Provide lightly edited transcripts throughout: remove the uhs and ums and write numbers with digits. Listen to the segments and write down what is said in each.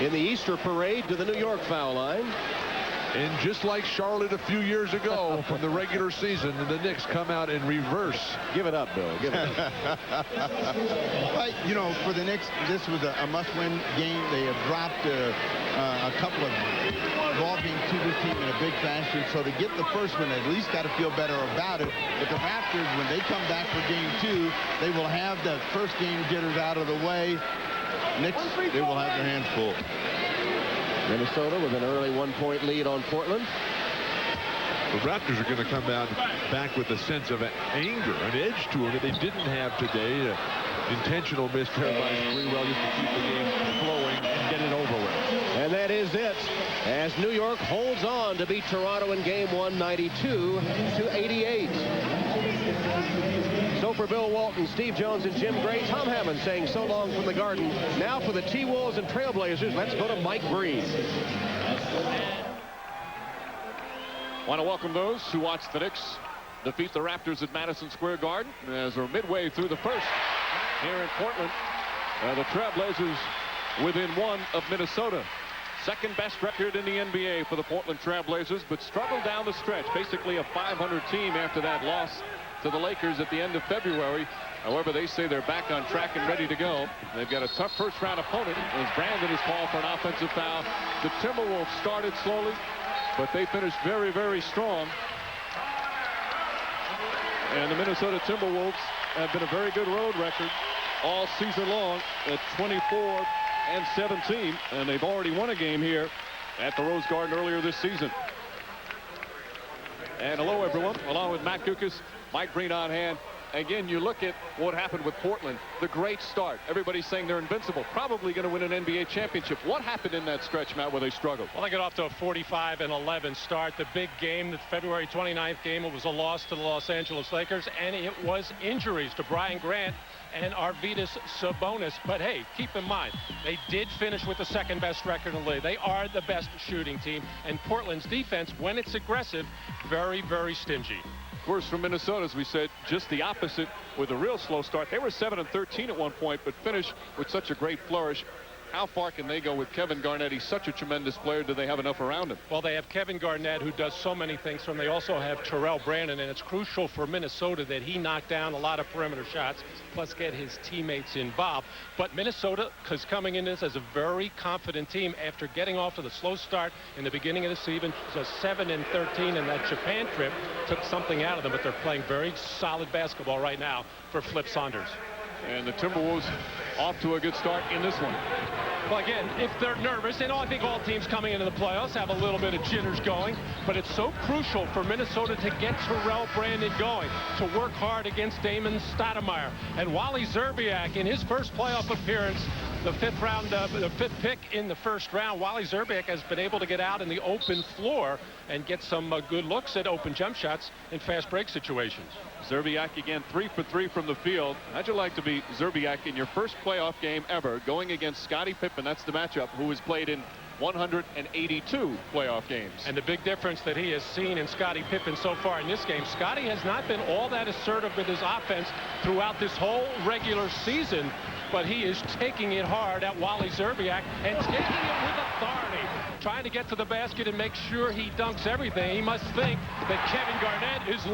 in the Easter parade to the New York foul line. And just like Charlotte a few years ago from the regular season, the Knicks come out in reverse. Give it up, Bill. Give it up. But, you know, for the Knicks, this was a must-win game. They have dropped a couple of ball games to this team in a big fashion. So to get the first one, at least got to feel better about it. But the Raptors, when they come back for game 2, they will have the first game jitters out of the way. Knicks, they will have their hands full. Minnesota with an early 1-point lead on Portland. The Raptors are going to come out back with a sense of anger, an edge to them that they didn't have today. Intentional miss there by Sprewell just to keep the game flowing and get it over with. And that is it, as New York holds on to beat Toronto in game 1, 92-88. So for Bill Walton, Steve Jones, and Jim Gray, Tom Hammond saying so long from the Garden. Now for the T-Wolves and Trailblazers, let's go to Mike Breen. Want to welcome those who watched the Knicks defeat the Raptors at Madison Square Garden as we're midway through the first here in Portland. The Trailblazers within 1 of Minnesota. Second best record in the NBA for the Portland Trailblazers, but struggled down the stretch. Basically a 500 team after that loss to the Lakers at the end of February. However, they say they're back on track and ready to go. They've got a tough first-round opponent as Brandon is called for an offensive foul. The Timberwolves started slowly, but they finished very, very strong. And the Minnesota Timberwolves have been a very good road record all season long at 24-17, and they've already won a game here at the Rose Garden earlier this season. And hello, everyone, along with Matt Kukas, Mike Breen on hand. Again, you look at what happened with Portland, the great start. Everybody's saying they're invincible, probably going to win an NBA championship. What happened in that stretch, Matt, where they struggled? Well, they got off to a 45-11 start. The big game, the February 29th game, it was a loss to the Los Angeles Lakers, and it was injuries to Brian Grant and Arvydas Sabonis. But hey, keep in mind, they did finish with the second best record in the league. They are the best shooting team, and Portland's defense, when it's aggressive, very, very stingy. Of course, from Minnesota, as we said, just the opposite with a real slow start. They were 7-13 at one point, but finished with such a great flourish. How far can they go with Kevin Garnett? He's such a tremendous player. Do they have enough around him? Well, they have Kevin Garnett, who does so many things for them. They also have Terrell Brandon, and it's crucial for Minnesota that he knock down a lot of perimeter shots, plus get his teammates involved. But Minnesota is coming in this as a very confident team after getting off to the slow start in the beginning of the season. Just 7-13, and that Japan trip took something out of them, but they're playing very solid basketball right now for Flip Saunders. And the Timberwolves off to a good start in this one. Well, again, if they're nervous, and I think all teams coming into the playoffs have a little bit of jitters going, but it's so crucial for Minnesota to get Terrell Brandon going, to work hard against D.Stoudamire. And Wally Szczerbiak, in his first playoff appearance, the fifth pick in the first round, Wally Szczerbiak has been able to get out in the open floor and get some good looks at open jump shots in fast break situations. Szczerbiak again 3 for 3 from the field. How'd you like to be Szczerbiak in your first playoff game ever, going against Scottie Pippen? That's the matchup, who has played in 182 playoff games. And the big difference that he has seen in Scottie Pippen so far in this game, Scottie has not been all that assertive with his offense throughout this whole regular season, but he is taking it hard at Wally Szczerbiak and taking it with authority, trying to get to the basket and make sure he dunks everything. He must think that Kevin Garnett is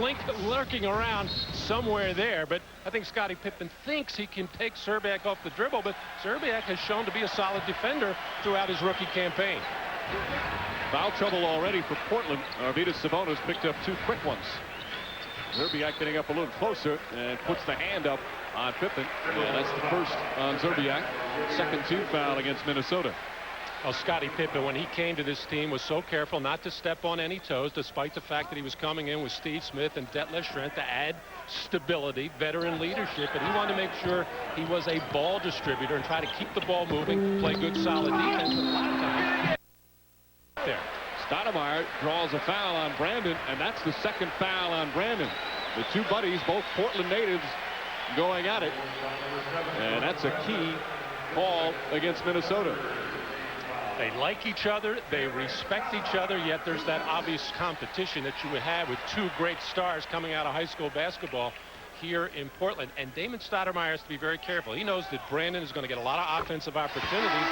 lurking around somewhere there, but I think Scottie Pippen thinks he can take Szczerbiak off the dribble, but Szczerbiak has shown to be a solid defender throughout his rookie campaign. Foul trouble already for Portland. Arvydas Sabonis picked up 2 quick ones. Szczerbiak getting up a little closer and puts the hand up on Pippen. And that's the first on Szczerbiak. Second team foul against Minnesota. Well, Scottie Pippen, when he came to this team, was so careful not to step on any toes, despite the fact that he was coming in with Steve Smith and Detlef Schrempf to add stability, veteran leadership, and he wanted to make sure he was a ball distributor and try to keep the ball moving, play good, solid defense. And a lot of times, there. Stoudamire draws a foul on Brandon, and that's the second foul on Brandon. The two buddies, both Portland natives, going at it, and that's a key call against Minnesota. They like each other, they respect each other, yet there's that obvious competition that you would have with two great stars coming out of high school basketball here in Portland. And D.Stoudamire has to be very careful. He knows that Brandon is going to get a lot of offensive opportunities,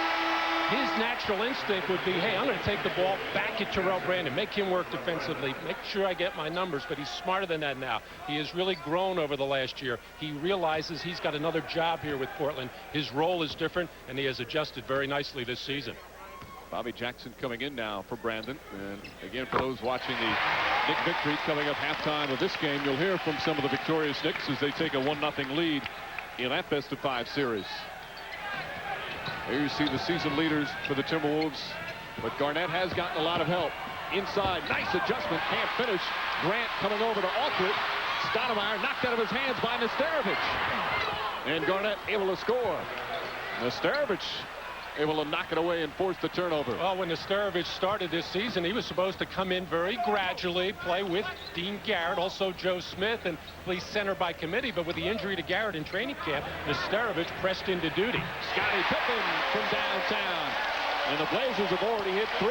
his natural instinct would be, hey, I'm going to take the ball back at Terrell Brandon, make him work defensively, make sure I get my numbers. But he's smarter than that now. He has really grown over the last year. He realizes he's got another job here with Portland. His role is different, and he has adjusted very nicely this season. Bobby Jackson coming in now for Brandon. And again, for those watching the Knick victory coming up halftime of this game, you'll hear from some of the victorious Knicks as they take a 1-0 lead in that best-of-5 series. Here you see the season leaders for the Timberwolves, but Garnett has gotten a lot of help. Inside, nice adjustment, can't finish. Grant coming over to alter it. Stoudamire knocked out of his hands by Nesterovic. And Garnett able to score. Nesterovic able to knock it away and force the turnover. Well, when Nesterovic started this season, he was supposed to come in very gradually, play with Dean Garrett, also Joe Smith, and play center by committee. But with the injury to Garrett in training camp, Nesterovic pressed into duty. Scottie Pippen from downtown. And the Blazers have already hit 3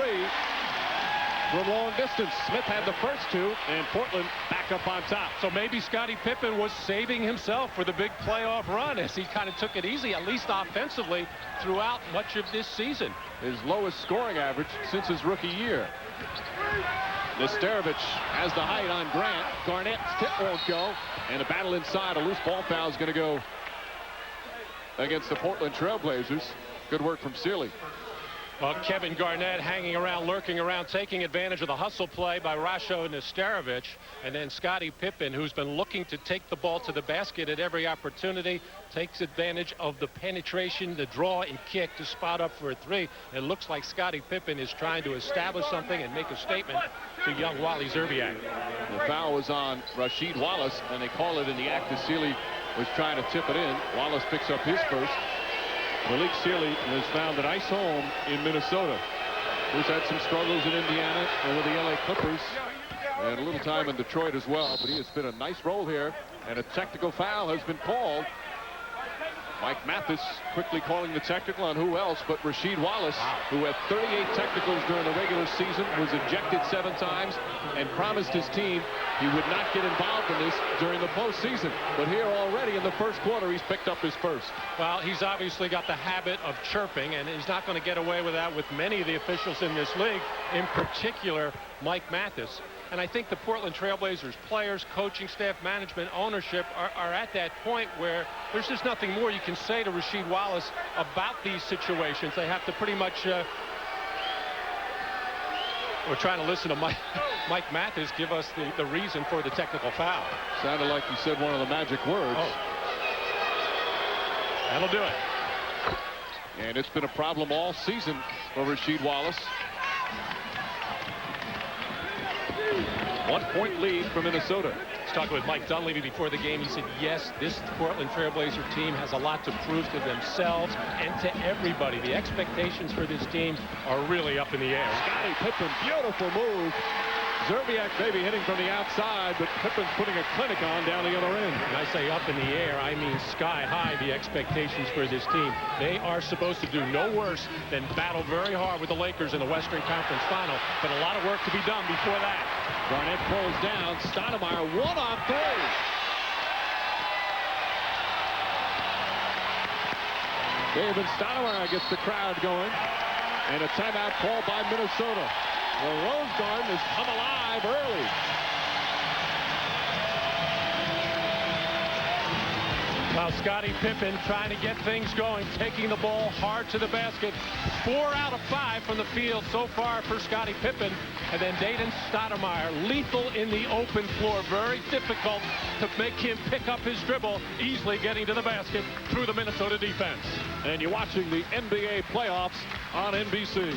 from long distance. Smith had the first 2, and Portland back up on top. So maybe Scottie Pippen was saving himself for the big playoff run as he kind of took it easy, at least offensively, throughout much of this season. His lowest scoring average since his rookie year. Nesterovic has the height on Grant. Garnett's tip won't go, and a battle inside. A loose ball foul is going to go against the Portland Trailblazers. Good work from Sealy. Well, Kevin Garnett hanging around, lurking around, taking advantage of the hustle play by Rasho Nesterovic. And then Scottie Pippen, who's been looking to take the ball to the basket at every opportunity, takes advantage of the penetration, the draw and kick to spot up for a 3. It looks like Scottie Pippen is trying to establish something and make a statement to young Wally Szczerbiak. The foul was on Rasheed Wallace, and they call it in the act as Sealy was trying to tip it in. Wallace picks up his first. Malik Sealy has found a nice home in Minnesota. Who's had some struggles in Indiana and with the LA Clippers, and a little time in Detroit as well. But he has been a nice role here, and a technical foul has been called. Mike Mathis quickly calling the technical on who else but Rasheed Wallace, who had 38 technicals during the regular season, was ejected 7 times, and promised his team he would not get involved in this during the postseason. But here already in the first quarter, he's picked up his first. Well, he's obviously got the habit of chirping, and he's not going to get away with that with many of the officials in this league, in particular Mike Mathis. And I think the Portland Trailblazers players, coaching staff, management, ownership are at that point where there's just nothing more you can say to Rasheed Wallace about these situations. They have to pretty much we're trying to listen to Mike Mathis give us the reason for the technical foul. Sounded like you said one of the magic words. Oh. That'll do it. And it's been a problem all season for Rasheed Wallace. 1-point lead for Minnesota. I was talking with Mike Dunleavy before the game. He said, yes, this Portland Trailblazer team has a lot to prove to themselves and to everybody. The expectations for this team are really up in the air. Scottie Pippen, beautiful move. Szczerbiak maybe hitting from the outside, but Pippen's putting a clinic on down the other end. When I say up in the air, I mean sky high, the expectations for this team. They are supposed to do no worse than battle very hard with the Lakers in the Western Conference Final, but a lot of work to be done before that. Garnett pulls down. Stoudamire 1-on-3. David Stoudamire gets the crowd going. And a timeout call by Minnesota. The Rose Garden has come alive early. Well, Scottie Pippen trying to get things going, taking the ball hard to the basket. 4 out of 5 from the field so far for Scottie Pippen. And then Dayton Stoudamire, lethal in the open floor. Very difficult to make him pick up his dribble, easily getting to the basket through the Minnesota defense. And you're watching the NBA playoffs on NBC.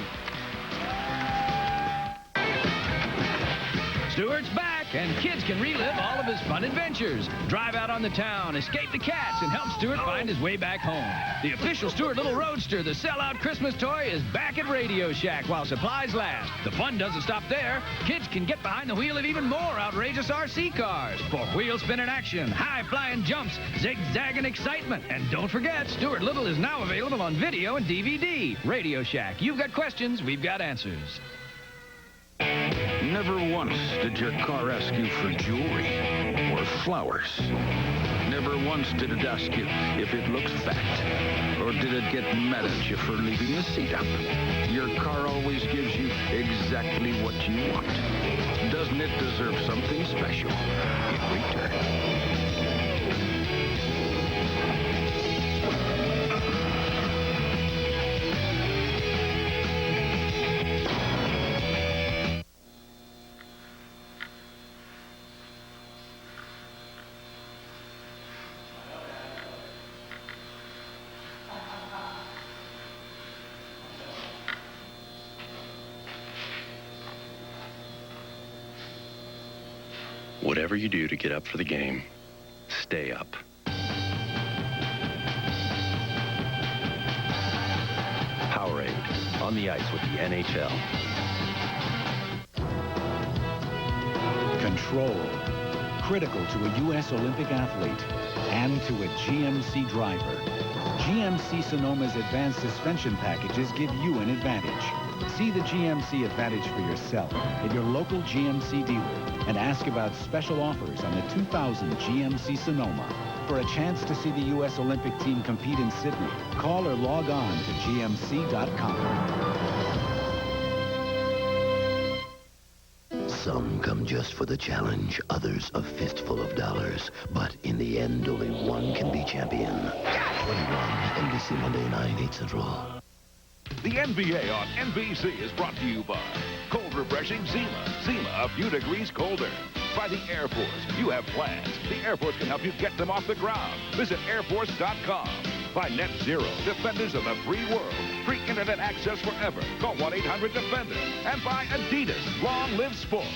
Stewart's back, and kids can relive all of his fun adventures. Drive out on the town, escape the cats, and help Stewart find his way back home. The official Stewart Little Roadster, the sellout Christmas toy, is back at Radio Shack while supplies last. The fun doesn't stop there. Kids can get behind the wheel of even more outrageous RC cars for wheel spinning action, high-flying jumps, zigzagging excitement. And don't forget, Stewart Little is now available on video and DVD. Radio Shack, you've got questions, we've got answers. Never once did your car ask you for jewelry or flowers. Never once did it ask you if it looks fat or Or did it get mad at you for leaving the seat up? Your car always gives you exactly what you want. Doesn't it deserve something special in return? Whatever you do to get up for the game, stay up. Powerade, on the ice with the NHL. Control, critical to a U.S. Olympic athlete and to a GMC driver. GMC Sonoma's advanced suspension packages give you an advantage. See the GMC advantage for yourself at your local GMC dealer and ask about special offers on the 2000 GMC Sonoma. For a chance to see the U.S. Olympic team compete in Sydney, call or log on to gmc.com. Some come just for the challenge, others a fistful of dollars. But in the end, only one can be champion. 21, NBC Monday, 9, 8 Central. The NBA on NBC is brought to you by cold refreshing Zima. Zima, a few degrees colder. By the Air Force, you have plans. The Air Force can help you get them off the ground. Visit airforce.com. By Net Zero, defenders of the free world. Free internet access forever. Call 1-800-DEFENDER. And by Adidas, long live sport.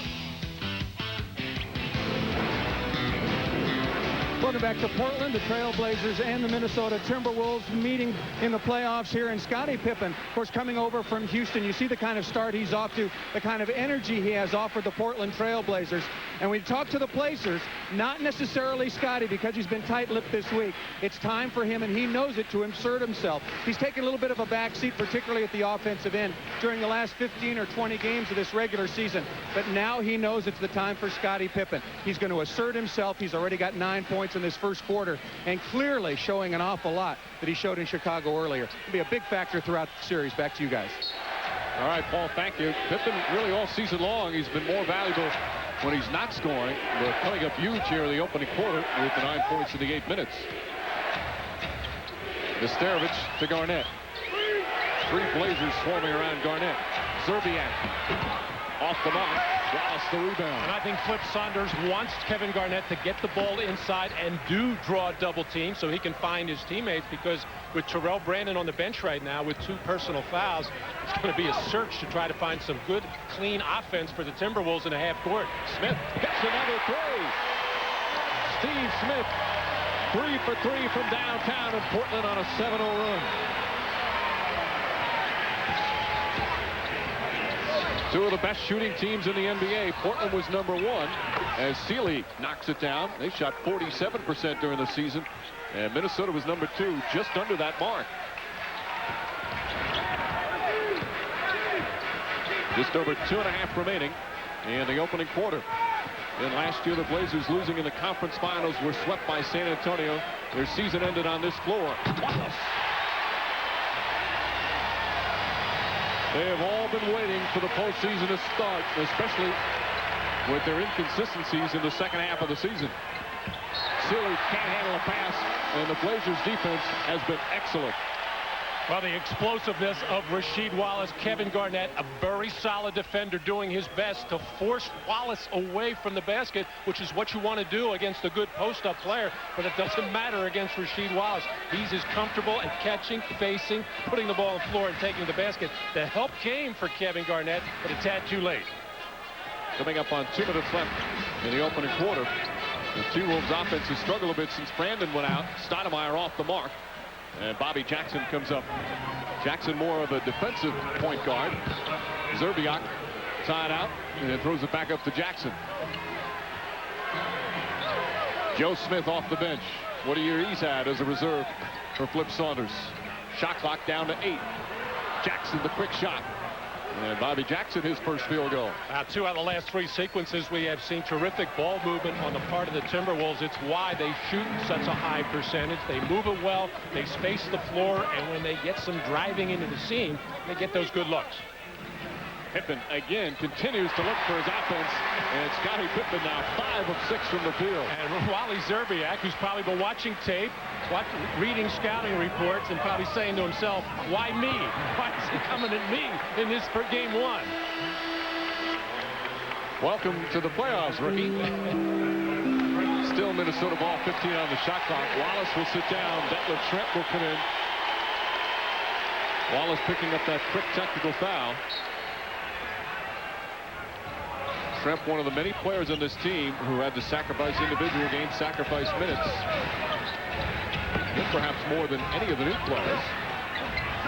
Welcome back to Portland. The Trailblazers and the Minnesota Timberwolves meeting in the playoffs here. And Scottie Pippen, of course, coming over from Houston. You see the kind of start he's off to, the kind of energy he has offered the Portland Trailblazers. And we talk to the Blazers, not necessarily Scottie, because he's been tight-lipped this week. It's time for him, and he knows it, to insert himself. He's taken a little bit of a backseat, particularly at the offensive end, during the last 15 or 20 games of this regular season. But now he knows it's the time for Scottie Pippen. He's going to assert himself. He's already got 9 points in this first quarter, and clearly showing an awful lot that he showed in Chicago earlier. It'll be a big factor throughout the series. Back to you guys. All right, Paul, thank you. Pippen, really all season long, he's been more valuable when he's not scoring. They're coming up huge here in the opening quarter with the 9 points in the 8 minutes. Nesterovich to Garnett. 3 Blazers swarming around Garnett. Zerbiak off the mark. Wallace the rebound. And I think Flip Saunders wants Kevin Garnett to get the ball inside and do draw a double team so he can find his teammates, because with Terrell Brandon on the bench right now with 2 personal fouls, it's going to be a search to try to find some good, clean offense for the Timberwolves in a half court. Smith hits another 3. Steve Smith, 3 for 3 from downtown, and Portland on a 7-0 run. 2 of the best shooting teams in the NBA. Portland was number 1 as Sealy knocks it down. They shot 47% during the season, and Minnesota was number 2, just under that mark. Just over 2.5 remaining in the opening quarter. And last year, the Blazers, losing in the conference finals, were swept by San Antonio. Their season ended on this floor. Wallace. They have all been waiting for the postseason to start, especially with their inconsistencies in the second half of the season. Sealy can't handle a pass, and the Blazers' defense has been excellent. Well, the explosiveness of Rasheed Wallace, Kevin Garnett, a very solid defender, doing his best to force Wallace away from the basket, which is what you want to do against a good post-up player, but it doesn't matter against Rasheed Wallace. He's as comfortable at catching, facing, putting the ball on the floor, and taking the basket. The help came for Kevin Garnett, but a tad too late. Coming up on 2 minutes left in the opening quarter. The T-Wolves offense has struggled a bit since Brandon went out. Stoudamire off the mark. And Bobby Jackson comes up. Jackson more of a defensive point guard. Zerbiak tied out and then throws it back up to Jackson. Joe Smith off the bench. What a year he's had as a reserve for Flip Saunders. Shot clock down to 8. Jackson, the quick shot. And Bobby Jackson, his first field goal. 2 out of the last 3 sequences, we have seen terrific ball movement on the part of the Timberwolves. It's why they shoot such a high percentage. They move it well, they space the floor, and when they get some driving into the seam, they get those good looks. Pippen again continues to look for his offense, and Scottie Pippen now 5 of 6 from the field. And Wally Szczerbiak, who's probably been watching tape, reading scouting reports, and probably saying to himself, why me? Why is he coming at me in this for game 1? Welcome to the playoffs, rookie. Still Minnesota ball, 15 on the shot clock. Wallace will sit down. Detlef Schrempf will come in. Wallace picking up that quick technical foul. Schrempf, one of the many players on this team who had to sacrifice individual games, sacrifice minutes. And perhaps more than any of the new players.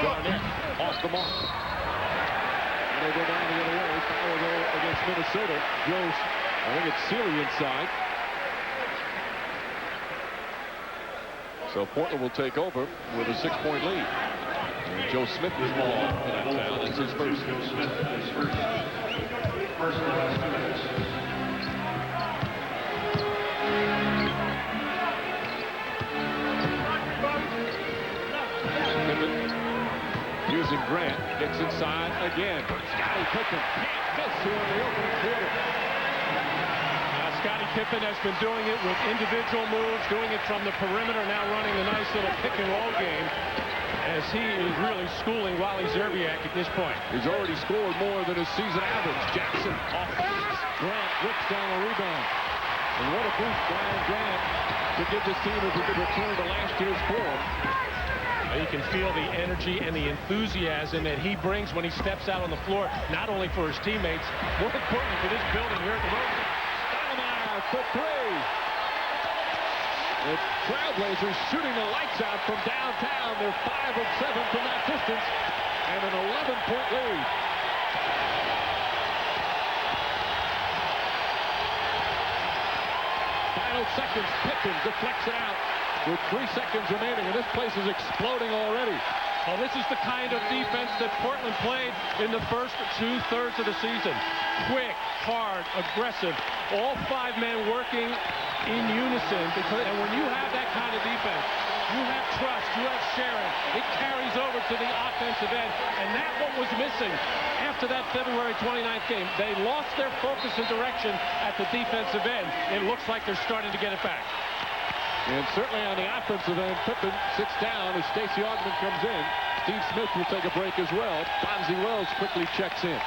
Garnett off the mark. And they go down the other way. Foul goal against Minnesota. Joe, I think it's Sealy inside. So Portland will take over with a 6-point lead. And Joe Smith is ball in that foul. That's his first. Pippen using Grant, gets inside again. Scottie Pippen can't miss here in the opening quarter. Scottie Pippen has been doing it with individual moves, doing it from the perimeter, now running a nice little pick and roll game, as he is really schooling Wally Szczerbiak at this point. He's already scored more than his season average. Jackson off the pass. Grant rips down a rebound. And what a boost by Grant to give this team a good return to last year's form. You can feel the energy and the enthusiasm that he brings when he steps out on the floor, not only for his teammates, more importantly for this building here at the Rose. D.Stoudamire for 3. The Trailblazers shooting the lights out from downtown. They're 5 of 7 from that distance, and an 11-point lead. Final seconds. Pippen deflects it out with 3 seconds remaining, and this place is exploding already. Well, this is the kind of defense that Portland played in the first 2/3 of the season. Quick, hard, aggressive, all 5 men working in unison. And when you have that kind of defense, you have trust, you have sharing. It carries over to the offensive end, and that's what was missing after that February 29th game. They lost their focus and direction at the defensive end. It looks like they're starting to get it back. And certainly on the offensive end, Pippen sits down as Stacey Augmon comes in. Steve Smith will take a break as well. Bonzi Wells quickly checks in.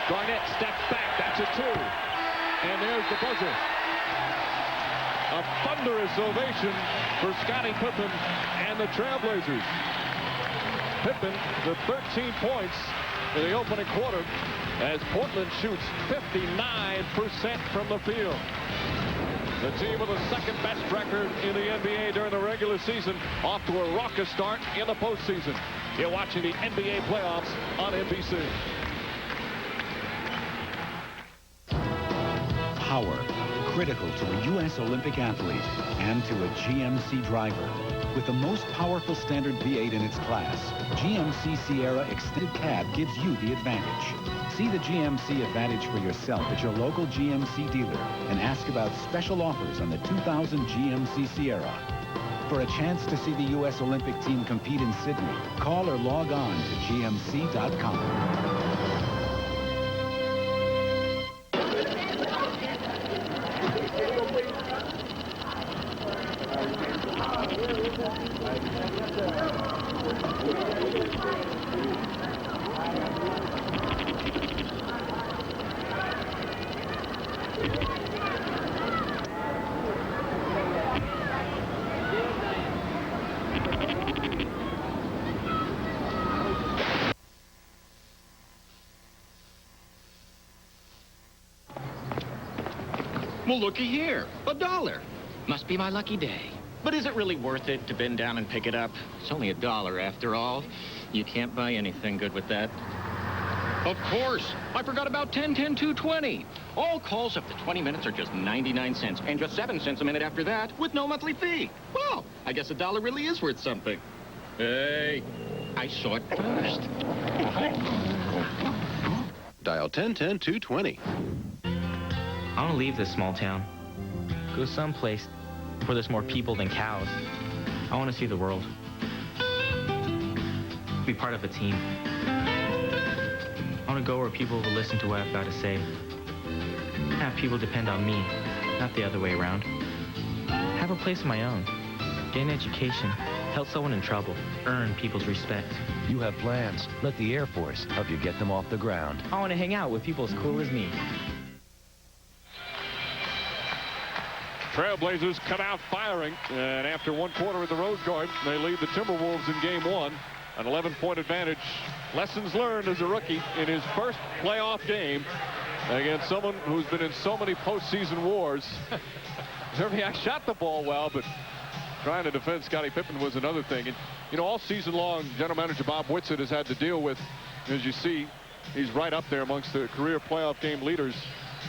Garnett steps back. That's a 2. And there's the buzzer. A thunderous ovation for Scottie Pippen and the Trailblazers. Pippen, the 13 points in the opening quarter, as Portland shoots 59% from the field. The team with the second-best record in the NBA during the regular season, off to a raucous start in the postseason. You're watching the NBA playoffs on NBC. Power, critical to a U.S. Olympic athlete and to a GMC driver. With the most powerful standard V8 in its class, GMC Sierra Extended Cab gives you the advantage. See the GMC Advantage for yourself at your local GMC dealer and ask about special offers on the 2000 GMC Sierra. For a chance to see the U.S. Olympic team compete in Sydney, call or log on to gmc.com. Well, looky here. $1. Must be my lucky day. But is it really worth it to bend down and pick it up? It's only $1 after all. You can't buy anything good with that. Of course. I forgot about 10-10-220. All calls up to 20 minutes are just 99 cents, and just 7 cents a minute after that with no monthly fee. Well, I guess $1 really is worth something. Hey, I saw it first. Dial 1010-220. I want to leave this small town. Go someplace where there's more people than cows. I want to see the world. Be part of a team. I want to go where people will listen to what I've got to say. Have people depend on me, not the other way around. Have a place of my own. Get an education. Help someone in trouble. Earn people's respect. You have plans. Let the Air Force help you get them off the ground. I want to hang out with people as cool as me. Trailblazers come out firing, and after 1 quarter in the Rose Garden, they lead the Timberwolves in game 1. An 11-point advantage. Lessons learned as a rookie in his first playoff game against someone who's been in so many postseason wars. Zerbiak shot the ball well, but trying to defend Scottie Pippen was another thing. And, you know, all season long, General Manager Bob Whitsitt has had to deal with, as you see, he's right up there amongst the career playoff game leaders.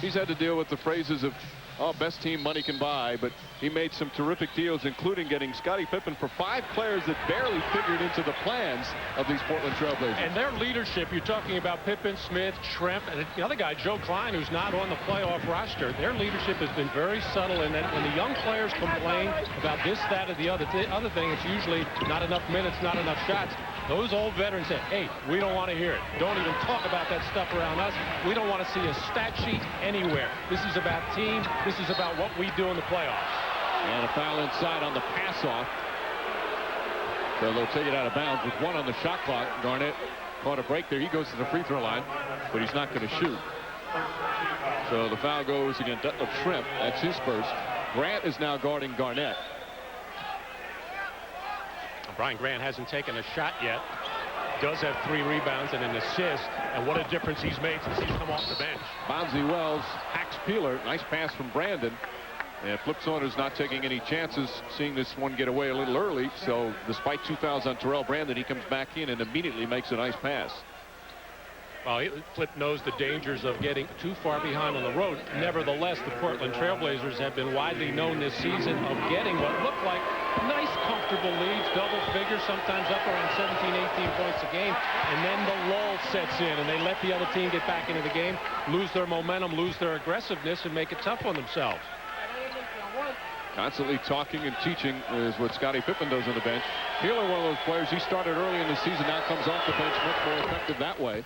He's had to deal with the phrases of, oh, best team money can buy, but he made some terrific deals, including getting Scottie Pippen for 5 players that barely figured into the plans of these Portland Trailblazers. And their leadership, you're talking about Pippen, Smith, Tremp, and the other guy, Joe Klein, who's not on the playoff roster. Their leadership has been very subtle in that when the young players complain about this, that, or the other thing, it's usually not enough minutes, not enough shots. Those old veterans say, hey, we don't want to hear it. Don't even talk about that stuff around us. We don't want to see a stat sheet anywhere. This is about team. This is about what we do in the playoffs. And a foul inside on the pass off. So they'll take it out of bounds with 1 on the shot clock. Garnett caught a break there. He goes to the free throw line, but he's not going to shoot. So the foul goes against Tremp. That's his first. Grant is now guarding Garnett. Brian Grant hasn't taken a shot yet. Does have 3 rebounds and an assist. And what a difference he's made since he's come off the bench. Bonzi Wells hacks Peeler. Nice pass from Brandon. And Flip Saunders not taking any chances, seeing this one get away a little early. So despite 2 fouls on Terrell Brandon, he comes back in and immediately makes a nice pass. Well, Flip knows the dangers of getting too far behind on the road. Nevertheless, the Portland Trailblazers have been widely known this season of getting what looked like nice, comfortable leads, double figures, sometimes up around 17, 18 points a game. And then the lull sets in, and they let the other team get back into the game, lose their momentum, lose their aggressiveness, and make it tough on themselves. Constantly talking and teaching is what Scottie Pippen does on the bench. Peeler, one of those players, he started early in the season, now comes off the bench, much more effective that way.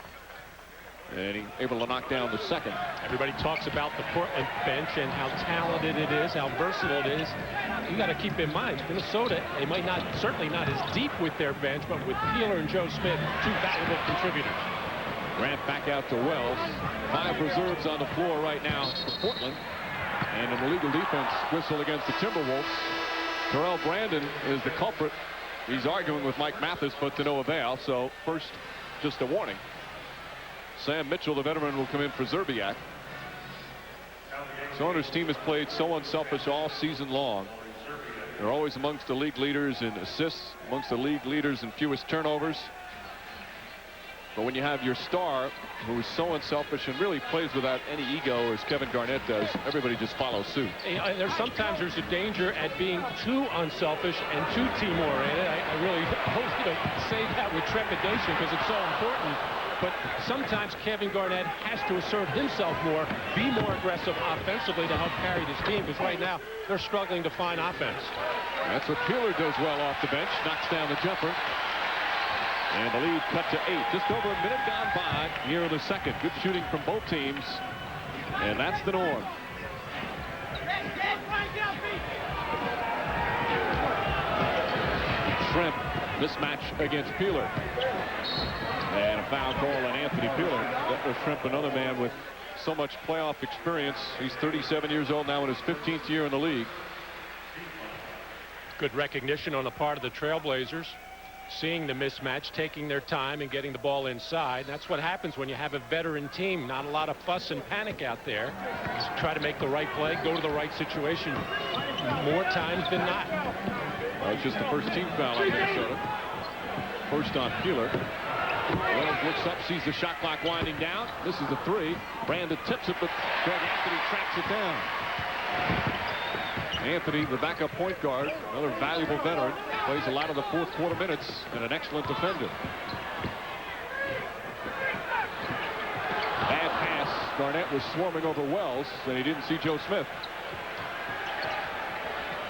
And he's able to knock down the second. Everybody talks about the Portland bench and how talented it is, how versatile it is. You got to keep in mind, Minnesota, they might not, certainly not as deep with their bench, but with Peeler and Joe Smith, 2 valuable contributors. Grant back out to Wells. 5 reserves on the floor right now for Portland. And an illegal defense whistle against the Timberwolves. Terrell Brandon is the culprit. He's arguing with Mike Mathis, but to no avail. So first, just a warning. Sam Mitchell, the veteran, will come in for Zerbiak. Saunders' team has played so unselfish all season long. They're always amongst the league leaders in assists, amongst the league leaders in fewest turnovers. But when you have your star, who is so unselfish and really plays without any ego as Kevin Garnett does, everybody just follows suit. Sometimes there's a danger at being too unselfish and too team-oriented. I really hope you don't say that with trepidation because it's so important. But sometimes Kevin Garnett has to assert himself more, be more aggressive offensively to help carry this team, because right now they're struggling to find offense. That's what Peeler does well off the bench, knocks down the jumper. And the lead cut to 8. Just over a minute gone by here in the second. Good shooting from both teams. And that's the norm. Tremp, mismatch against Peeler. And a foul call on Anthony Peeler. That was Tremp, another man with so much playoff experience. He's 37 years old now in his 15th year in the league. Good recognition on the part of the Trailblazers. Seeing the mismatch, taking their time and getting the ball inside. That's what happens when you have a veteran team. Not a lot of fuss and panic out there. Just try to make the right play, go to the right situation more times than not. Well, it's just the first team foul on Minnesota. First on Peeler. Wells looks up, sees the shot clock winding down. This is the 3. Brandon tips it, but Greg Anthony tracks it down. Anthony, the backup point guard, another valuable veteran, plays a lot of the fourth quarter minutes and an excellent defender. Garnett was swarming over Wells, and he didn't see Joe Smith.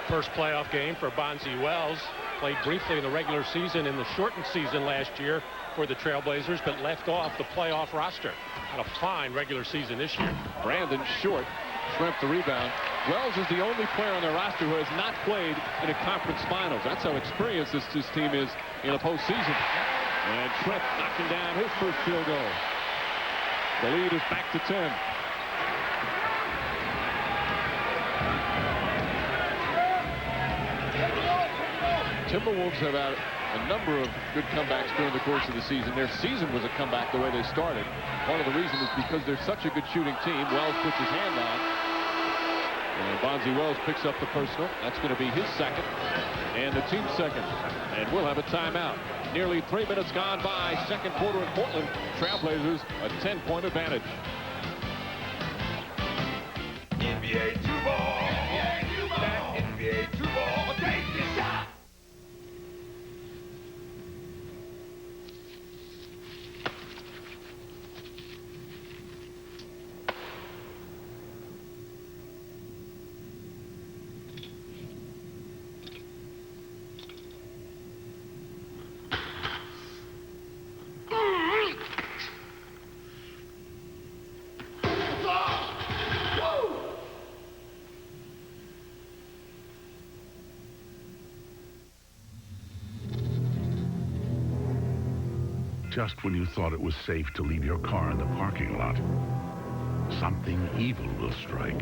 First playoff game for Bonzi Wells. Played briefly in the regular season in the shortened season last year for the Trailblazers, but left off the playoff roster. Had a fine regular season this year. Brandon Short, Shrimp the rebound. Wells is the only player on their roster who has not played in a conference finals. That's how experienced this team is in a postseason. And Shrimp knocking down his first field goal. The lead is back to 10. Timberwolves have had a number of good comebacks during the course of the season. Their season was a comeback the way they started. Part of the reason is because they're such a good shooting team. Wells puts his hand on. And Bonzi Wells picks up the personal. That's going to be his second and the team's second. And we'll have a timeout. Nearly 3 minutes gone by. Second quarter in Portland. Trailblazers a 10-point advantage. NBA 2-ball. NBA 2-ball. NBA 2-ball. Take the shot. Just when you thought it was safe to leave your car in the parking lot, something evil will strike.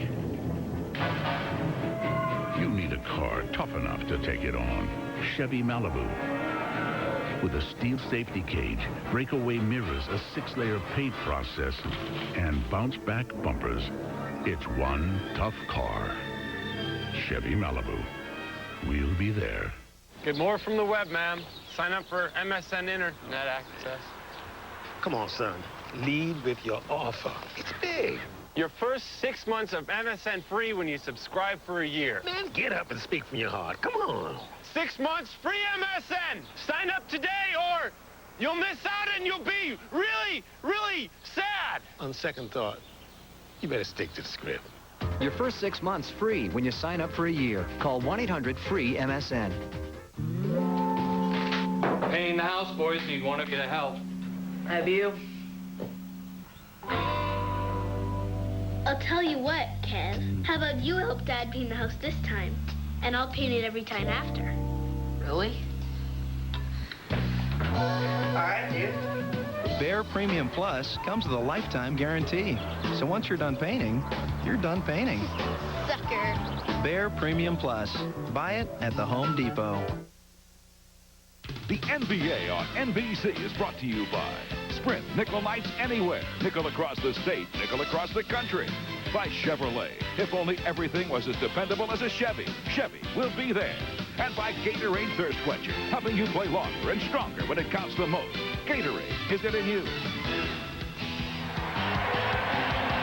You need a car tough enough to take it on. Chevy Malibu. With a steel safety cage, breakaway mirrors, a 6-layer paint process, and bounce-back bumpers, it's one tough car. Chevy Malibu. We'll be there. Get more from the web, ma'am. Sign up for MSN Internet access. Come on, son. Lead with your offer. It's big. Your first 6 months of MSN free when you subscribe for a year. Man, get up and speak from your heart. Come on. 6 months free MSN. Sign up today or you'll miss out and you'll be really, really sad. On second thought, you better stick to the script. Your first 6 months free when you sign up for a year. Call 1-800-FREE-MSN. Painting the house, boys. Need one of you to help. Have you? I'll tell you what, Kev. How about you help Dad paint the house this time? And I'll paint it every time after. Really? All right, dude. Behr Premium Plus comes with a lifetime guarantee. So once you're done painting, you're done painting. Sucker. Behr Premium Plus. Buy it at the Home Depot. The NBA on NBC is brought to you by Sprint Nickel Nights Anywhere. Nickel across the state, nickel across the country. By Chevrolet. If only everything was as dependable as a Chevy. Chevy will be there. And by Gatorade Thirst Quencher, helping you play longer and stronger when it counts the most. Gatorade, is it in you?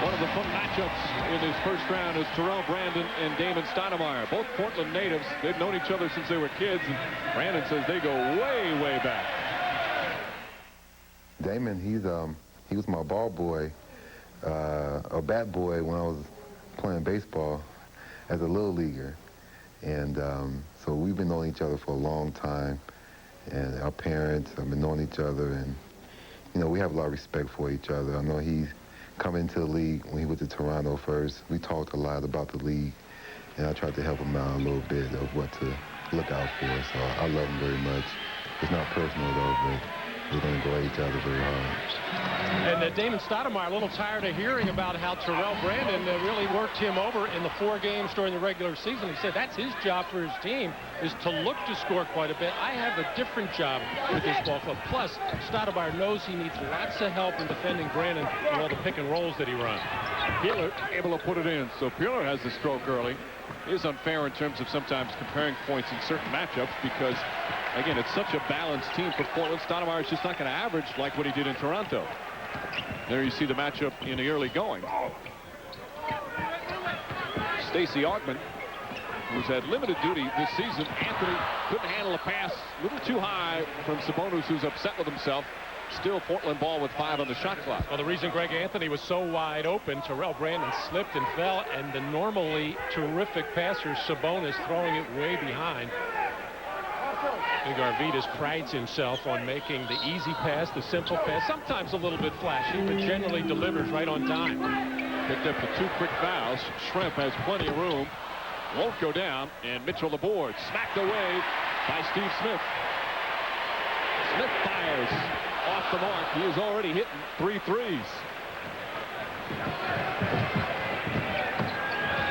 One of the fun matchups in this first round is Terrell Brandon and D.Stoudamire. Both Portland natives. They've known each other since they were kids. And Brandon says they go way, way back. Damon, he was my ball boy, a bat boy when I was playing baseball as a little leaguer. And so we've been knowing each other for a long time. And our parents have been knowing each other. And, you know, we have a lot of respect for each other. I know he's coming into the league when he went to Toronto first. We talked a lot about the league, and I tried to help him out a little bit of what to look out for. So I love him very much. It's not personal, though, but we're going to go at each other very hard. And D.Stoudamire, a little tired of hearing about how Terrell Brandon really worked him over in the 4 games during the regular season. He said that's his job for his team, is to look to score quite a bit. I have a different job with this ball club. Plus, Stoudamire knows he needs lots of help in defending Brandon and all the pick and rolls that he runs. Peeler able to put it in. So Peeler has the stroke early. It is unfair in terms of sometimes comparing points in certain matchups because, again, it's such a balanced team for Portland. Stoudamire is just not going to average like what he did in Toronto. There you see the matchup in the early going. Stacey Augmon, who's had limited duty this season. Anthony couldn't handle a pass a little too high from Sabonis, who's upset with himself. Still Portland ball with 5 on the shot clock. Well, the reason Greg Anthony was so wide open, Terrell Brandon slipped and fell, and the normally terrific passer Sabonis throwing it way behind. And Garvitas prides himself on making the easy pass, the simple pass, sometimes a little bit flashy, but generally delivers right on time. Picked up the 2 quick fouls. Schrempf has plenty of room. Won't go down, and Mitchell the board. Smacked away by Steve Smith. Smith fires off the mark. He is already hitting 3 threes.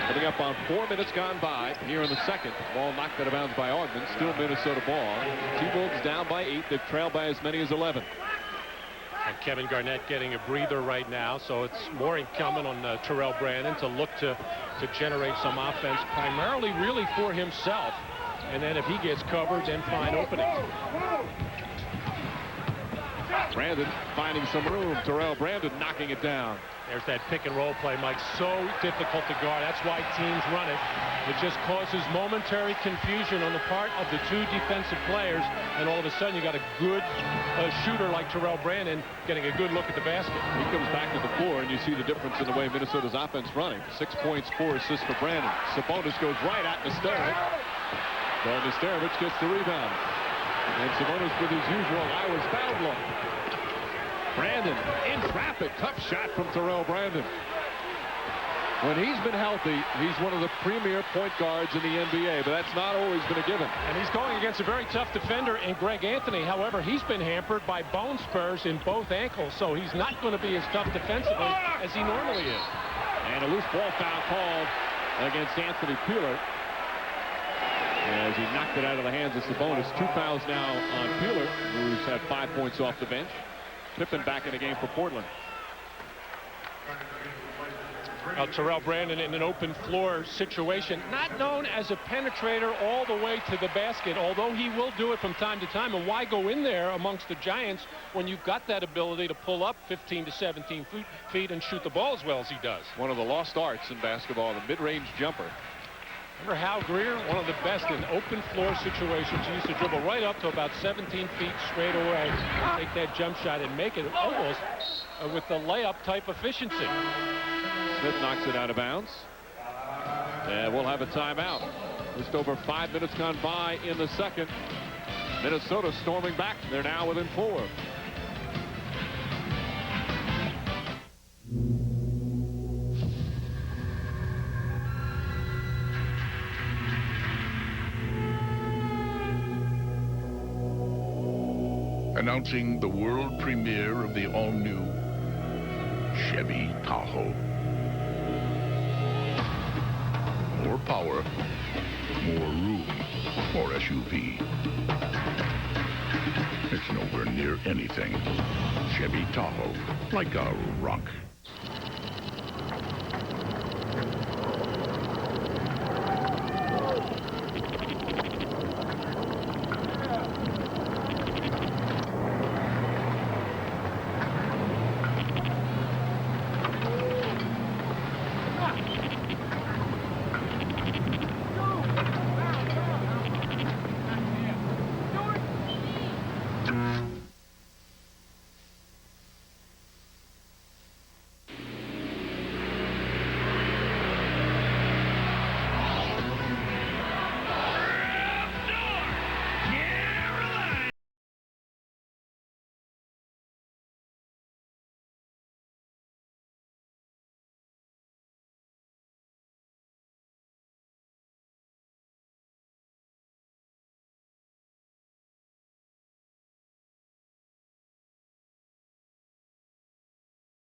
Coming up on 4 minutes gone by here in the second. Ball knocked out of bounds by Augman. Still Minnesota ball. T-Wolves down by 8. They've trailed by as many as 11. And Kevin Garnett getting a breather right now, so it's more incumbent on Terrell Brandon to look to generate some offense, primarily really for himself. And then if he gets covered, then find openings. Brandon finding some room. Terrell Brandon knocking it down. There's that pick and roll play, Mike. So difficult to guard. That's why teams run it. It just causes momentary confusion on the part of the 2 defensive players, and all of a sudden you got a good shooter like Terrell Brandon getting a good look at the basket. He comes back to the floor, and you see the difference in the way Minnesota's offense running. 6 points, 4 assists for Brandon. Sabonis goes right at Nesterovic. But Nesterovic gets the rebound. And Sabonis with his usual I was fouled look. Brandon in traffic. Tough shot from Terrell Brandon. When he's been healthy, he's one of the premier point guards in the NBA, but that's not always been a given. And he's going against a very tough defender in Greg Anthony. However, he's been hampered by bone spurs in both ankles, so he's not going to be as tough defensively as he normally is. And a loose ball foul called against Anthony Peeler as he knocked it out of the hands of Sabonis. 2 fouls now on Peeler, who's had 5 points off the bench. Pippen back in the game for Portland. Terrell Brandon in an open floor situation, not known as a penetrator all the way to the basket, although he will do it from time to time. And why go in there amongst the giants when you've got that ability to pull up 15 to 17 feet and shoot the ball as well as he does? One of the lost arts in basketball, the mid-range jumper. Remember Hal Greer, one of the best in open floor situations. He used to dribble right up to about 17 feet straight away, take that jump shot and make it almost with the layup type efficiency. Smith knocks it out of bounds. And we'll have a timeout. Just over 5 minutes gone by in the second. Minnesota storming back. They're now within 4. Announcing the world premiere of the all-new Chevy Tahoe. More power, more room, more SUV. It's nowhere near anything Chevy Tahoe, like a rock.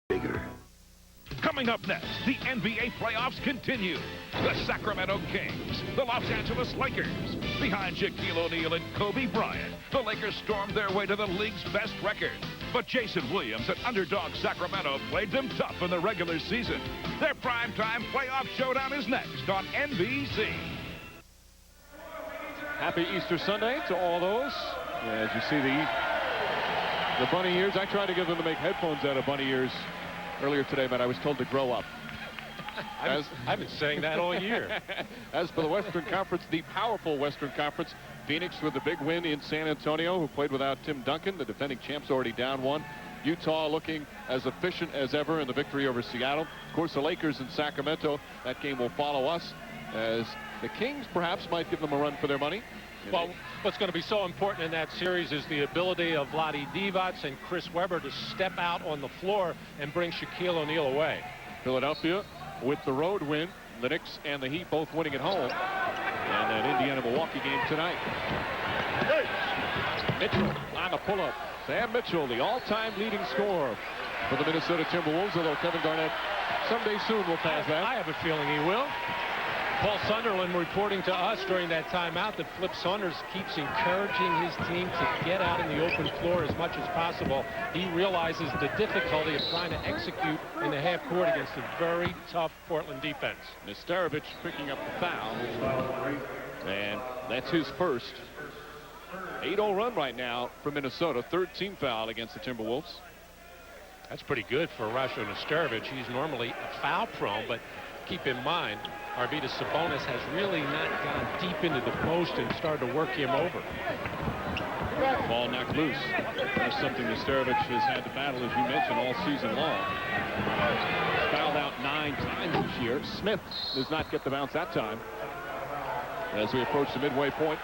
Bigger. Coming up next, the NBA playoffs continue. The Sacramento Kings, the Los Angeles Lakers. Behind Shaquille O'Neal and Kobe Bryant, the Lakers stormed their way to the league's best record. But Jason Williams and underdog Sacramento played them tough in the regular season. Their primetime playoff showdown is next on NBC. Happy Easter Sunday to all those. As you see the bunny ears, I tried to get them to make headphones out of bunny ears earlier today, but I was told to grow up. I've been saying that all year. As for the Western Conference, the powerful Western Conference, Phoenix with the big win in San Antonio, who played without Tim Duncan. The defending champs already down one. Utah looking as efficient as ever in the victory over Seattle. Of course, the Lakers in Sacramento. That game will follow us, as the Kings perhaps might give them a run for their money. Well, what's going to be so important in that series is the ability of Vlade Divac and Chris Webber to step out on the floor and bring Shaquille O'Neal away. Philadelphia with the road win. The Knicks and the Heat both winning at home. And that Indiana-Milwaukee game tonight. Mitchell on the pull-up. Sam Mitchell, the all-time leading scorer for the Minnesota Timberwolves, although Kevin Garnett someday soon will pass that. I have a feeling he will. Paul Sunderland reporting to us during that timeout that Flip Saunders keeps encouraging his team to get out in the open floor as much as possible. He realizes the difficulty of trying to execute in the half court against a very tough Portland defense. Nesterovic picking up the foul. And that's his first. 8-0 run right now for Minnesota. Third team foul against the Timberwolves. That's pretty good for Rasho Nesterovic. He's normally foul prone, but keep in mind, Arvydas Sabonis has really not gone deep into the post and started to work him over. Ball knocked loose. That's something Nesterovic has had to battle, as you mentioned, all season long. He's fouled out 9 times this year. Smith does not get the bounce that time. As we approach the midway point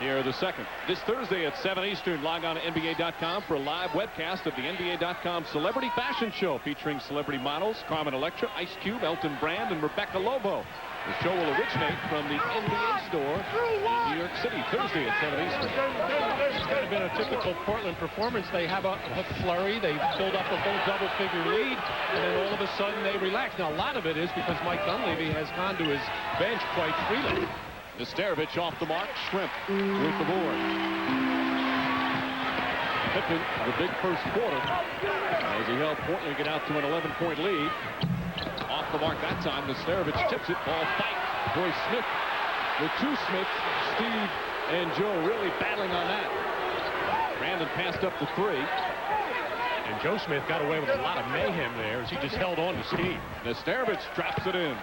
here the second. This Thursday at 7 Eastern, log on to NBA.com for a live webcast of the NBA.com Celebrity Fashion Show, featuring celebrity models Carmen Electra, Ice Cube, Elton Brand, and Rebecca Lobo. The show will originate from the NBA store in New York City, Thursday at 7 Eastern. It's kind of been a typical Portland performance. They have a flurry. They build up a full double-figure lead, and then all of a sudden they relax. Now, a lot of it is because Mike Dunleavy has gone to his bench quite freely. Nesterovic off the mark. Shrimp with the board. Pippen, the big first quarter, as he helped Portland get out to an 11-point lead. Off the mark that time. Nesterovic tips it. Ball fight. Boy, Smith. The two Smiths, Steve and Joe, really battling on that. Brandon passed up the three. And Joe Smith got away with a lot of mayhem there as he just held on to Steve. Nesterovic drops it in.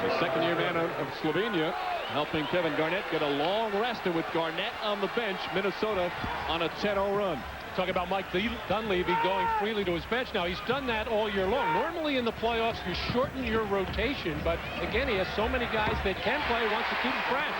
The second-year man of Slovenia, helping Kevin Garnett get a long rest. And with Garnett on the bench, Minnesota on a 10-0 run. Talking about Mike Dunleavy going freely to his bench. Now, he's done that all year long. Normally in the playoffs, you shorten your rotation, but again, he has so many guys that can play, wants to keep them fresh.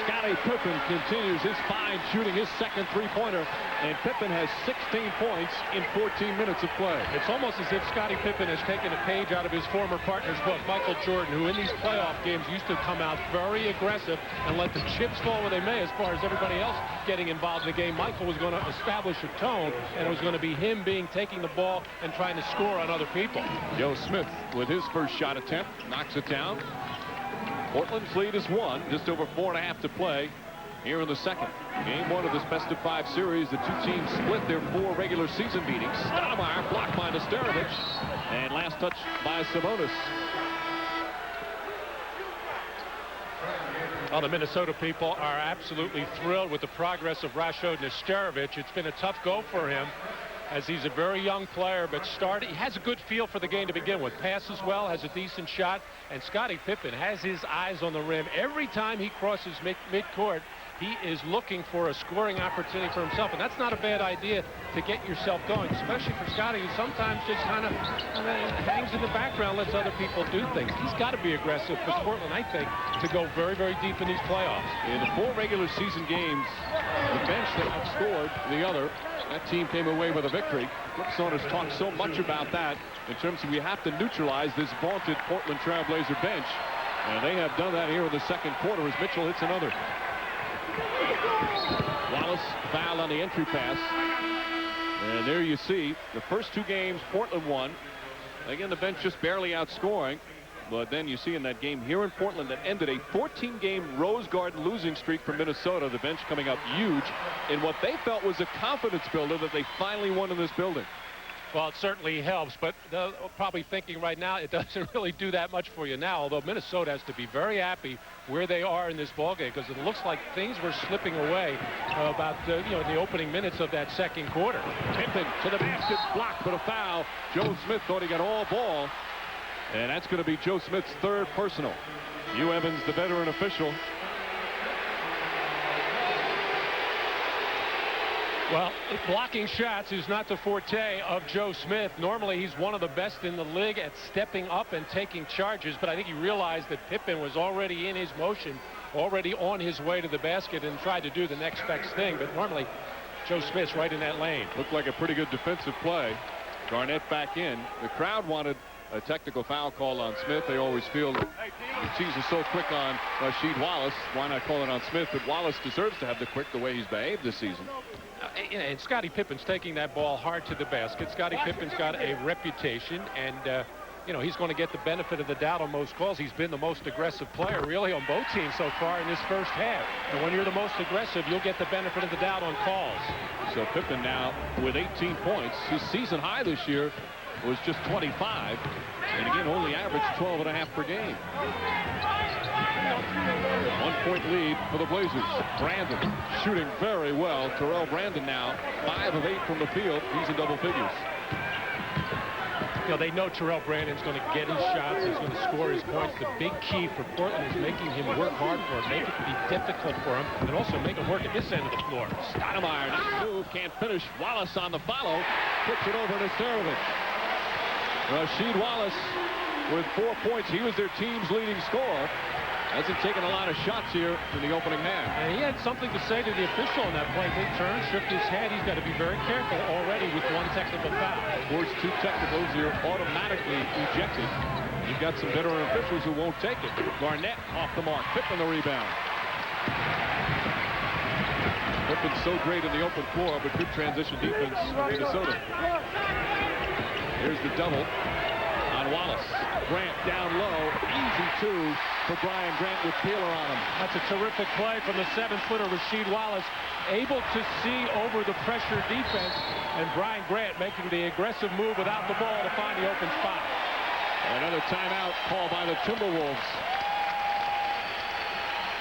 Scottie Pippen continues his fine shooting, his second three-pointer, and Pippen has 16 points in 14 minutes of play. It's almost as if Scottie Pippen has taken a page out of his former partner's book, Michael Jordan, who in these playoff games used to come out very aggressive and let the chips fall where they may as far as everybody else getting involved in the game. Michael was going to establish a tone, and it was going to be him taking the ball and trying to score on other people. Joe Smith with his first shot attempt knocks it down. Portland's lead is 1, just over 4.5 to play here in the second. Game 1 of this best-of-5 series. The two teams split their 4 regular season meetings. Stoudamire blocked by Nesterovic, and last touch by Sabonis. Well, the Minnesota people are absolutely thrilled with the progress of Rasho Nesterovic. It's been a tough go for him, as he's a very young player, but he has a good feel for the game to begin with. Passes well, has a decent shot, and Scottie Pippen has his eyes on the rim. Every time he crosses midcourt, he is looking for a scoring opportunity for himself, and that's not a bad idea to get yourself going, especially for Scottie, who sometimes just kind of hangs in the background, lets other people do things. He's got to be aggressive for Portland, I think, to go very, very deep in these playoffs. In the 4 regular season games, the bench that outscored the other, that team came away with a victory. Flip Saunders talked so much about that in terms of we have to neutralize this vaunted Portland Trailblazer bench. And they have done that here in the second quarter as Mitchell hits another. Wallace fouled on the entry pass. And there you see the first 2 games Portland won. Again, the bench just barely outscoring. But then you see in that game here in Portland that ended a 14-game Rose Garden losing streak for Minnesota, the bench coming up huge in what they felt was a confidence builder that they finally won in this building. Well, it certainly helps, but they're probably thinking right now it doesn't really do that much for you now, although Minnesota has to be very happy where they are in this ballgame, because it looks like things were slipping away about in the opening minutes of that second quarter. Pippen to the basket, blocked, but a foul. Joe Smith thought he got all ball, and that's going to be Joe Smith's 3rd personal. Hugh Evans, the veteran official. Well, blocking shots is not the forte of Joe Smith. Normally, he's one of the best in the league at stepping up and taking charges, but I think he realized that Pippen was already in his motion, already on his way to the basket, and tried to do the next best thing. But normally, Joe Smith's right in that lane. Looked like a pretty good defensive play. Garnett back in. The crowd wanted a technical foul call on Smith. They always feel the cheese is so quick on Rasheed Wallace. Why not call it on Smith? But Wallace deserves to have the quick the way he's behaved this season. And Scottie Pippen's taking that ball hard to the basket. Scottie Pippen's got a reputation, and you know, he's going to get the benefit of the doubt on most calls. He's been the most aggressive player really on both teams so far in this first half. And when you're the most aggressive, you'll get the benefit of the doubt on calls. So Pippen now with 18 points. His season high this year was just 25, and again only averaged 12.5 per game. 1-point lead for the Blazers. Brandon shooting very well. Terrell Brandon now 5 of 8 from the field. He's in double figures. You know, they know Terrell Brandon's going to get his shots. He's going to score his points. The big key for Portland is making him work hard for it, make it be difficult for him, and also make him work at this end of the floor. Stoudamire, nice move, can't finish. Wallace on the follow, puts it over to Sterling. Rasheed Wallace with 4 points. He was their team's leading scorer. Hasn't taken a lot of shots here in the opening half. And he had something to say to the official on that play. He turned, shook his head. He's got to be very careful already with 1 technical foul. Towards 2 technicals, you're automatically ejected. You've got some veteran officials who won't take it. Garnett off the mark. Pippen the rebound. Pippen's so great in the open floor, but good transition defense for Minnesota. Here's the double on Wallace. Grant down low. Easy 2 for Brian Grant with Peeler on him. That's a terrific play from the 7-footer Rasheed Wallace, able to see over the pressure defense, and Brian Grant making the aggressive move without the ball to find the open spot. Another timeout called by the Timberwolves.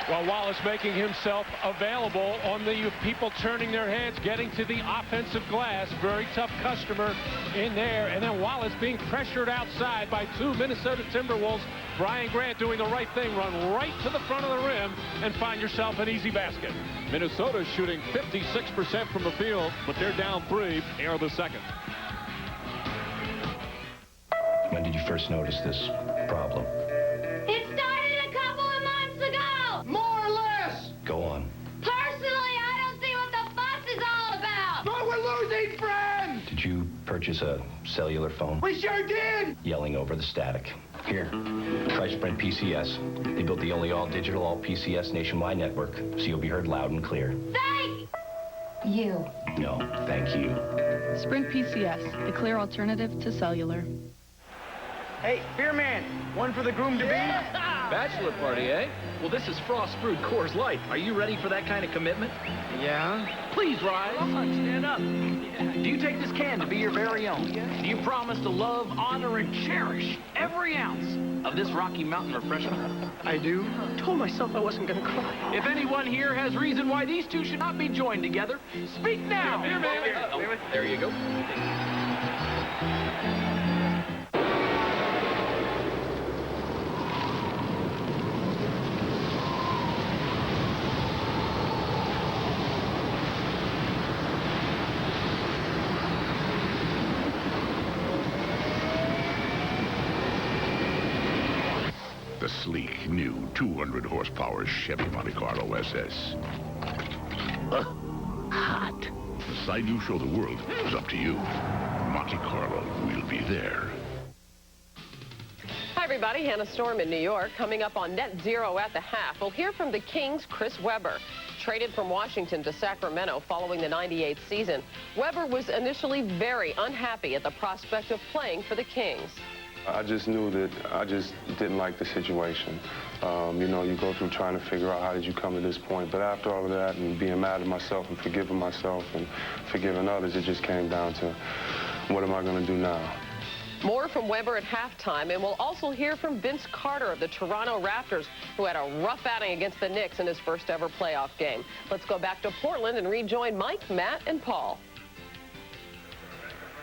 While Wallace making himself available on the people turning their heads, getting to the offensive glass. Very tough customer in there. And then Wallace being pressured outside by 2 Minnesota Timberwolves. Brian Grant doing the right thing, run right to the front of the rim and find yourself an easy basket. Minnesota's shooting 56% from the field, but they're down 3. Air the second. When did you first notice this problem? It started a couple of months ago! More or less! Go on. Personally, I don't see what the fuss is all about! But we're losing friends! Did you purchase a cellular phone? We sure did! Yelling over the static. Here, try Sprint PCS. They built the only all-digital, all-PCS nationwide network, so you'll be heard loud and clear. Thank you. No, thank you. Sprint PCS, the clear alternative to cellular. Hey, beer man, one for the groom-to-be? Bachelor party, eh? Well, this is Frost Brewed Coors Light. Are you ready for that kind of commitment? Yeah. Please rise. Stand up. Do you take this can to be your very own? Do you promise to love, honor, and cherish every ounce of this Rocky Mountain refreshment? I do. Told myself I wasn't gonna cry. If anyone here has reason why these two should not be joined together, speak now. Here, man. Oh, there you go. The sleek, new 200 horsepower Chevy Monte Carlo SS. Hot. The side you show the world is up to you. Monte Carlo will be there. Hi, everybody. Hannah Storm in New York. Coming up on Net Zero at the half, we'll hear from the Kings' Chris Webber. Traded from Washington to Sacramento following the '98 season, Webber was initially very unhappy at the prospect of playing for the Kings. I just knew that I just didn't like the situation. You know, you go through trying to figure out how did you come to this point. But after all of that and being mad at myself and forgiving myself and forgiving others, it just came down to what am I going to do now? More from Webber at halftime, and we'll also hear from Vince Carter of the Toronto Raptors, who had a rough outing against the Knicks in his first ever playoff game. Let's go back to Portland and rejoin Mike, Matt, and Paul.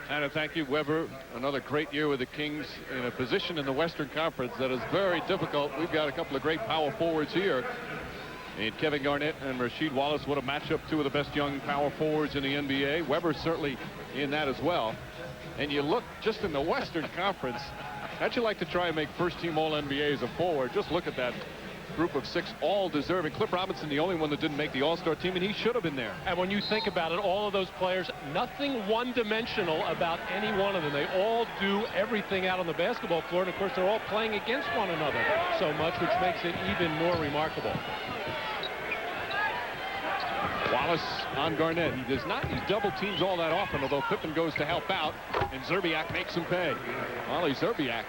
Anna, thank you. Webber, another great year with the Kings in a position in the Western Conference that is very difficult. We've got a couple of great power forwards here. And Kevin Garnett and Rasheed Wallace, what a matchup. Two of the best young power forwards in the NBA. Weber certainly in that as well. And you look just in the Western Conference, how'd you like to try and make first-team All-NBA as a forward? Just look at that group of 6, all deserving. Cliff Robinson, the only one that didn't make the All-Star team, and he should have been there. And when you think about it, all of those players, nothing one-dimensional about any one of them. They all do everything out on the basketball floor, and of course they're all playing against one another so much, which makes it even more remarkable. Wallace on Garnett. He does not use double teams all that often, although Pippen goes to help out, and Szczerbiak makes him pay. Wally Szczerbiak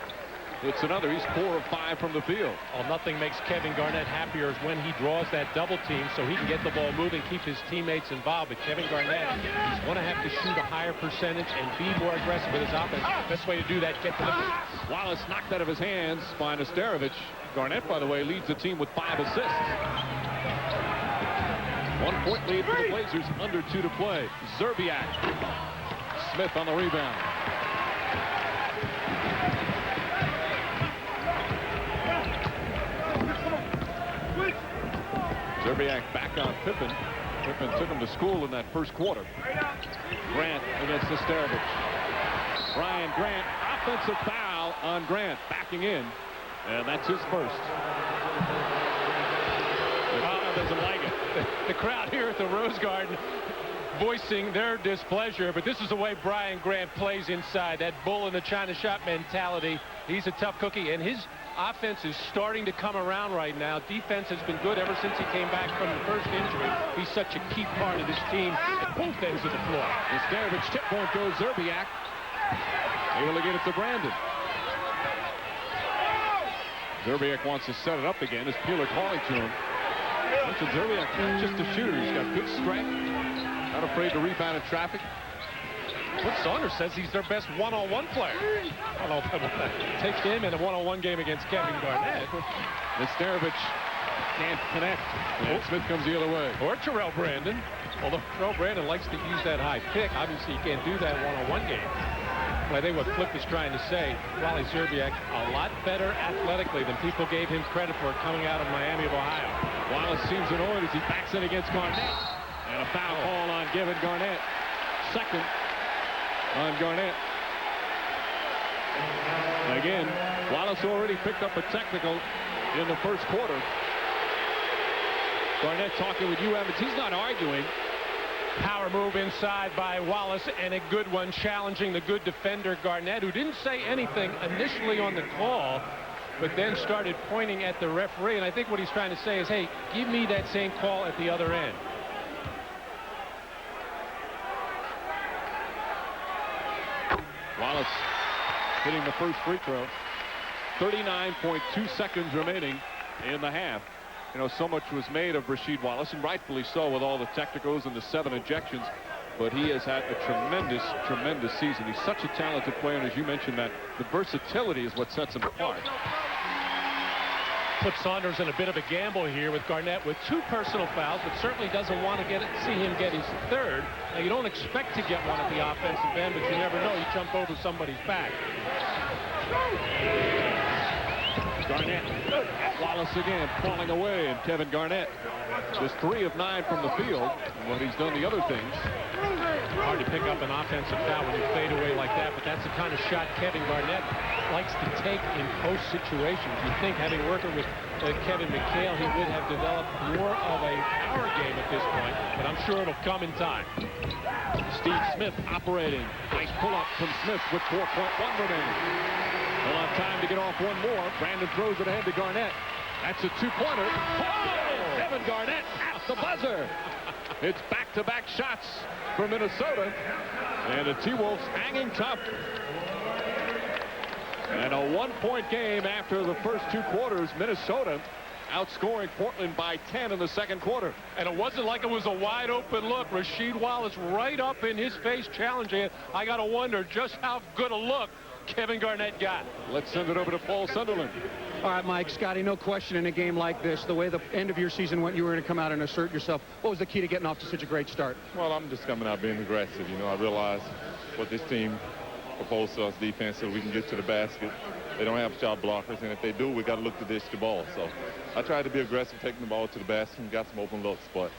hits another. He's 4 of 5 from the field. Well, nothing makes Kevin Garnett happier is when he draws that double team so he can get the ball moving, keep his teammates involved. But Kevin Garnett, he's going to have to shoot a higher percentage and be more aggressive with his offense. Best way to do that, get to the pass. Wallace knocked out of his hands by Nesterovic. Garnett, by the way, leads the team with 5 assists. 1-point lead for the Blazers, under 2 to play. Szczerbiak. Smith on the rebound. Szczerbiak back on Pippen. Pippen took him to school in that first quarter. Grant against Nesterovic. Brian Grant, offensive foul on Grant, backing in, and that's his first. The crowd doesn't like it. The crowd here at the Rose Garden voicing their displeasure, but this is the way Brian Grant plays inside. That bull in the China shop mentality. He's a tough cookie, and his offense is starting to come around right now. Defense has been good ever since he came back from the first injury. He's such a key part of this team at both ends of the floor. Nesterovic tip point goes Szczerbiak. Able to get it to Brandon. Szczerbiak wants to set it up again as Peeler calling to him. Szczerbiak, not just a shooter. He's got good strength. Not afraid to rebound in traffic. Cliff Saunders says he's their best one-on-one player. I don't know if that takes him in a one-on-one game against Kevin Garnett. Nesterovic can't connect. And Smith comes the other way. Or Terrell Brandon. Although Terrell Brandon likes to use that high pick. Obviously, you can't do that one-on-one game. But I think what Cliff is trying to say, Wally Szczerbiak a lot better athletically than people gave him credit for coming out of Miami of Ohio. Wallace seems annoyed as he backs in against Garnett. And a foul call on Kevin Garnett. Second on Garnett. Again, Wallace already picked up a technical in the first quarter. Garnett talking with you, Evans. He's not arguing. Power move inside by Wallace, and a good one, challenging the good defender Garnett, who didn't say anything initially on the call, but then started pointing at the referee. And I think what he's trying to say is, hey, give me that same call at the other end. Wallace hitting the first free throw. 39.2 seconds remaining in the half. You know, so much was made of Rasheed Wallace, and rightfully so with all the technicals and the 7 ejections. But he has had a tremendous, tremendous season. He's such a talented player, and as you mentioned, that the versatility is what sets him apart. Cliff Saunders in a bit of a gamble here with Garnett with 2 personal fouls, but certainly doesn't want to see him get his 3rd. Now, you don't expect to get one at the offensive end, but you never know. You jump over somebody's back. Garnett. Wallace again falling away, and Kevin Garnett just 3 of 9 from the field. And what he's done the other things. Hard to pick up an offensive foul when you fade away like that, but that's the kind of shot Kevin Garnett likes to take in post situations. You'd think, having worked with Kevin McHale, he would have developed more of a power game at this point, but I'm sure it'll come in time. Steve Smith operating. Nice pull-up from Smith with 4.1 remaining. They'll have time to get off one more. Brandon throws it ahead to Garnett. That's a 2-pointer. Oh! Kevin Garnett at the buzzer. It's back-to-back shots for Minnesota. And the T-Wolves hanging tough. And a 1-point game after the first 2 quarters. Minnesota outscoring Portland by 10 in the second quarter. And it wasn't like it was a wide-open look. Rasheed Wallace right up in his face challenging it. I got to wonder just how good a look Kevin Garnett got. Let's send it over to Paul Sunderland. All right, Mike, Scotty, no question in a game like this, the way the end of your season went, you were going to come out and assert yourself. What was the key to getting off to such a great start? Well, I'm just coming out being aggressive. You know, I realize what this team opposed to us defense so we can get to the basket. They don't have shot blockers, and if they do, we got to look to dish the ball. So I tried to be aggressive, taking the ball to the basket and got some open looks. But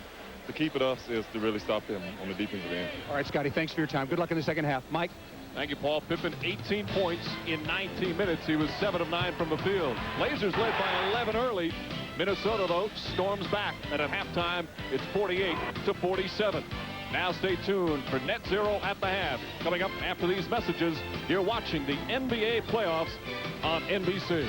to keep it up is to really stop them on the defensive end. All right, Scotty, thanks for your time. Good luck in the second half. Mike? Thank you, Paul. Pippen, 18 points in 19 minutes. He was 7 of 9 from the field. Blazers led by 11 early. Minnesota, though, storms back. And at halftime, it's 48-47. Now stay tuned for Net Zero at the half. Coming up after these messages, you're watching the NBA playoffs on NBC.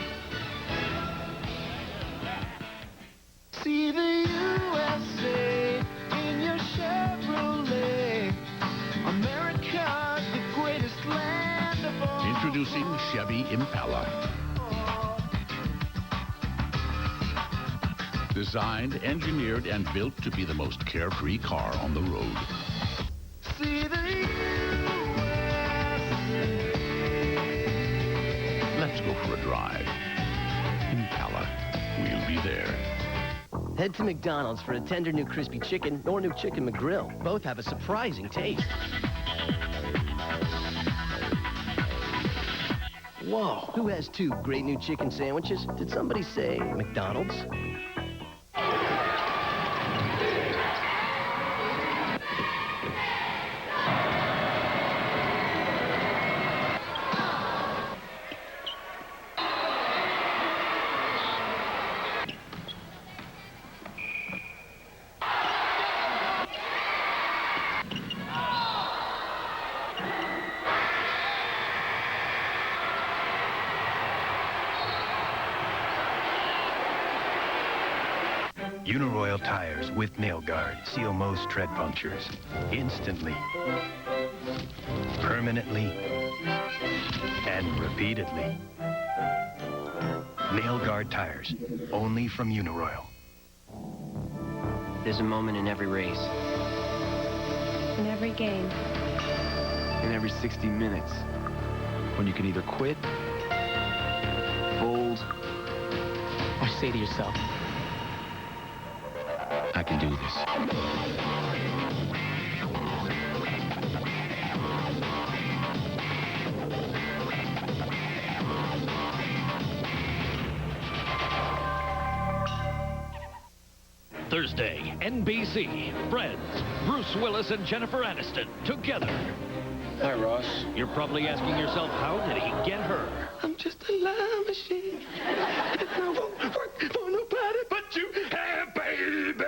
See the USA in your Chevrolet. America's the greatest land of all. Introducing Chevy Impala. Designed, engineered, and built to be the most carefree car on the road. See the Let's go for a drive. Impala. We'll be there. Head to McDonald's for a tender new crispy chicken or new chicken McGrill. Both have a surprising taste. Whoa, who has 2 great new chicken sandwiches? Did somebody say McDonald's? Uniroyal tires with nail guard seal most tread punctures instantly, permanently, and repeatedly. Nail guard tires, only from Uniroyal. There's a moment in every race. In every game. In every 60 minutes. When you can either quit, fold, or say to yourself, I can do this. Thursday, NBC, Friends, Bruce Willis and Jennifer Aniston together. Hi, Ross. You're probably asking yourself, how did he get her? I'm just a love machine. And I won't work for nobody but you. Hey, baby.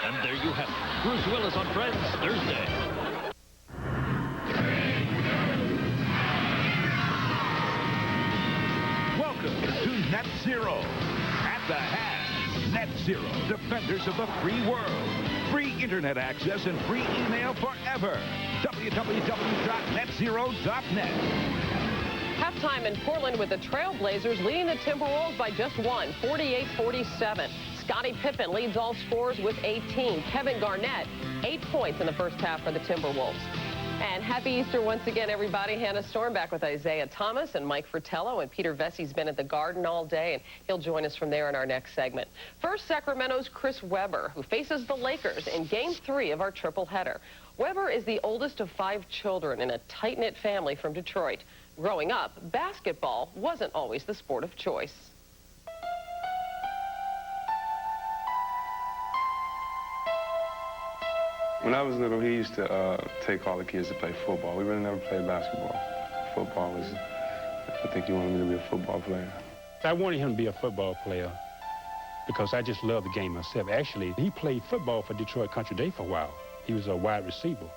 And there you have it. Bruce Willis on Friends, Thursday. Welcome to Net Zero. At the half, Net Zero, defenders of the free world. Free internet access and free email forever. www.netzero.net. Halftime in Portland with the Trailblazers leading the Timberwolves by just 1, 48-47. Scottie Pippen leads all scorers with 18. Kevin Garnett, 8 points in the first half for the Timberwolves. And happy Easter once again, everybody. Hannah Storm back with Isaiah Thomas and Mike Fratello. And Peter Vessey's been at the Garden all day, and he'll join us from there in our next segment. First, Sacramento's Chris Webber, who faces the Lakers in Game 3 of our triple header. Webber is the oldest of 5 children in a tight-knit family from Detroit. Growing up, basketball wasn't always the sport of choice. When I was little, he used to take all the kids to play football. We really never played basketball. Football was, I think he wanted me to be a football player. I wanted him to be a football player because I just love the game myself. Actually, he played football for Detroit Country Day for a while. He was a wide receiver.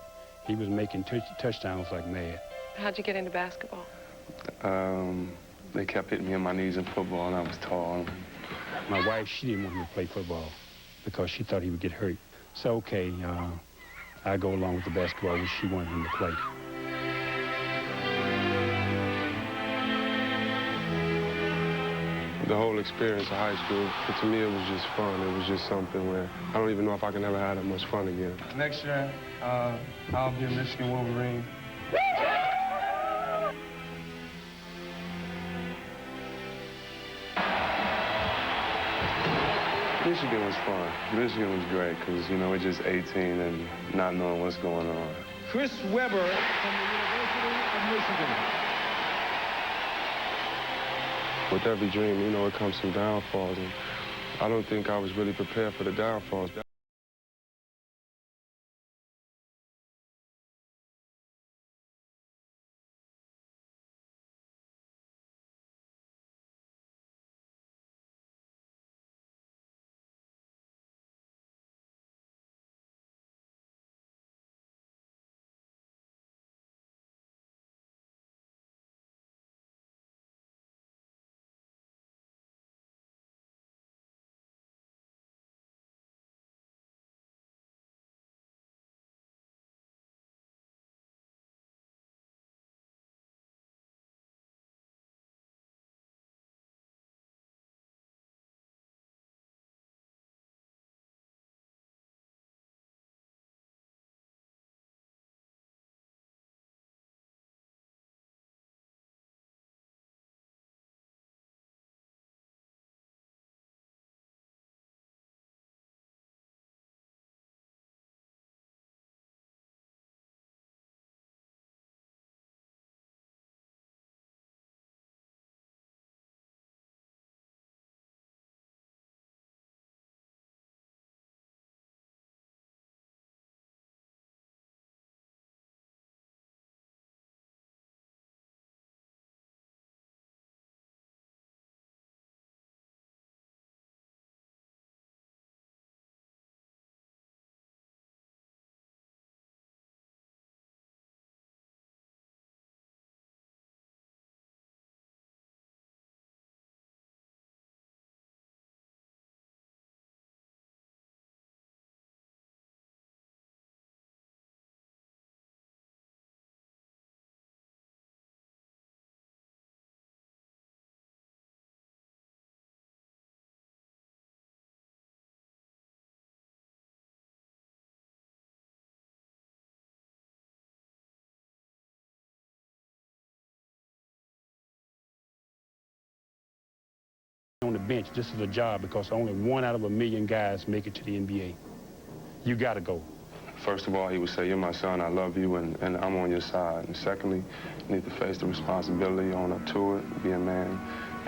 He was making touchdowns like mad. How'd you get into basketball? They kept hitting me in my knees in football, and I was tall. My wife, she didn't want him to play football because she thought he would get hurt. So, okay, I go along with the basketball when she wanted him to play. The whole experience of high school, to me, it was just fun. It was just something where I don't even know if I can ever have that much fun again. Next year, I'll be a Michigan Wolverine. Michigan was fun. Michigan was great because, you know, we're just 18 and not knowing what's going on. Chris Webber from the University of Michigan. With every dream, you know, it comes some downfalls, and I don't think I was really prepared for the downfalls. On the bench, this is a job because only 1 out of 1 million guys make it to the NBA. You got to go. First of all, he would say, "You're my son, I love you, and I'm on your side." And secondly, you need to face the responsibility, own up to it, be a man,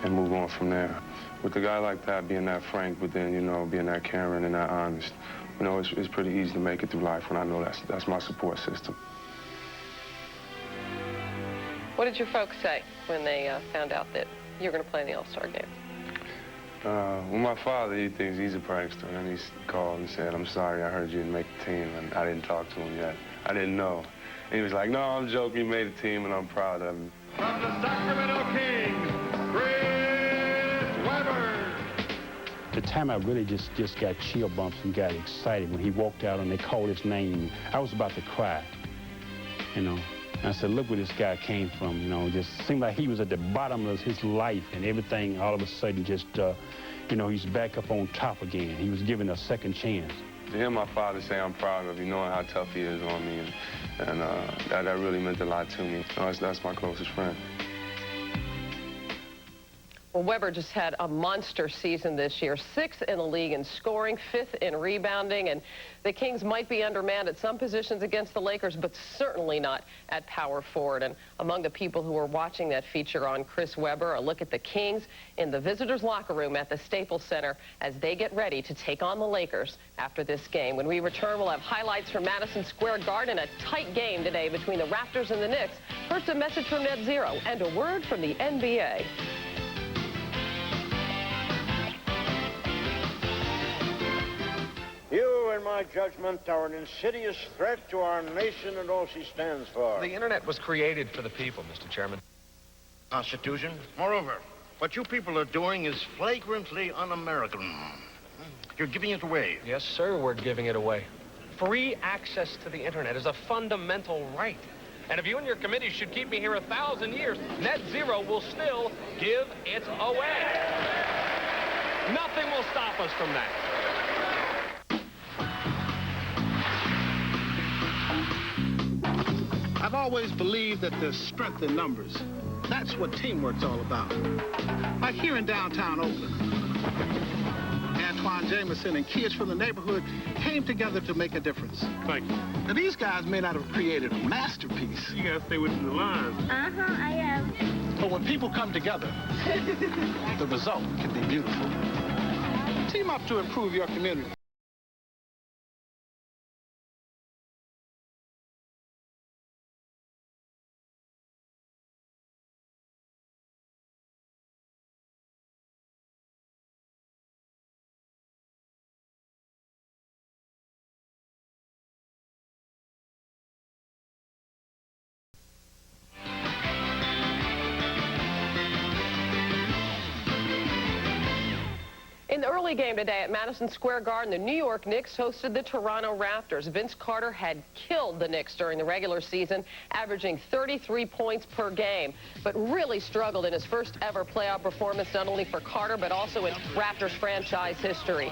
and move on from there. With a guy like that, being that frank, but then, you know, being that caring and that honest, you know, it's pretty easy to make it through life, and I know that's my support system. What did your folks say when they found out that you were going to play in the All-Star game? Well, my father, he thinks he's a prankster, and he called and said, "I'm sorry, I heard you didn't make the team," and I didn't talk to him yet. I didn't know. And he was like, "No, I'm joking, you made the team, and I'm proud of him." From the Sacramento Kings, Chris Webber. The time I really just got chill bumps and got excited when he walked out and they called his name. I was about to cry, you know. And I said, look where this guy came from, you know. Just seemed like he was at the bottom of his life, and everything all of a sudden just, you know, he's back up on top again. He was given a second chance. To hear my father say I'm proud of you, knowing how tough he is on me, and that really meant a lot to me. You know, that's my closest friend. Well, Webber just had a monster season this year, 6th in the league in scoring, 5th in rebounding, and the Kings might be undermanned at some positions against the Lakers, but certainly not at power forward. And among the people who were watching that feature on Chris Webber, a look at the Kings in the visitors' locker room at the Staples Center as they get ready to take on the Lakers after this game. When we return, we'll have highlights from Madison Square Garden, a tight game today between the Raptors and the Knicks. First, a message from Net Zero and a word from the NBA. You, in my judgment, are an insidious threat to our nation and all she stands for. The Internet was created for the people, Mr. Chairman. Constitution. Moreover, what you people are doing is flagrantly un-American. You're giving it away. Yes, sir, we're giving it away. Free access to the Internet is a fundamental right. And if you and your committee should keep me here 1,000 years, Net Zero will still give it away. Nothing will stop us from that. I've always believed that there's strength in numbers. That's what teamwork's all about. Like here in downtown Oakland. And Antoine Jameson and kids from the neighborhood came together to make a difference. Thank you. Now, these guys may not have created a masterpiece. You gotta stay within the lines. I am. But when people come together, the result can be beautiful. Team up to improve your community. In the early game today at Madison Square Garden, the New York Knicks hosted the Toronto Raptors. Vince Carter had killed the Knicks during the regular season, averaging 33 points per game, but really struggled in his first ever playoff performance, not only for Carter, but also in Raptors franchise history.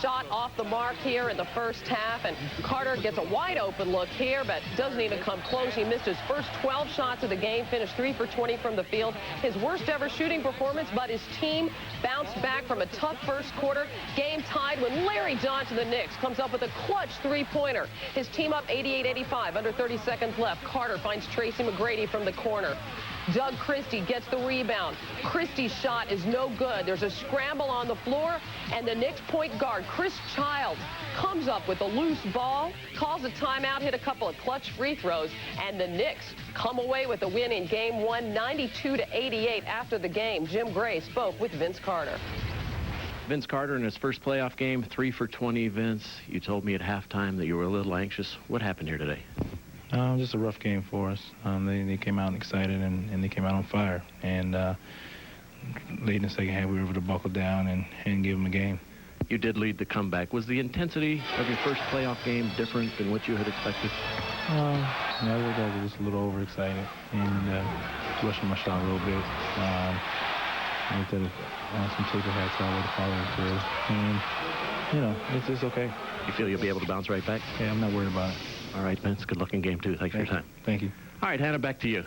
Shot off the mark here in the first half, and Carter gets a wide open look here, but doesn't even come close. He missed his first 12 shots of the game, finished 3 for 20 from the field. His worst ever shooting performance, but his team bounced back from a tough first quarter. Game tied when Larry Johnson, the Knicks, comes up with a clutch three-pointer. His team up 88-85, under 30 seconds left. Carter finds Tracy McGrady from the corner. Doug Christie gets the rebound. Christie's shot is no good. There's a scramble on the floor, and the Knicks point guard, Chris Childs, comes up with a loose ball, calls a timeout, hit a couple of clutch free throws, and the Knicks come away with a win in Game 1, 92-88. After the game, Jim Gray spoke with Vince Carter. Vince Carter in his first playoff game, 3 for 20, Vince. You told me at halftime that you were a little anxious. What happened here today? Just a rough game for us. They came out excited and they came out on fire. And late in the second half, we were able to buckle down and give them a game. You did lead the comeback. Was the intensity of your first playoff game different than what you had expected? Yeah, I was just a little overexcited and rushing my shot a little bit. I did some paper hats all over the following through. And, you know, it's okay. You feel you'll be able to bounce right back? Yeah, I'm not worried about it. All right, Vince. Good luck in Game 2. Thanks for your time. Thank you. All right, Hannah, back to you.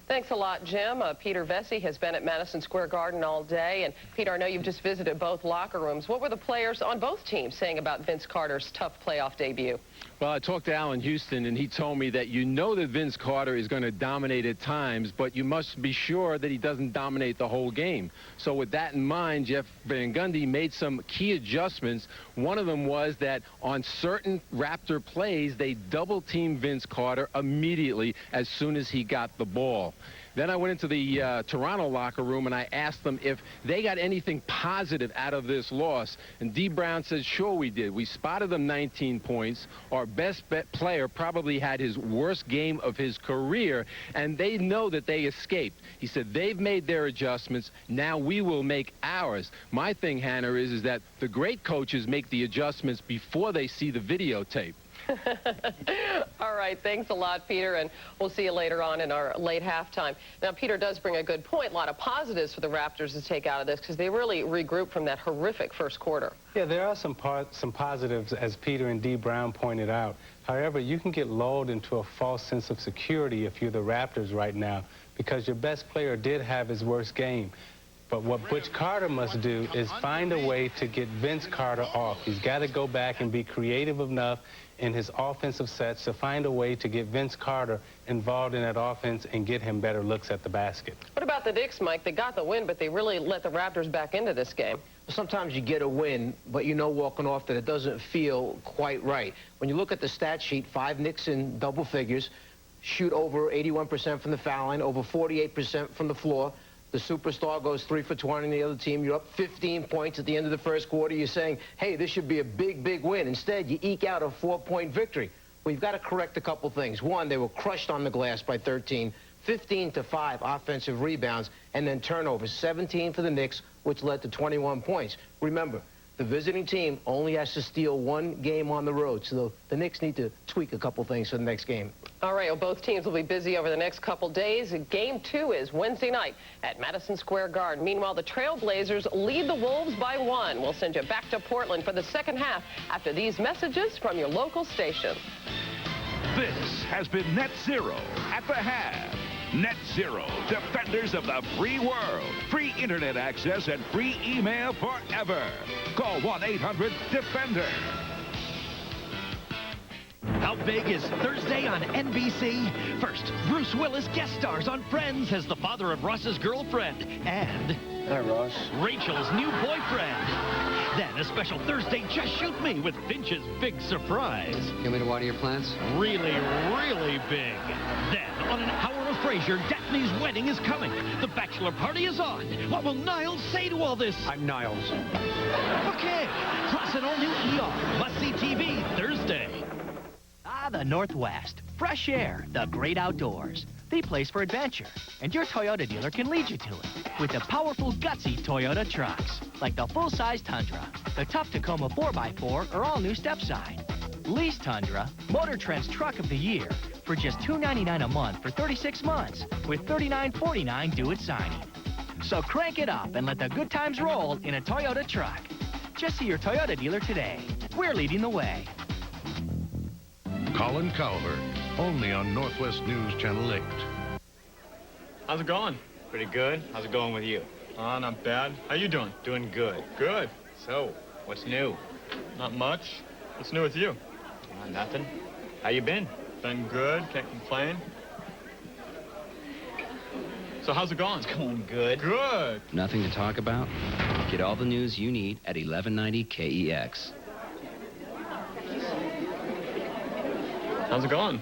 Thanks a lot, Jim. Peter Vesey has been at Madison Square Garden all day. And, Peter, I know you've just visited both locker rooms. What were the players on both teams saying about Vince Carter's tough playoff debut? Well, I talked to Alan Houston, and he told me that you know that Vince Carter is going to dominate at times, but you must be sure that he doesn't dominate the whole game. So with that in mind, Jeff Van Gundy made some key adjustments. One of them was that on certain Raptor plays, they double-teamed Vince Carter immediately as soon as he got the ball. Then I went into the Toronto locker room and I asked them if they got anything positive out of this loss. And D. Brown says, sure we did. We spotted them 19 points. Our best player probably had his worst game of his career, and they know that they escaped. He said, they've made their adjustments. Now we will make ours. My thing, Hannah, is that the great coaches make the adjustments before they see the videotape. All right, thanks a lot, Peter, and we'll see you later on in our late halftime. Now, Peter does bring a good point. A lot of positives for the Raptors to take out of this because they really regrouped from that horrific first quarter. Yeah, there are some positives, as Peter and D. Brown pointed out. However, you can get lulled into a false sense of security if you're the Raptors right now because your best player did have his worst game. But what Butch Carter must do is find a way to get Vince Carter off. He's got to go back and be creative enough in his offensive sets to find a way to get Vince Carter involved in that offense and get him better looks at the basket. What about the Knicks, Mike? They got the win, but they really let the Raptors back into this game. Sometimes you get a win, but you know walking off that it doesn't feel quite right. When you look at the stat sheet, 5 Knicks in double figures, shoot over 81% from the foul line, over 48% from the floor. The superstar goes 3 for 20 on the other team. You're up 15 points at the end of the first quarter. You're saying, hey, this should be a big, big win. Instead, you eke out a 4-point victory. Well, you've got to correct a couple things. One, they were crushed on the glass by 13, 15-5 offensive rebounds, and then turnovers, 17 for the Knicks, which led to 21 points. Remember, the visiting team only has to steal 1 game on the road, so the Knicks need to tweak a couple things for the next game. All right, well, both teams will be busy over the next couple days. Game 2 is Wednesday night at Madison Square Garden. Meanwhile, the Trailblazers lead the Wolves by 1. We'll send you back to Portland for the second half after these messages from your local station. This has been Net Zero at the half. Net Zero, defenders of the free world. Free internet access and free email forever. Call 1-800-DEFENDER. How big is Thursday on NBC? First, Bruce Willis guest stars on Friends as the father of Ross's girlfriend. And... Hi, Ross. Rachel's new boyfriend. Then a special Thursday Just Shoot Me with Finch's big surprise. You want me to water your plants? Really, really big. Then, on an hour of Frasier, Daphne's wedding is coming. The bachelor party is on. What will Niles say to all this? I'm Niles. Okay. Plus an all-new ER. Must-see TV Thursday. Ah, the Northwest. Fresh air, the great outdoors. The place for adventure. And your Toyota dealer can lead you to it. With the powerful, gutsy Toyota trucks. Like the full-size Tundra, the tough Tacoma 4x4, or all-new Stepside. Lease Tundra, Motor Trend's Truck of the Year, for just $299 a month for 36 months, with $39.49 due at signing. So crank it up and let the good times roll in a Toyota truck. Just see your Toyota dealer today. We're leading the way. Colin Cowher, only on Northwest News Channel 8. How's it going? Pretty good. How's it going with you? Not bad. How you doing? Doing good. Good. So, what's new? Not much. What's new with you? Nothing. How you been? Been good. Can't complain. So how's it going? It's going good. Good. Nothing to talk about? Get all the news you need at 1190 KEX. How's it going?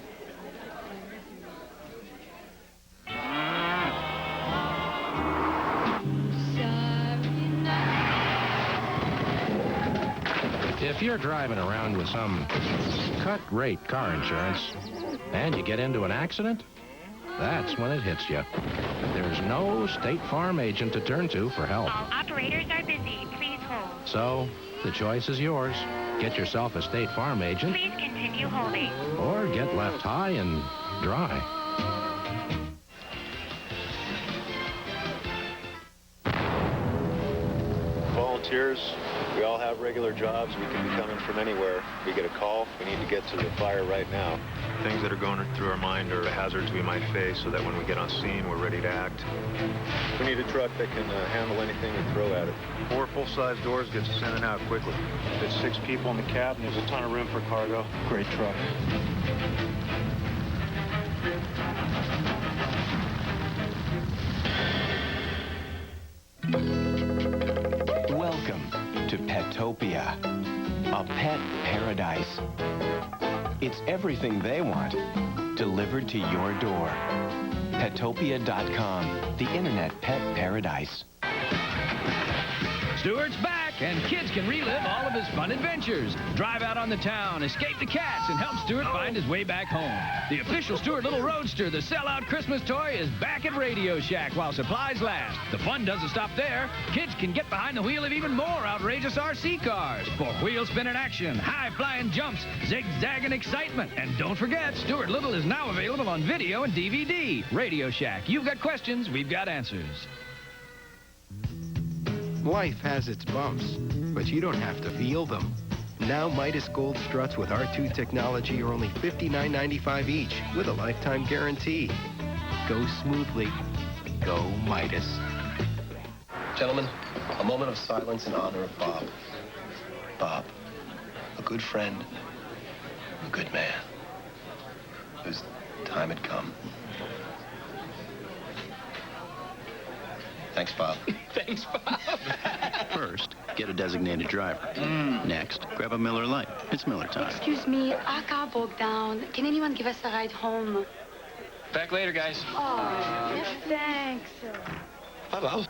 If you're driving around with some cut-rate car insurance and you get into an accident, that's when it hits you. There's no State Farm agent to turn to for help. All operators are busy. Please hold. So, the choice is yours. Get yourself a State Farm agent. Please continue holding. Or get left high and dry. Volunteers, we all have regular jobs. We can be coming from anywhere. We get a call, we need to get to the fire right now. Things that are going through our mind are the hazards we might face so that when we get on scene, we're ready to act. We need a truck that can handle anything we throw at it. 4 full-size doors gets us in and out quickly. There's 6 people in the cab and there's a ton of room for cargo. Great truck. Welcome to Petopia, a pet paradise. It's everything they want, delivered to your door. Petopia.com, the internet pet paradise. Stewart's back, and kids can relive all of his fun adventures. Drive out on the town, escape the cats, and help Stewart find his way back home. The official Stewart Little Roadster, the sellout Christmas toy, is back at Radio Shack while supplies last. The fun doesn't stop there. Kids can get behind the wheel of even more outrageous RC cars for wheel spinning action, high-flying jumps, zigzagging excitement. And don't forget, Stewart Little is now available on video and DVD. Radio Shack, you've got questions, we've got answers. Life has its bumps, but you don't have to feel them. Now Midas Gold struts with R2 technology are only $59.95 each with a lifetime guarantee. Go smoothly. Go Midas. Gentlemen, a moment of silence in honor of Bob. Bob, a good friend, a good man, whose time had come. Thanks, Bob. Thanks, Bob. First, get a designated driver. Next, grab a Miller Lite. It's Miller time. Excuse me, our car broke down. Can anyone give us a ride home? Back later, guys. Oh, thanks. Bye, Bob.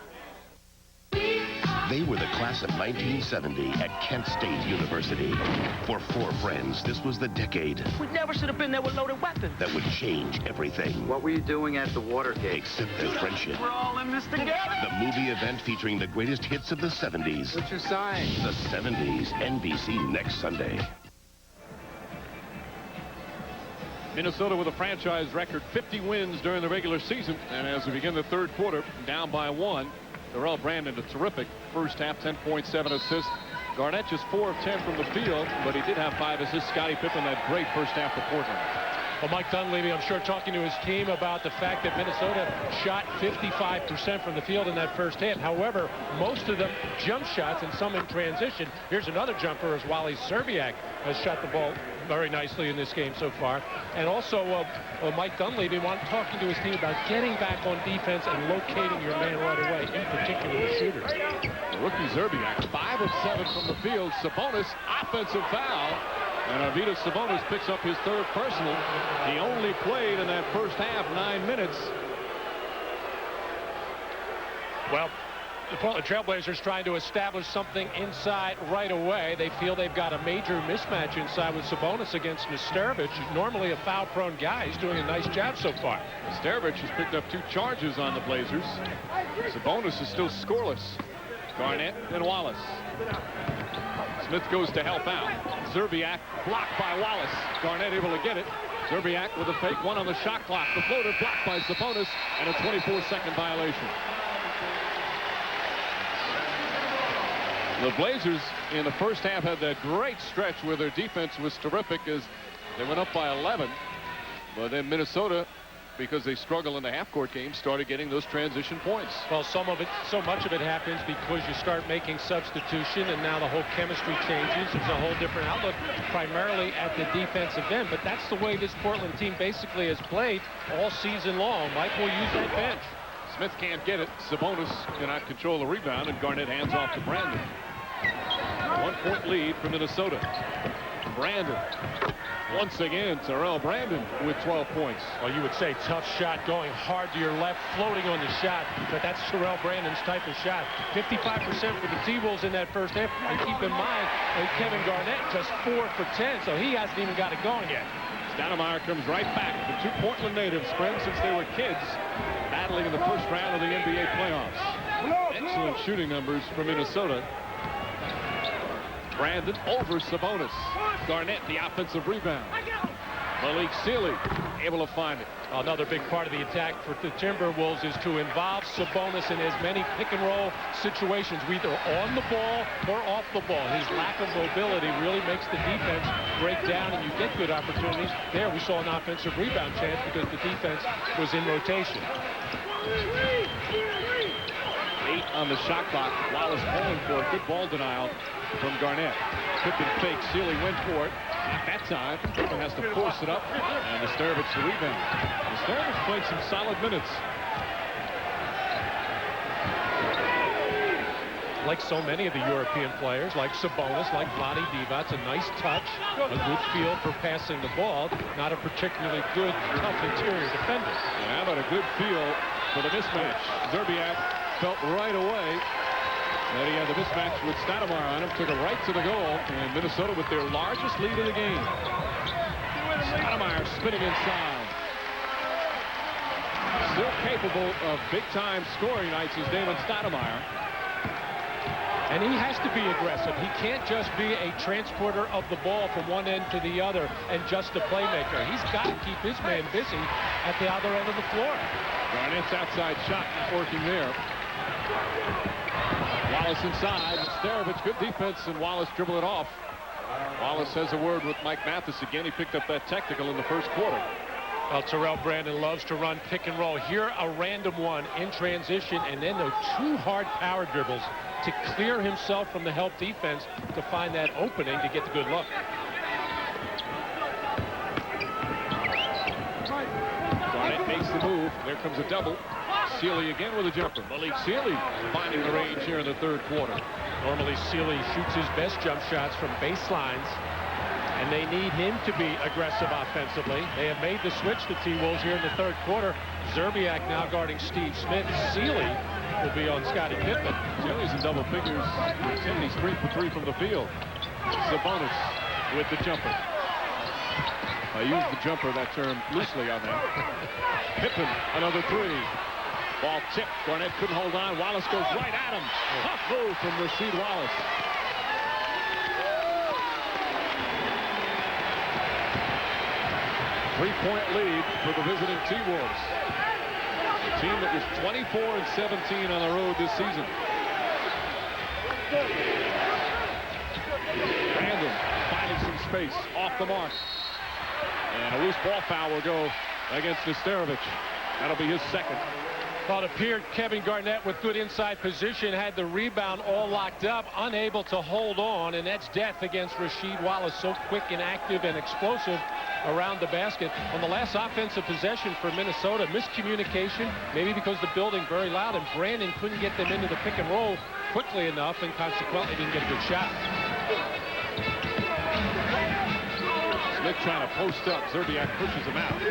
They were the class of 1970 at Kent State University. For 4 friends, this was the decade We never should have been there with loaded weapons. that would change everything. What were you doing at the Watergate? Except their friendship. We're all in this together. The movie event featuring the greatest hits of the 70s. What's your sign? The 70s, NBC next Sunday. Minnesota with a franchise record 50 wins during the regular season. And as we begin the third quarter, down by 1. Darrell Brandon, a terrific first half, 10.7 assists. Garnett just 4 of 10 from the field, but he did have 5 assists. Scottie Pippen, that great first half for Portland. Well, Mike Dunleavy, I'm sure, talking to his team about the fact that Minnesota shot 55% from the field in that first half. However, most of them jump shots and some in transition. Here's another jumper as Wally Szczerbiak has shot the ball very nicely in this game so far. And also, Mike Dunleavy talking to his team about getting back on defense and locating your man right away, in particular the shooters. The rookie Szczerbiak, 5 of 7 from the field. Sabonis, offensive foul. And Arvydas Sabonis picks up his third personal. He only played in that first half 9 minutes. Well, the Portland Trailblazers trying to establish something inside right away. They feel they've got a major mismatch inside with Sabonis against Nesterovic, normally a foul-prone guy. He's doing a nice job so far. Nesterovic has picked up 2 charges on the Blazers. Sabonis is still scoreless. Garnett and Wallace. Smith goes to help out. Szczerbiak blocked by Wallace. Garnett able to get it. Szczerbiak with a fake, 1 on the shot clock. The floater blocked by Sabonis, and a 24-second violation. The Blazers in the first half had that great stretch where their defense was terrific as they went up by 11. But then Minnesota, because they struggle in the half-court game, started getting those transition points. Well, so much of it happens because you start making substitution, and now the whole chemistry changes. It's a whole different outlook, primarily at the defensive end. But that's the way this Portland team basically has played all season long. Mike will use that bench. Smith can't get it. Sabonis cannot control the rebound, and Garnett hands off to Brandon. 1-point lead for Minnesota. Brandon. Once again, Terrell Brandon with 12 points. Well, you would say tough shot, going hard to your left, floating on the shot, but that's Terrell Brandon's type of shot. 55% for the T-Wolves in that first half. And keep in mind, Kevin Garnett just 4 for 10, so he hasn't even got it going yet. Stoudamire comes right back. The 2 Portland natives, friends since they were kids, battling in the first round of the NBA playoffs. Excellent shooting numbers for Minnesota. Brandon over Sabonis. Garnett, the offensive rebound. Malik Sealy able to find it. Another big part of the attack for the Timberwolves is to involve Sabonis in as many pick-and-roll situations, either on the ball or off the ball. His lack of mobility really makes the defense break down, and you get good opportunities. There we saw an offensive rebound chance because the defense was in rotation. 8 on the shot clock. Wallace pulling for a good ball denial from Garnett. Pippen fake. Sealy went for it. At that time, Pippen has to force it up, and Nesterovic the rebound. Nesterovic played some solid minutes. Like so many of the European players, like Sabonis, like Vlade Divac, a nice touch, a good feel for passing the ball, not a particularly good, tough interior defender. Yeah, but a good feel for the mismatch. Szczerbiak felt right away that he had the mismatch with Stoudamire on him, took it right to the goal, and Minnesota with their largest lead of the game. Stoudamire spinning inside. Still capable of big-time scoring nights is Damon Stoudamire. And he has to be aggressive. He can't just be a transporter of the ball from one end to the other and just a playmaker. He's got to keep his man busy at the other end of the floor. Garnett's outside shot not working there. Wallace inside. Nesterovic, good defense, and Wallace dribble it off. Wallace has a word with Mike Mathis again. He picked up that technical in the first quarter. Well, Terrell Brandon loves to run pick and roll. Here, a random one in transition, and then the 2 hard power dribbles to clear himself from the help defense to find that opening to get the good look. Garnett makes the move. There comes a double. Sealy again with a jumper. Malik Sealy finding the range here in the third quarter. Normally, Sealy shoots his best jump shots from baselines, and they need him to be aggressive offensively. They have made the switch, the T-Wolves, here in the third quarter. Szczerbiak now guarding Steve Smith. Sealy will be on Scottie Pippen. Sealy's in double figures. He's 3 for 3 from the field. Sabonis with the jumper. I use the jumper, that term, loosely on that. Pippen, another 3. Ball tipped. Garnett couldn't hold on. Wallace goes right at him. Tough move from Rasheed Wallace. Three-point lead for the visiting T-Wolves. A team that was 24-17 on the road this season. Brandon finding some space off the mark. And a loose ball foul will go against Nesterovic. That'll be his second. Well, it appeared Kevin Garnett with good inside position had the rebound all locked up, unable to hold on, and that's death against Rasheed Wallace, so quick and active and explosive around the basket. On the last offensive possession for Minnesota, miscommunication, maybe because the building very loud, and Brandon couldn't get them into the pick and roll quickly enough, and consequently didn't get a good shot. Smith trying to post up. Zerbiak pushes him out.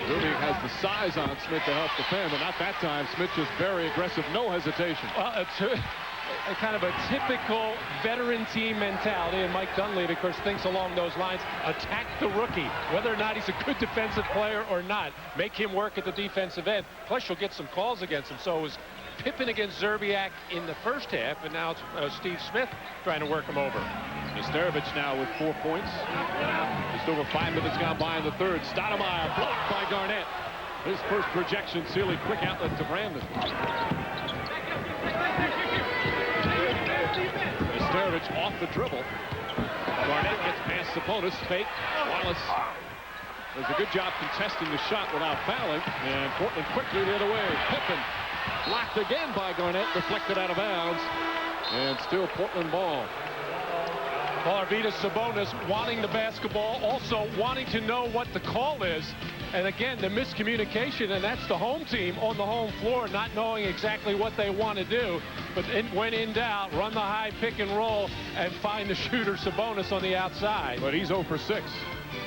Zerbiak has the size on Smith to help defend, but not that time. Smith just very aggressive, no hesitation. Well, it's a kind of a typical veteran team mentality, and Mike Dunleavy, of course, thinks along those lines. Attack the rookie, whether or not he's a good defensive player or not. Make him work at the defensive end. Plus, you'll get some calls against him. So it was Pippen against Zerbiak in the first half, and now it's Steve Smith trying to work him over. Nesterovic now with 4 points. Just over 5 minutes gone by in the third. Stoudamire blocked by Garnett. His first projection, Sealy, quick outlet to Brandon. Nesterovic off the dribble. Garnett gets past Sabonis. Fake. Wallace does a good job contesting the shot without fouling. And Portland quickly the other way. Pippen blocked again by Garnett. Deflected out of bounds. And still Portland ball. Arvydas Sabonis wanting the basketball, also wanting to know what the call is. And again, the miscommunication, and that's the home team on the home floor not knowing exactly what they want to do. But when in doubt, run the high pick and roll and find the shooter Sabonis on the outside. But he's 0 for 6.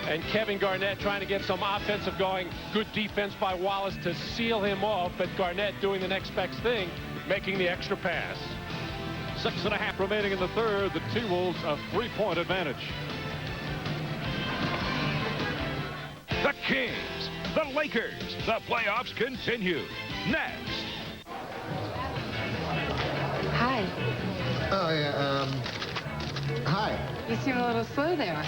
And Kevin Garnett trying to get some offensive going. Good defense by Wallace to seal him off, but Garnett doing the next best thing, making the extra pass. 6.5 remaining in the third. The T-Wolves a 3-point advantage. The Kings, the Lakers, the playoffs continue. Next. Hi. Oh, yeah, hi. You seem a little slow there.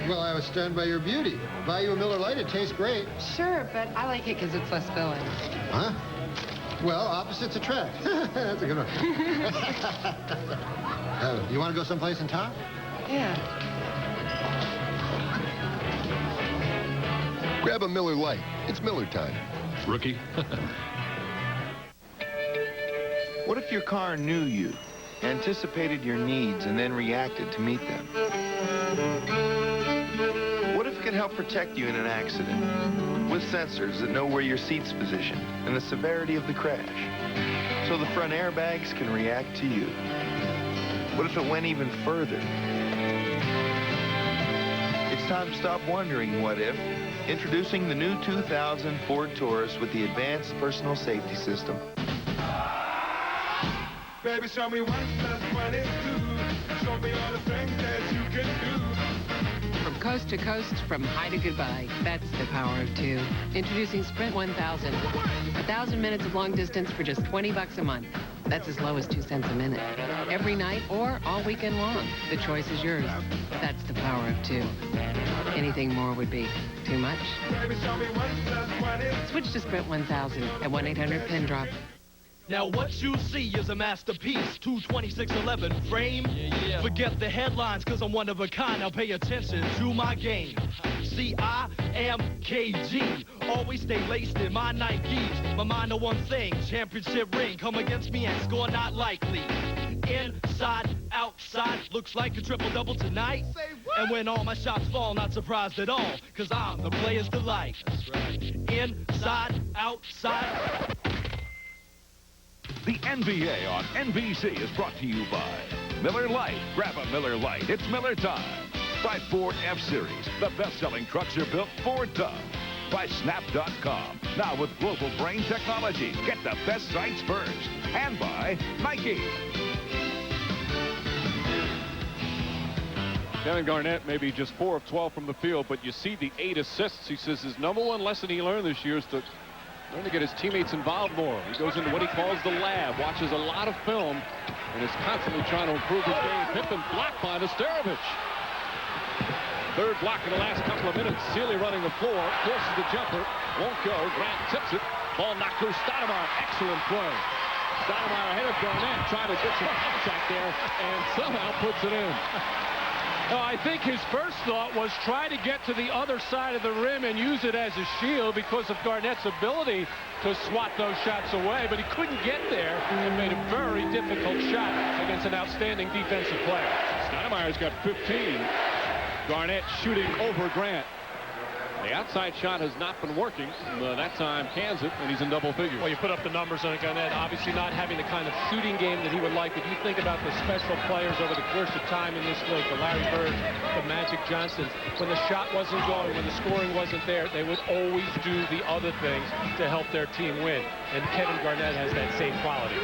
Well, I was stunned by your beauty. Buy you a Miller Lite, it tastes great. Sure, but I like it because it's less filling. Huh? Well, opposites attract. That's a good one. You want to go someplace in town? Yeah. Grab a Miller Lite. It's Miller time. Rookie. What if your car knew you, anticipated your needs, and then reacted to meet them? What if it could help protect you in an accident with sensors that know where your seat's positioned and the severity of the crash, so the front airbags can react to you? What if it went even further? It's time to stop wondering what if. Introducing the new 2000 Ford Taurus with the advanced personal safety system. Baby, show me 1 + 1 is 2. Show me all the things that you can do. From coast to coast, from high to goodbye. That's the power of 2. Introducing Sprint 1000. 1,000 minutes of long distance for just $20 a month. That's as low as 2 cents a minute. Every night or all weekend long. The choice is yours. That's the power of 2. Anything more would be too much. Baby, show me 1 + 1 is... Switch to Sprint 1000 at 1-800-PIN-DROP. Now what you see is a masterpiece, 22611 frame. Forget the headlines, cause I'm one of a kind. Now pay attention to my game. See, I am KG. Always stay laced in my Nikes. My mind on one thing, championship ring. Come against me and score not likely. Inside, outside, looks like a triple-double tonight. And when all my shots fall, not surprised at all, cause I'm the player's delight. That's right. Inside, outside. The NBA on NBC is brought to you by Miller Lite. Grab a Miller Lite. It's Miller time. By Ford F-Series. The best-selling trucks are built Ford tough. By Snap.com. Now with global brain technology. Get the best sites first. And by Nike. Kevin Garnett maybe just 4 of 12 from the field, but you see the 8 assists. He says his #1 lesson he learned this year is to learn to get his teammates involved more. He goes into what he calls the lab, watches a lot of film, and is constantly trying to improve his game. Pippen blocked by Nesterovic. Third block in the last couple of minutes. Sealy running the floor, forces the jumper, won't go. Grant tips it. Ball knocked through Stoudamire. Excellent play. Stoudamire ahead of Garnett, trying to get some contact there, and somehow puts it in. No, I think his first thought was try to get to the other side of the rim and use it as a shield because of Garnett's ability to swat those shots away, but he couldn't get there and made a very difficult shot against an outstanding defensive player. Stoudamire's got 15. Garnett shooting over Grant. The outside shot has not been working. That time cans it, and he's in double figures. Well, you put up the numbers on Garnett, obviously not having the kind of shooting game that he would like, but you think about the special players over the course of time in this league, the Larry Birds, the Magic Johnsons. When the shot wasn't going, when the scoring wasn't there, they would always do the other things to help their team win. And Kevin Garnett has that same quality.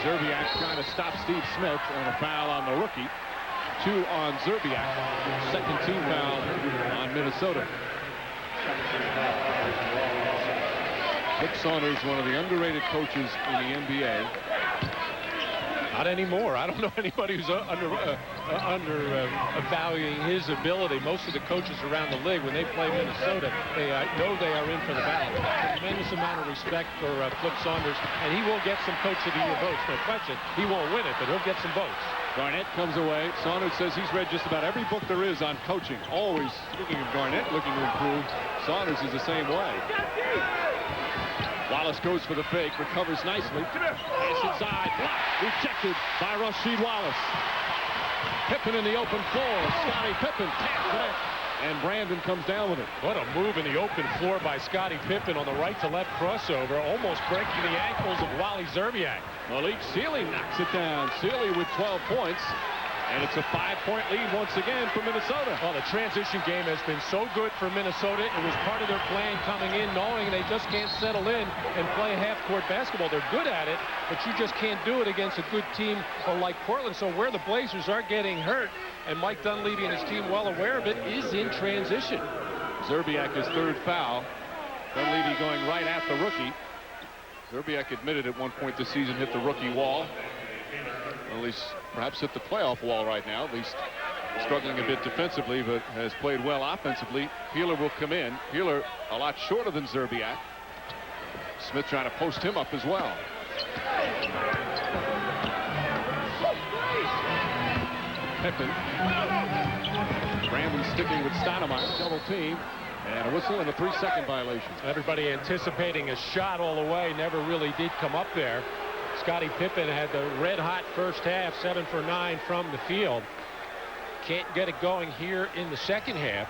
Zerbiak trying to stop Steve Smith on a foul on the rookie. 2 on Zerbiak. Second team foul on Minnesota. Flip Saunders, one of the underrated coaches in the NBA. Not anymore. I don't know anybody who's undervaluing his ability. Most of the coaches around the league, when they play Minnesota, they know they are in for the battle. A tremendous amount of respect for Flip Saunders, and he will get some Coach of the Year votes, no question. He won't win it, but he'll get some votes. Garnett comes away. Saunders says he's read just about every book there is on coaching. Always speaking of Garnett looking to improve. Saunders is the same way. Wallace goes for the fake, recovers nicely. Pass inside, blocked, rejected by Rasheed Wallace. Pippen in the open floor. Scottie Pippen taps it, and Brandon comes down with it. What a move in the open floor by Scottie Pippen on the right-to-left crossover, almost breaking the ankles of Wally Zerbiak. Malik Sealy knocks it down. Sealy with 12 points. And it's a 5-point lead once again for Minnesota. Well, the transition game has been so good for Minnesota. It was part of their plan coming in, knowing they just can't settle in and play half-court basketball. They're good at it, but you just can't do it against a good team like Portland. So where the Blazers are getting hurt, and Mike Dunleavy and his team well aware of it, is in transition. Zerbiak, his 3rd foul. Dunleavy going right at the rookie. Zerbiak admitted at one point this season hit the rookie wall. At least perhaps hit the playoff wall right now. At least struggling a bit defensively, but has played well offensively. Peeler will come in. Peeler a lot shorter than Zerbiak. Smith trying to post him up as well. Pippen. Brandon sticking with Stoudamire. Double team. And a whistle and a 3-second violation. Everybody anticipating a shot all the way. Never really did come up there. Scottie Pippen had the red-hot first half, 7 for 9 from the field. Can't get it going here in the second half.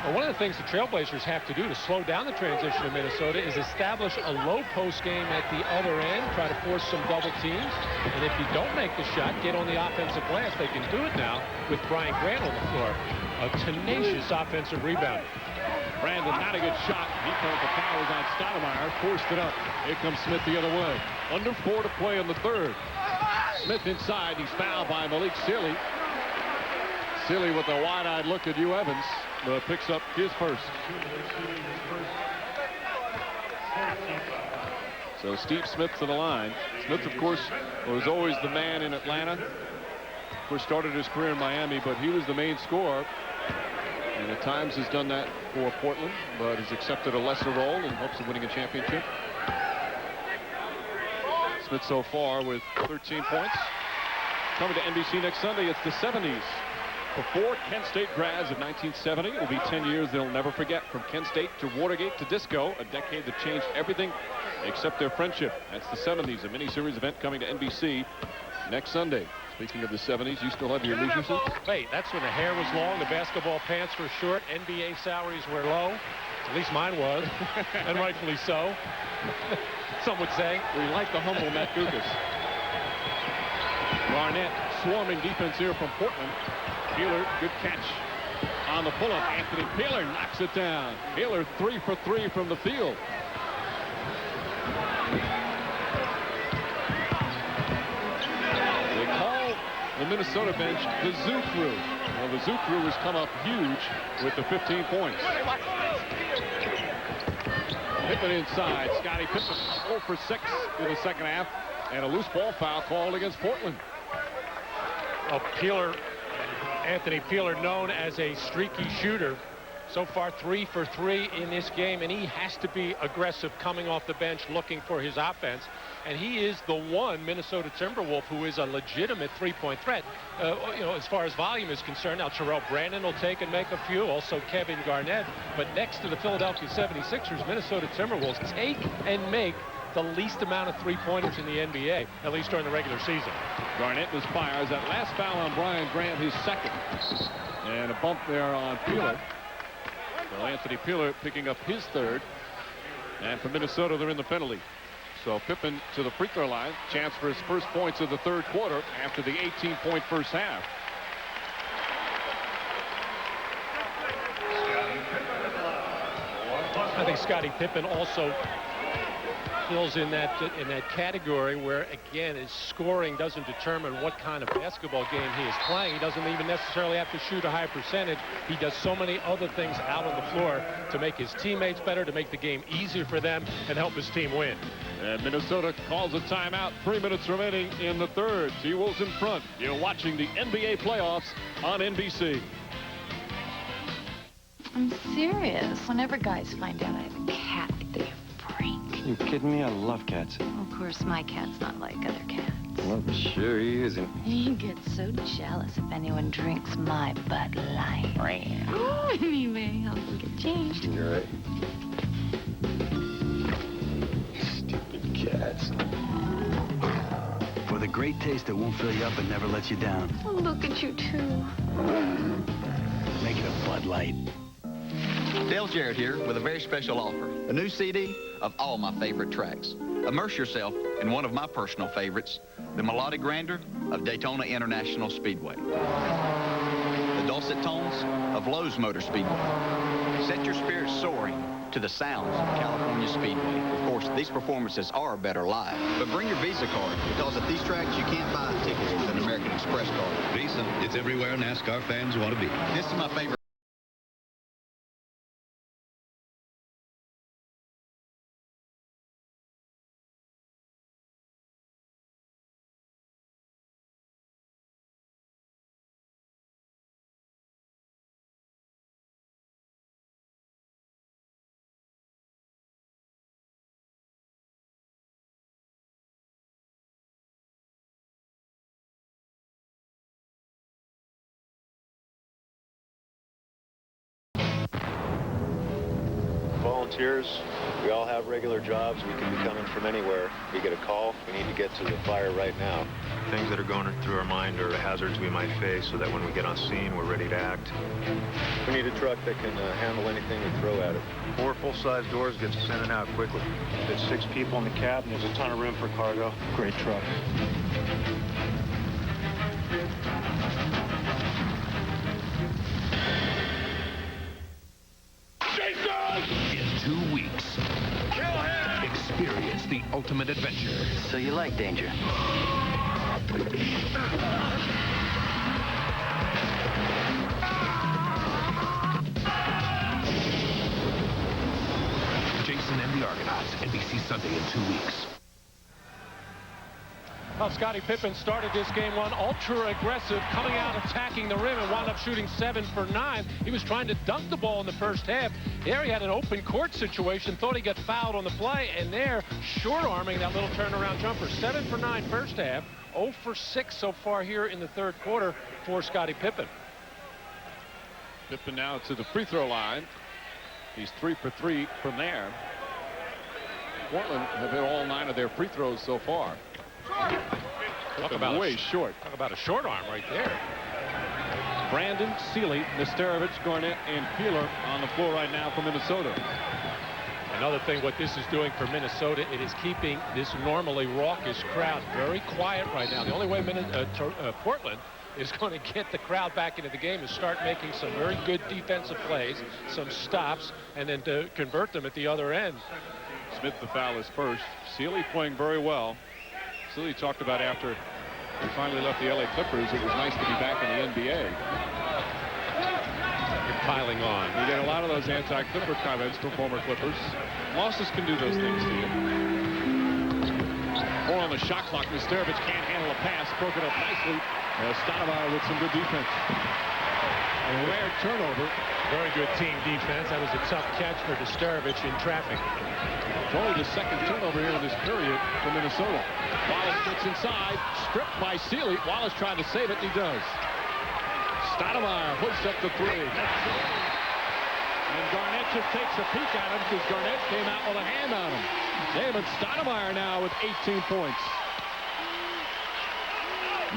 Well, one of the things the Trailblazers have to do to slow down the transition in Minnesota is establish a low post game at the other end, try to force some double teams. And if you don't make the shot, get on the offensive glass. They can do it now with Brian Grant on the floor. A tenacious offensive rebounder. Brandon, not a good shot. He felt the foul was on Stoudamire, forced it up. Here comes Smith the other way. Under 4 to play in the 3rd. Smith inside. He's fouled by Malik Sealy. Sealy with a wide-eyed look at Hugh Evans. Picks up his first. So Steve Smith to the line. Smith, of course, was always the man in Atlanta. Of course, started his career in Miami, but he was the main scorer. And at times has done that for Portland, but has accepted a lesser role in hopes of winning a championship. Smith so far with 13 points. Coming to NBC next Sunday, it's the 70s. For 4 Kent State grads of 1970, it will be 10 years they'll never forget. From Kent State to Watergate to disco, a decade that changed everything except their friendship. That's the 70s, a mini-series event coming to NBC next Sunday. Speaking of the 70s, you still have your leisure suits? Wait, that's when the hair was long, the basketball pants were short, NBA salaries were low. At least mine was, and rightfully so. Some would say. We like the humble Matt Dukas. Garnett swarming defense here from Portland. Peeler, good catch on the pull-up. Anthony Peeler knocks it down. Peeler 3 for 3 from the field. They call the Minnesota bench the Zoo Crew. Well, the Zoo Crew has come up huge with the 15 points. Pippen inside. Scottie Pippen 0 for 6 in the second half. And a loose ball foul called against Portland. Peeler, Anthony Peeler, known as a streaky shooter. So far, 3 for 3 in this game, and he has to be aggressive coming off the bench looking for his offense. And he is the one Minnesota Timberwolf who is a legitimate three-point threat, you know, as far as volume is concerned. Now, Terrell Brandon will take and make a few, also Kevin Garnett. But next to the Philadelphia 76ers, Minnesota Timberwolves take and make the least amount of three-pointers in the NBA, at least during the regular season. Garnett misfires. That last foul on Brian Grant, his second. And a bump there on Peeler. So Anthony Peeler picking up his third. And for Minnesota, they're in the penalty. So Pippen to the free throw line. Chance for his first points of the third quarter after the 18-point first half. I think Scottie Pippen also fills in that category where, again, his scoring doesn't determine what kind of basketball game he is playing. He doesn't even necessarily have to shoot a high percentage. He does so many other things out on the floor to make his teammates better, to make the game easier for them, and help his team win. And Minnesota calls a timeout. 3 minutes remaining in the third. T-Wolves in front. You're watching the NBA playoffs on NBC. I'm serious. Whenever guys find out I have a cat, they freak. You kidding me? I love cats. Of course, my cat's not like other cats. Well, sure he isn't. He gets so jealous if anyone drinks my Bud Light. Oh, anyway, I'll go get changed. You're right. Stupid cats. For the great taste that won't fill you up and never lets you down. Oh, look at you, too. Make it a Bud Light. Dale Jarrett here with a very special offer. A new CD of all my favorite tracks. Immerse yourself in one of my personal favorites, the melodic grandeur of Daytona International Speedway. The dulcet tones of Lowe's Motor Speedway. Set your spirits soaring to the sounds of California Speedway. Of course, these performances are better live. But bring your Visa card, because at these tracks you can't buy tickets with an American Express card. Visa, it's everywhere NASCAR fans want to be. This is my favorite. Volunteers, we all have regular jobs. We can be coming from anywhere. We get a call, we need to get to the fire right now. Things that are going through our mind are the hazards we might face, so that when we get on scene, we're ready to act. We need a truck that can handle anything we throw at it. 4 full-size doors gets us in and out quickly. There's 6 people in the cab, and there's a ton of room for cargo. Great truck. In 2 weeks, experience the ultimate adventure. So you like danger? Jason and the Argonauts, NBC Sunday in 2 weeks. Well, Scottie Pippen started this game one ultra aggressive, coming out attacking the rim, and wound up shooting 7 for 9. He was trying to dunk the ball in the first half. There he had an open court situation, thought he got fouled on the play, and there short-arming that little turnaround jumper. 7 for 9 first half, 0 for 6 so far here in the third quarter for Scottie Pippen. Pippen now to the free throw line. He's 3 for 3 from there. Portland have hit all 9 of their free throws so far. Talk about way short. Talk about a short arm right there. Brandon, Seeley, Nesterovich, Garnett, and Peeler on the floor right now for Minnesota. Another thing what this is doing for Minnesota, it is keeping this normally raucous crowd very quiet right now. The only way Portland is going to get the crowd back into the game is start making some very good defensive plays, some stops, and then to convert them at the other end. Smith, the foul is first. Seeley playing very well. Seeley talked about after he finally left the LA Clippers, it was nice to be back in the NBA. You're piling on. You get a lot of those anti-Clipper comments from former Clippers. Losses can do those things to you. 4 on the shot clock. Nesterovich can't handle a pass. Broke it up nicely. D.Stoudamire with some good defense. A rare turnover Very good team defense. That was a tough catch for D.Stoudamire in traffic. It's only the second turnover here in this period for Minnesota. Wallace gets inside, stripped by Seeley. Wallace trying to save it, and he does. Stoudamire hoists up the three. And Garnett just takes a peek at him because Garnett came out with a hand on him. David Stoudamire now with 18 points.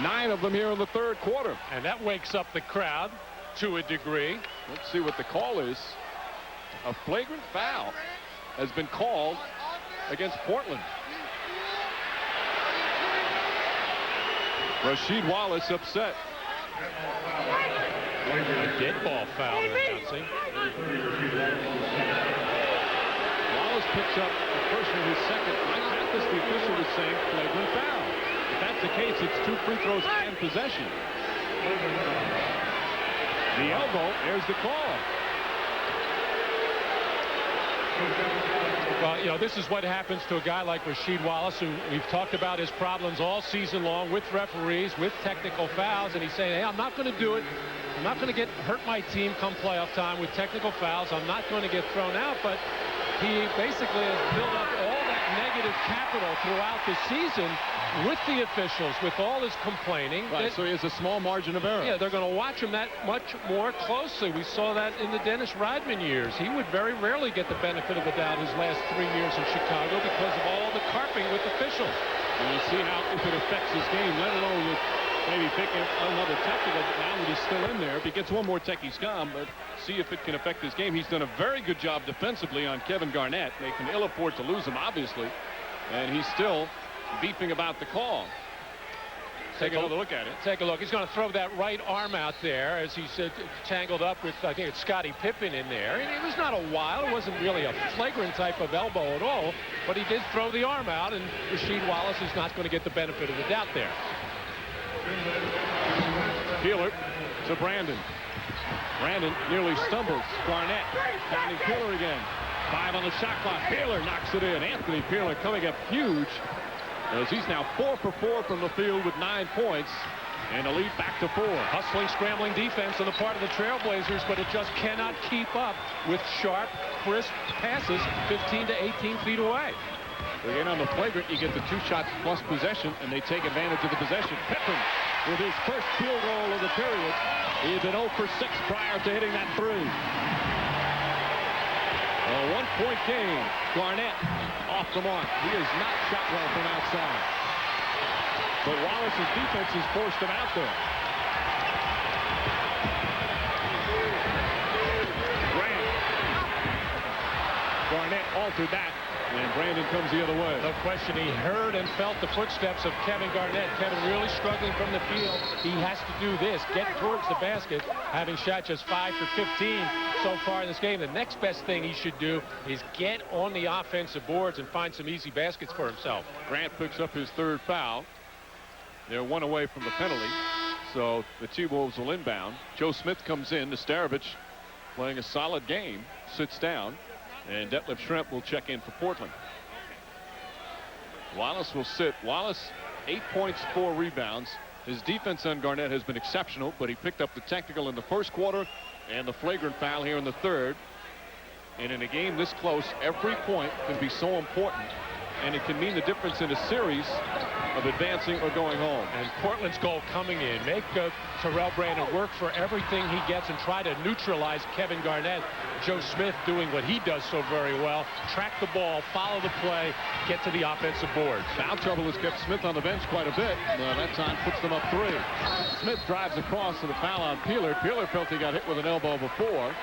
9 of them here in the third quarter. And that wakes up the crowd to a degree. Let's see what the call is. A flagrant foul has been called against Portland. Rasheed Wallace upset. A dead ball foul they're announcing. Wallace picks up the first and his second. Mike Mathis, the official, is saying flagrant foul. If that's the case, it's 2 free throws and possession. The elbow, there's the call. Well, you know, this is what happens to a guy like Rasheed Wallace, who we've talked about his problems all season long with referees, with technical fouls, and he's saying, hey, I'm not going to do it. I'm not going to hurt my team come playoff time with technical fouls. I'm not going to get thrown out, but he basically has built up all that negative capital throughout the season with the officials, with all his complaining. Right, so he has a small margin of error. Yeah, they're going to watch him that much more closely. We saw that in the Dennis Rodman years. He would very rarely get the benefit of the doubt his last 3 years in Chicago because of all the carping with officials. And we'll see how if it affects his game, let alone with maybe picking another technical now that he's still in there. If he gets one more tech, he's gone, but see if it can affect his game. He's done a very good job defensively on Kevin Garnett. They can ill afford to lose him, obviously, and he's still beeping about the call. Take another look at it. Take a look. He's going to throw that right arm out there as he's tangled up with, I think it's S.Pippen in there. And it was not a wild. It wasn't really a flagrant type of elbow at all. But he did throw the arm out, and Rasheed Wallace is not going to get the benefit of the doubt there. Peeler to Brandon. Brandon nearly stumbles. Garnett finding Peeler again. 5 on the shot clock. Peeler knocks it in. Anthony Peeler coming up huge as he's now 4 for 4 from the field with 9 points. And a lead back to 4. Hustling, scrambling defense on the part of the Trailblazers, but it just cannot keep up with sharp, crisp passes 15 to 18 feet away. Again, on the flagrant, you get the 2 shots plus possession, and they take advantage of the possession. Pippen with his first field goal of the period. He had been 0 for 6 prior to hitting that 3. A 1-point game. Garnett off the mark. He has not shot well from outside. But Wallace's defense has forced him out there. Garnett altered that, and Brandon comes the other way. No question, he heard and felt the footsteps of Kevin Garnett. Kevin really struggling from the field. He has to do this, get towards the basket, having shot just 5 for 15 so far in this game. The next best thing he should do is get on the offensive boards and find some easy baskets for himself. Grant picks up his 3rd foul. They're 1 away from the penalty, so the T-Wolves will inbound. Joe Smith comes in. D.Stoudamire playing a solid game, sits down. And Detlef Schrempf will check in for Portland. Wallace will sit. Wallace, 8 points, 4 rebounds. His defense on Garnett has been exceptional, but he picked up the technical in the first quarter and the flagrant foul here in the third. And in a game this close, every point can be so important, and it can mean the difference in a series of advancing or going home. And Portland's goal coming in, make Terrell Brandon work for everything he gets and try to neutralize Kevin Garnett. Joe Smith doing what he does so very well, track the ball, follow the play, get to the offensive boards. Foul trouble has kept Smith on the bench quite a bit. That time puts them up 3. Smith drives across to the foul on Peeler. Peeler felt he got hit with an elbow before,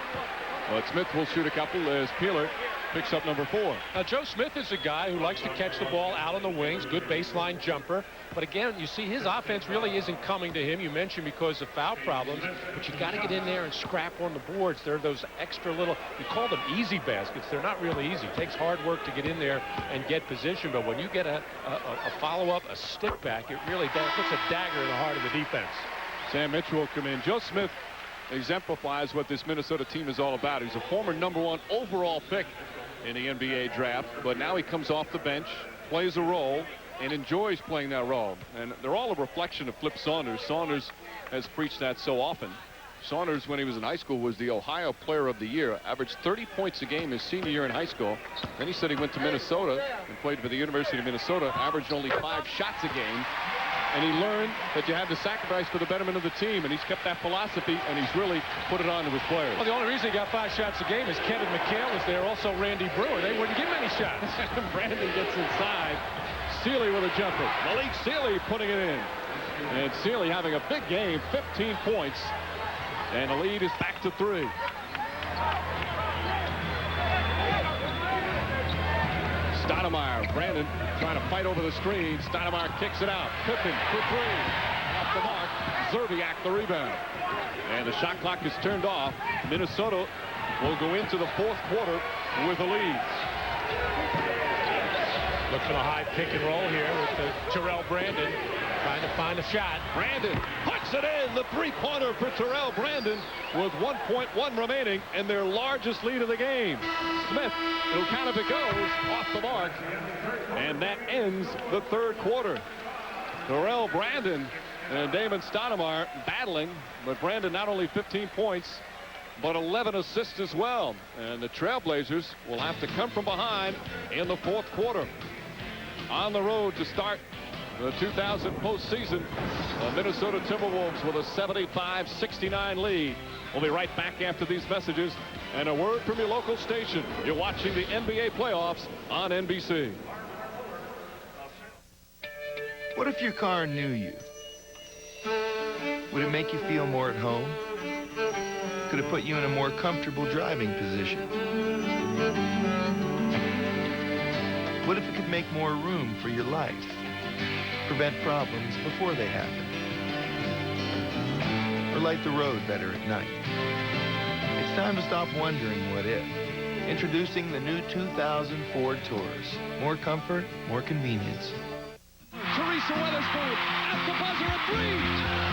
but Smith will shoot a couple as Peeler picks up number 4. Now, Joe Smith is a guy who likes to catch the ball out on the wings, good baseline jumper. But again, you see his offense really isn't coming to him. You mentioned because of foul problems, but you got to get in there and scrap on the boards. There are those extra little, we call them easy baskets. They're not really easy. It takes hard work to get in there and get position. But when you get a follow-up, a stick back, it really puts a dagger in the heart of the defense. Sam Mitchell will come in. Joe Smith exemplifies what this Minnesota team is all about. He's a former #1 overall pick in the NBA draft, but now he comes off the bench, plays a role, and enjoys playing that role. And they're all a reflection of Flip Saunders. Saunders has preached that so often. Saunders, when he was in high school, was the Ohio Player of the Year. Averaged 30 points a game his senior year in high school. Then he said he went to Minnesota and played for the University of Minnesota. Averaged only 5 shots a game. And he learned that you had to sacrifice for the betterment of the team. And he's kept that philosophy, and he's really put it on to his players. Well, the only reason he got 5 shots a game is Kevin McHale was there. Also Randy Brewer. They wouldn't give him any shots. Brandon gets inside. Sealy with a jumper. Malik Sealy putting it in. And Sealy having a big game, 15 points. And the lead is back to 3. Stoudamire, Brandon trying to fight over the screen. Stoudamire kicks it out. Pippen for 3. Off the mark. Zerbiak the rebound. And the shot clock is turned off. Minnesota will go into the 4th quarter with a lead. Look for the high pick and roll here with the Terrell Brandon trying to find a shot. Brandon puts it in. The 3-pointer for Terrell Brandon with 1.1 remaining and their largest lead of the game. Smith will count if it goes off the mark. And that ends the 3rd quarter. Terrell Brandon and Damon Stoudamire battling, but Brandon not only 15 points, but 11 assists as well. And the Trailblazers will have to come from behind in the 4th quarter. On the road to start the 2000 postseason, the Minnesota Timberwolves with a 75-69 lead. We'll be right back after these messages and a word from your local station. You're watching the NBA playoffs on NBC. What if your car knew you? Would it make you feel more at home? Could it put you in a more comfortable driving position? What if it could make more room for your life? Prevent problems before they happen? Or light the road better at night? It's time to stop wondering what if. Introducing the new 2000 Ford Taurus. More comfort, more convenience. Teresa Weatherspoon at the buzzer at 3.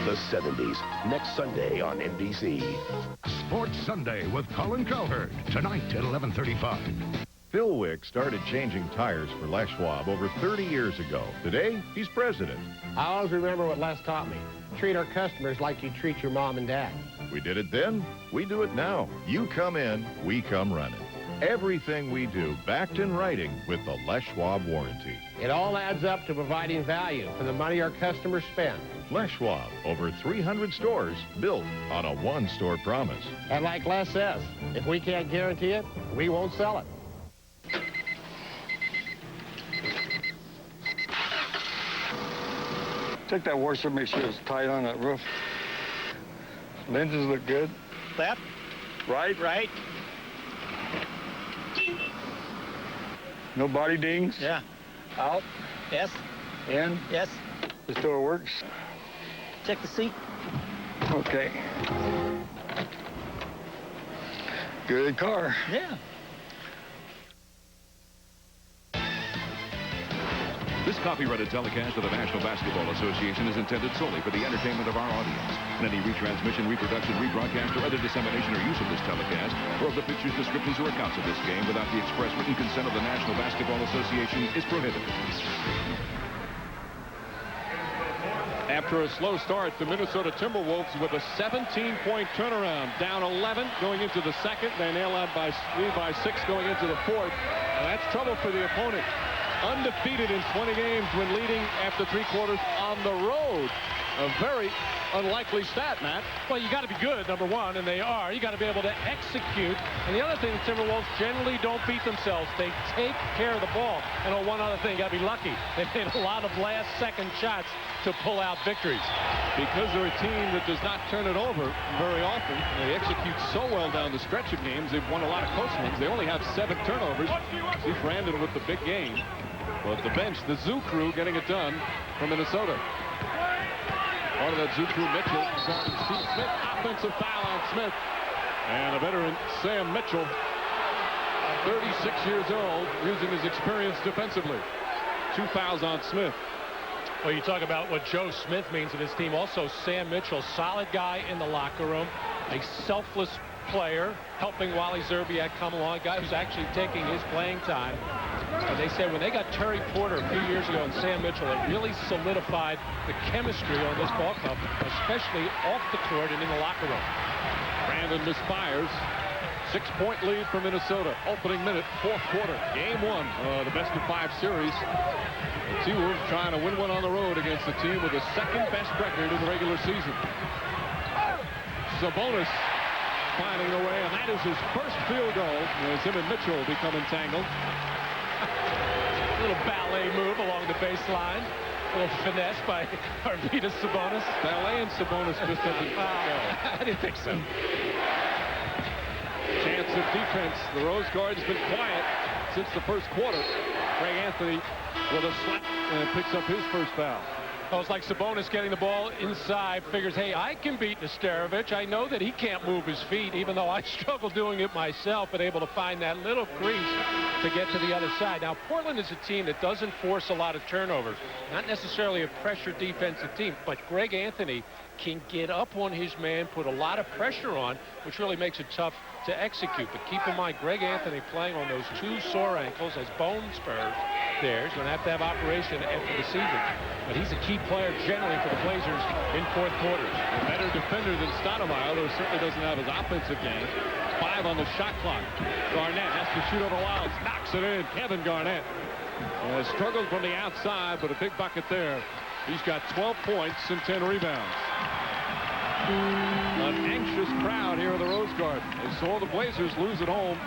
The 70s, next Sunday on NBC. Sports Sunday with Colin Cowherd, tonight at 11:35. Phil Wick started changing tires for Les Schwab over 30 years ago. Today, he's president. I always remember what Les taught me. Treat our customers like you treat your mom and dad. We did it then, we do it now. You come in, we come running. Everything we do backed in writing with the Les Schwab warranty. It all adds up to providing value for the money our customers spend. Les Schwab, over 300 stores built on a one-store promise. And like Les says, if we can't guarantee it, we won't sell it. Check that washer, make sure it's tight on that roof. Lenses look good. Left. Right. Right. No body dings. Yeah. Out. Yes. In. Yes. This door works. Check the seat. Okay. Good car. Yeah. This copyrighted telecast of the National Basketball Association is intended solely for the entertainment of our audience. And any retransmission, reproduction, rebroadcast, or other dissemination or use of this telecast, or of the pictures, descriptions, or accounts of this game without the express written consent of the National Basketball Association is prohibited. After a slow start, the Minnesota Timberwolves with a 17-point turnaround, down 11 going into the 2nd. They nail out lead by 6 going into the 4th. And that's trouble for the opponent. Undefeated in 20 games when leading after 3 quarters on the road. A very unlikely stat, Matt. Well, you got to be good, number one, and they are. You got to be able to execute. And the other thing, the Timberwolves generally don't beat themselves. They take care of the ball. And one other thing, you got to be lucky. They made a lot of last-second shots to pull out victories. Because they're a team that does not turn it over very often, they execute so well down the stretch of games. They've won a lot of close ones. They only have 7 turnovers. See Brandon with the big game. But the bench, the Zoo Crew getting it done from Minnesota. Part of that Zoo Crew, Mitchell, guarding Steve Smith. Offensive foul on Smith. And a veteran, Sam Mitchell, 36 years old, using his experience defensively. 2 fouls on Smith. Well, you talk about what Joe Smith means to this team. Also, Sam Mitchell, solid guy in the locker room, a selfless player, helping Wally Szczerbiak come along, a guy who's actually taking his playing time. And they said when they got Terry Porter a few years ago and Sam Mitchell, it really solidified the chemistry on this ball club, especially off the court and in the locker room. Brandon misfires. 6-point lead for Minnesota. Opening minute, 4th quarter. Game 1, the best-of-5 series. The T-Wolves trying to win one on the road against a team with the second-best record in the regular season. Sabonis finding a way, and that is his first field goal as him and Mitchell become entangled. A little ballet move along the baseline. A little finesse by Arvydas Sabonis. Ballet and Sabonis just doesn't go. I didn't think so. Chance of defense. The Rose Guard's been quiet since the first quarter. Greg Anthony with a slap and picks up his first foul. Oh, it's like Sabonis getting the ball inside, figures, hey, I can beat Nesterovic. I know that he can't move his feet, even though I struggle doing it myself, but able to find that little crease to get to the other side. Now, Portland is a team that doesn't force a lot of turnovers. Not necessarily a pressure defensive team, but Greg Anthony can get up on his man, put a lot of pressure on, which really makes it tough to execute. But keep in mind, Greg Anthony playing on those 2 sore ankles as bone spurs there. He's going to have operation after the season. But he's a key player generally for the Blazers in 4th quarters. A better defender than Stoudamire, though certainly doesn't have his offensive game. 5 on the shot clock. Garnett has to shoot over Wallace. Knocks it in. Kevin Garnett struggled from the outside, but a big bucket there. He's got 12 points and 10 rebounds. An anxious crowd here in the Rose Garden. They saw the Blazers lose at home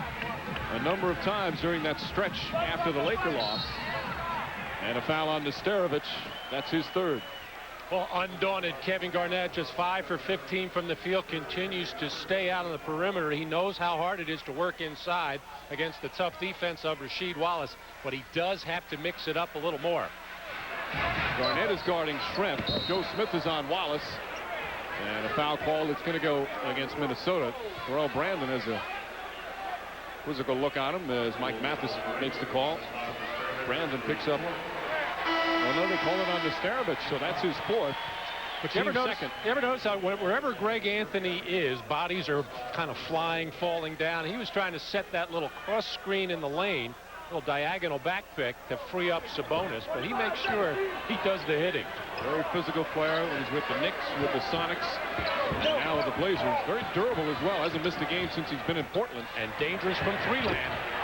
a number of times during that stretch after the Laker loss. And a foul on Nesterovic. That's his 3rd. Well, undaunted Kevin Garnett, just 5 for 15 from the field, continues to stay out on the perimeter. He knows how hard it is to work inside against the tough defense of Rasheed Wallace, but he does have to mix it up a little more. Garnett is guarding Shrimp. Joe Smith is on Wallace. And a foul call that's going to go against Minnesota. Terrell Brandon has a quizzical look on him as Mike Mathis makes the call. Brandon picks up. Well, no, they call it on Nesterovic, so that's his 4th. But you ever notice how wherever Greg Anthony is, bodies are kind of flying, falling down. He was trying to set that little cross screen in the lane, little diagonal back pick to free up Sabonis, but he makes sure he does the hitting. Very physical player. He's with the Knicks, with the Sonics, and now with the Blazers. Very durable as well. Hasn't missed a game since he's been in Portland. And dangerous from 3-land.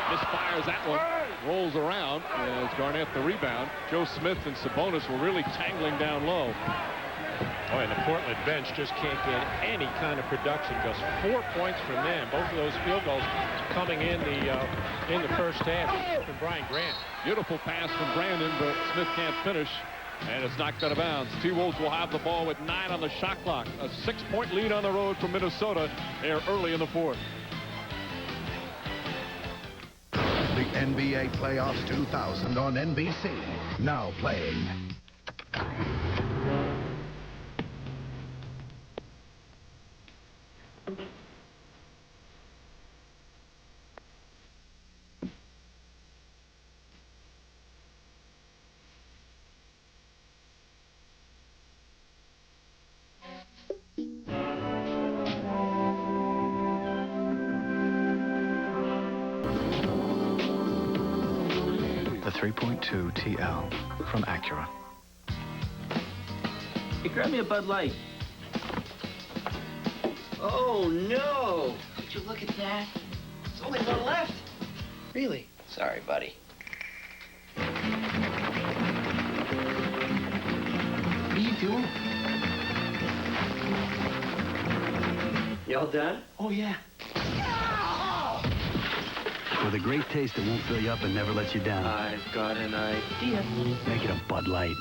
Misfires that one. Rolls around as Garnett the rebound. Joe Smith and Sabonis were really tangling down low. Oh, and the Portland bench just can't get any kind of production. Just 4 points from them. Both of those field goals coming in the first half from Brian Grant. Beautiful pass from Brandon, but Smith can't finish. And it's knocked out of bounds. T-Wolves will have the ball with 9 on the shot clock. A 6-point lead on the road from Minnesota there early in the 4th. The NBA Playoffs 2000 on NBC. Now playing. The 3.2 TL from Acura. Hey, grab me a Bud Light. Oh, no! Would you look at that? There's only one left. Really? Sorry, buddy. What are you doing? Y'all done? Oh, yeah. With a great taste that won't fill you up and never lets you down. I've got an idea. Make it a Bud Light.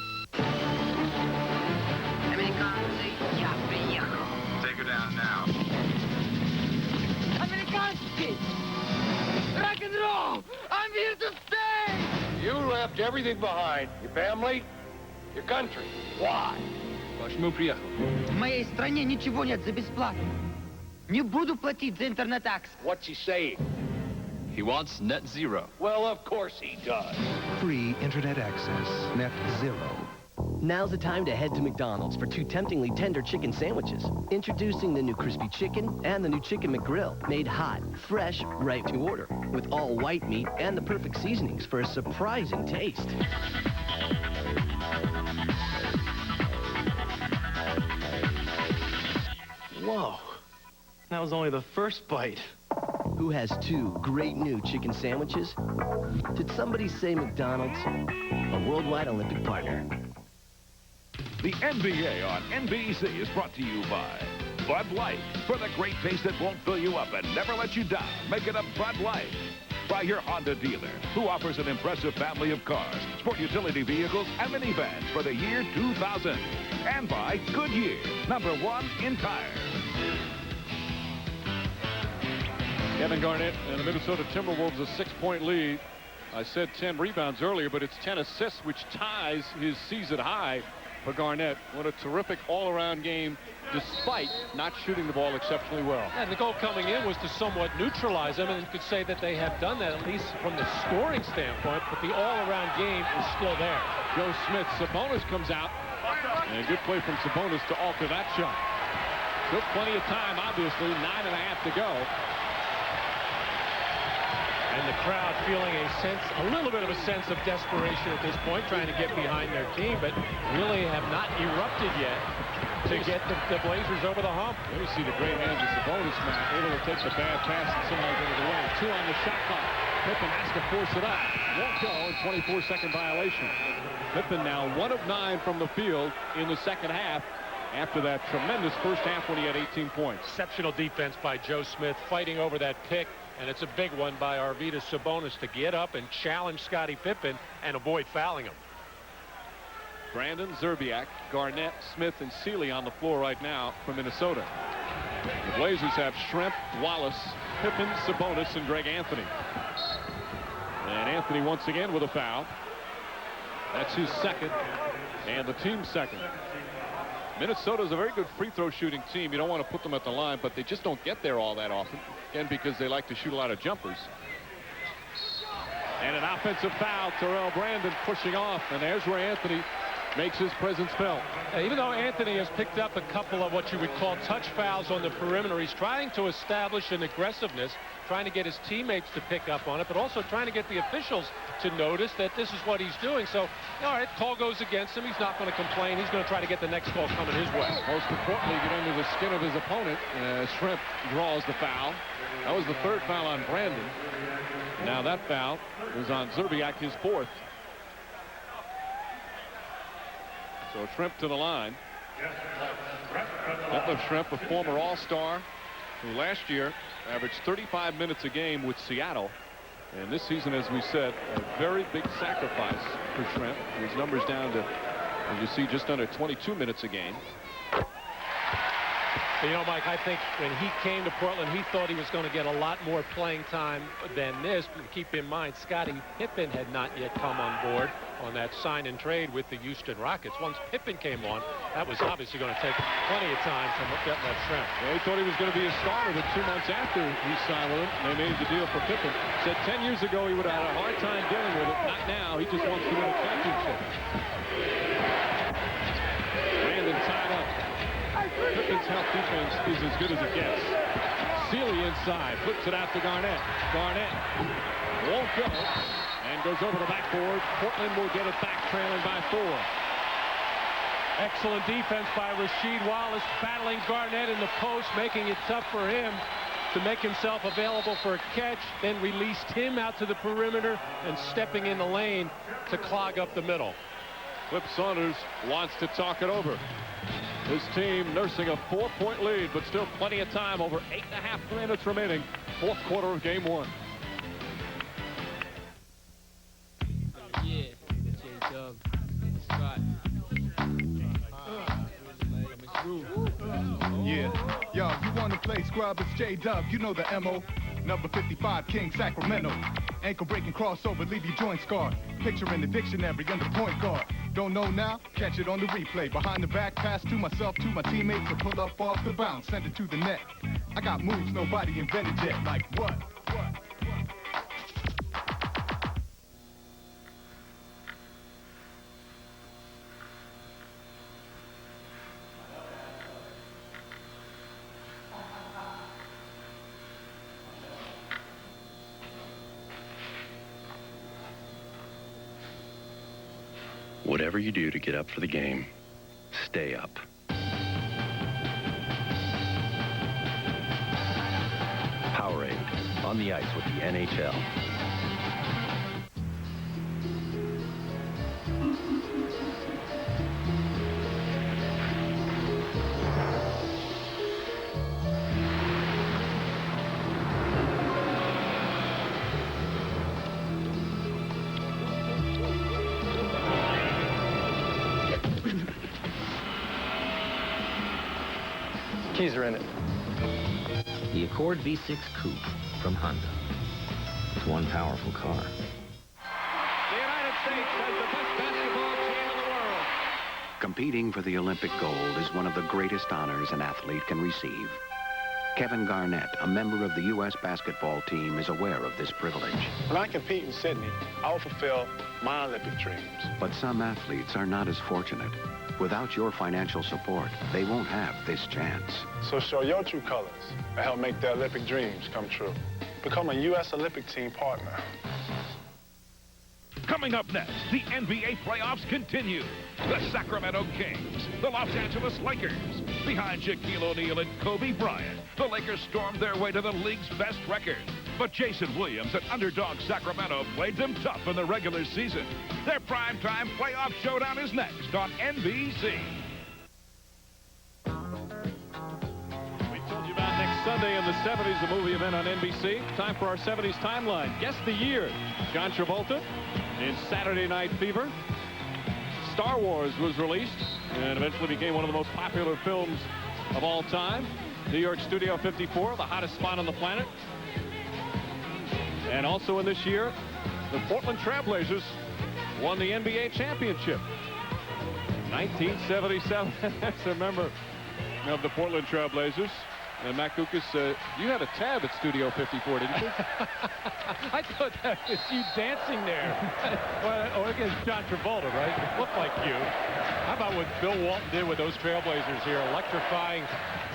Take her down now. Amerikanski! Rock and roll! I'm here to stay! You left everything behind. Your family, your country. Why? Почему приехал? В моей стране ничего нет за бесплатно. Не буду платить за интернет-акс. What's he saying? He wants net zero. Well, of course he does. Free internet access. Net zero. Now's the time to head to McDonald's for 2 temptingly tender chicken sandwiches. Introducing the new crispy chicken and the new chicken McGrill, made hot, fresh, right to order, with all white meat and the perfect seasonings for a surprising taste. Whoa. That was only the first bite. Who has 2 great new chicken sandwiches? Did somebody say McDonald's? A worldwide Olympic partner. The NBA on NBC is brought to you by Bud Light. For the great taste that won't fill you up and never let you down, make it a Bud Light. By your Honda dealer, who offers an impressive family of cars, sport utility vehicles, and minivans for the year 2000. And by Goodyear, #1 in tires. Kevin Garnett and the Minnesota Timberwolves a 6-point lead. I said 10 rebounds earlier, but it's 10 assists, which ties his season high for Garnett. What a terrific all-around game, despite not shooting the ball exceptionally well. And the goal coming in was to somewhat neutralize them, and you could say that they have done that, at least from the scoring standpoint, but the all-around game is still there. Joe Smith, Sabonis comes out, and a good play from Sabonis to alter that shot. Took plenty of time, obviously, 9.5 to go. And the crowd feeling a little bit of a sense of desperation at this point, trying to get behind their team, but really have not erupted yet to get the Blazers over the hump. There you see the great hands of Sabonis now, able to take the bad pass and somehow get it away. 2 on the shot clock. Pippen has to force it up. Won't go, and 24-second violation. Pippen now 1 of 9 from the field in the second half after that tremendous first half when he had 18 points. Exceptional defense by Joe Smith, fighting over that pick. And it's a big one by Arvydas Sabonis to get up and challenge Scottie Pippen and avoid fouling him. Brandon, Zerbiak, Garnett, Smith, and Seeley on the floor right now for Minnesota. The Blazers have Schrempf, Wallace, Pippen, Sabonis, and Greg Anthony. And Anthony once again with a foul. That's his second and the team's second. Minnesota's a very good free throw shooting team. You don't want to put them at the line, but they just don't get there all that often. Again, because they like to shoot a lot of jumpers. And an offensive foul, Terrell Brandon pushing off, and there's where Anthony makes his presence felt. Even though Anthony has picked up a couple of what you would call touch fouls on the perimeter, he's trying to establish an aggressiveness, trying to get his teammates to pick up on it, but also trying to get the officials to notice that this is what he's doing. So, all right, call goes against him. He's not going to complain. He's going to try to get the next call coming his way. Most importantly, get under the skin of his opponent. Schrempf draws the foul. That was the 3rd foul on Brandon. Now that foul is on Zerbiak, his 4th. So Schrempf to the line. Detlef Schrempf, a former All-Star, who last year averaged 35 minutes a game with Seattle. And this season, as we said, a very big sacrifice for Schrempf. His numbers down to, as you see, just under 22 minutes a game. You know, Mike, I think when he came to Portland, he thought he was going to get a lot more playing time than this. But keep in mind, Scottie Pippen had not yet come on board on that sign and trade with the Houston Rockets. Once Pippen came on, that was obviously going to take plenty of time from Detlef Schrempf. Well, he thought he was going to be a starter, but 2 months after he signed with him, they made the deal for Pippen. Said 10 years ago he would have had a hard time dealing with it. Not now. He just wants to win a championship. Brandon tied up. Pippen's help defense is as good as it gets. Seeley inside, flips it out to Garnett. Garnett won't go and goes over the backboard. Portland will get it back, trailing by 4. Excellent defense by Rasheed Wallace, battling Garnett in the post, making it tough for him to make himself available for a catch, then released him out to the perimeter and stepping in the lane to clog up the middle. Flip Saunders wants to talk it over. His team nursing a 4-point lead, but still plenty of time, over 8.5 minutes remaining, 4th quarter of game 1. Yeah, J-Dub, Scott. Yeah, yo, you wanna play scrub? It's J-Dub, you know the MO. Number 55, King, Sacramento. Ankle-breaking crossover, leave your joint scarred. Picture in the dictionary under point guard. Don't know now? Catch it on the replay. Behind the back, pass to myself, to my teammates, to pull up off the bounce, send it to the net. I got moves nobody invented yet, like what? Whatever you do to get up for the game, stay up. Powerade, on the ice with the NHL. Keys are in it. The Accord V6 Coupe from Honda. It's one powerful car. The United States has the best basketball team in the world. Competing for the Olympic gold is one of the greatest honors an athlete can receive. Kevin Garnett, a member of the U.S. basketball team, is aware of this privilege. When I compete in Sydney, I will fulfill my Olympic dreams. But some athletes are not as fortunate. Without your financial support, they won't have this chance. So show your true colors and help make their Olympic dreams come true. Become a U.S. Olympic team partner. Coming up next, the NBA playoffs continue. The Sacramento Kings, the Los Angeles Lakers. Behind Shaquille O'Neal and Kobe Bryant, the Lakers stormed their way to the league's best record. But Jason Williams and underdog Sacramento played them tough in the regular season. Their primetime playoff showdown is next on NBC. We told you about next Sunday in the 70s, a movie event on NBC. Time for our 70s timeline. Guess the year. John Travolta in Saturday Night Fever. Star Wars was released and eventually became one of the most popular films of all time. New York Studio 54, the hottest spot on the planet. And also in this year, the Portland Trail Blazers won the NBA championship. 1977. That's a member of the Portland Trail Blazers. And Matt Kukas, you had a tab at Studio 54, didn't you? I thought that was you dancing there. Well, against John Travolta, right? It looked like you. How about what Bill Walton did with those Trailblazers here, electrifying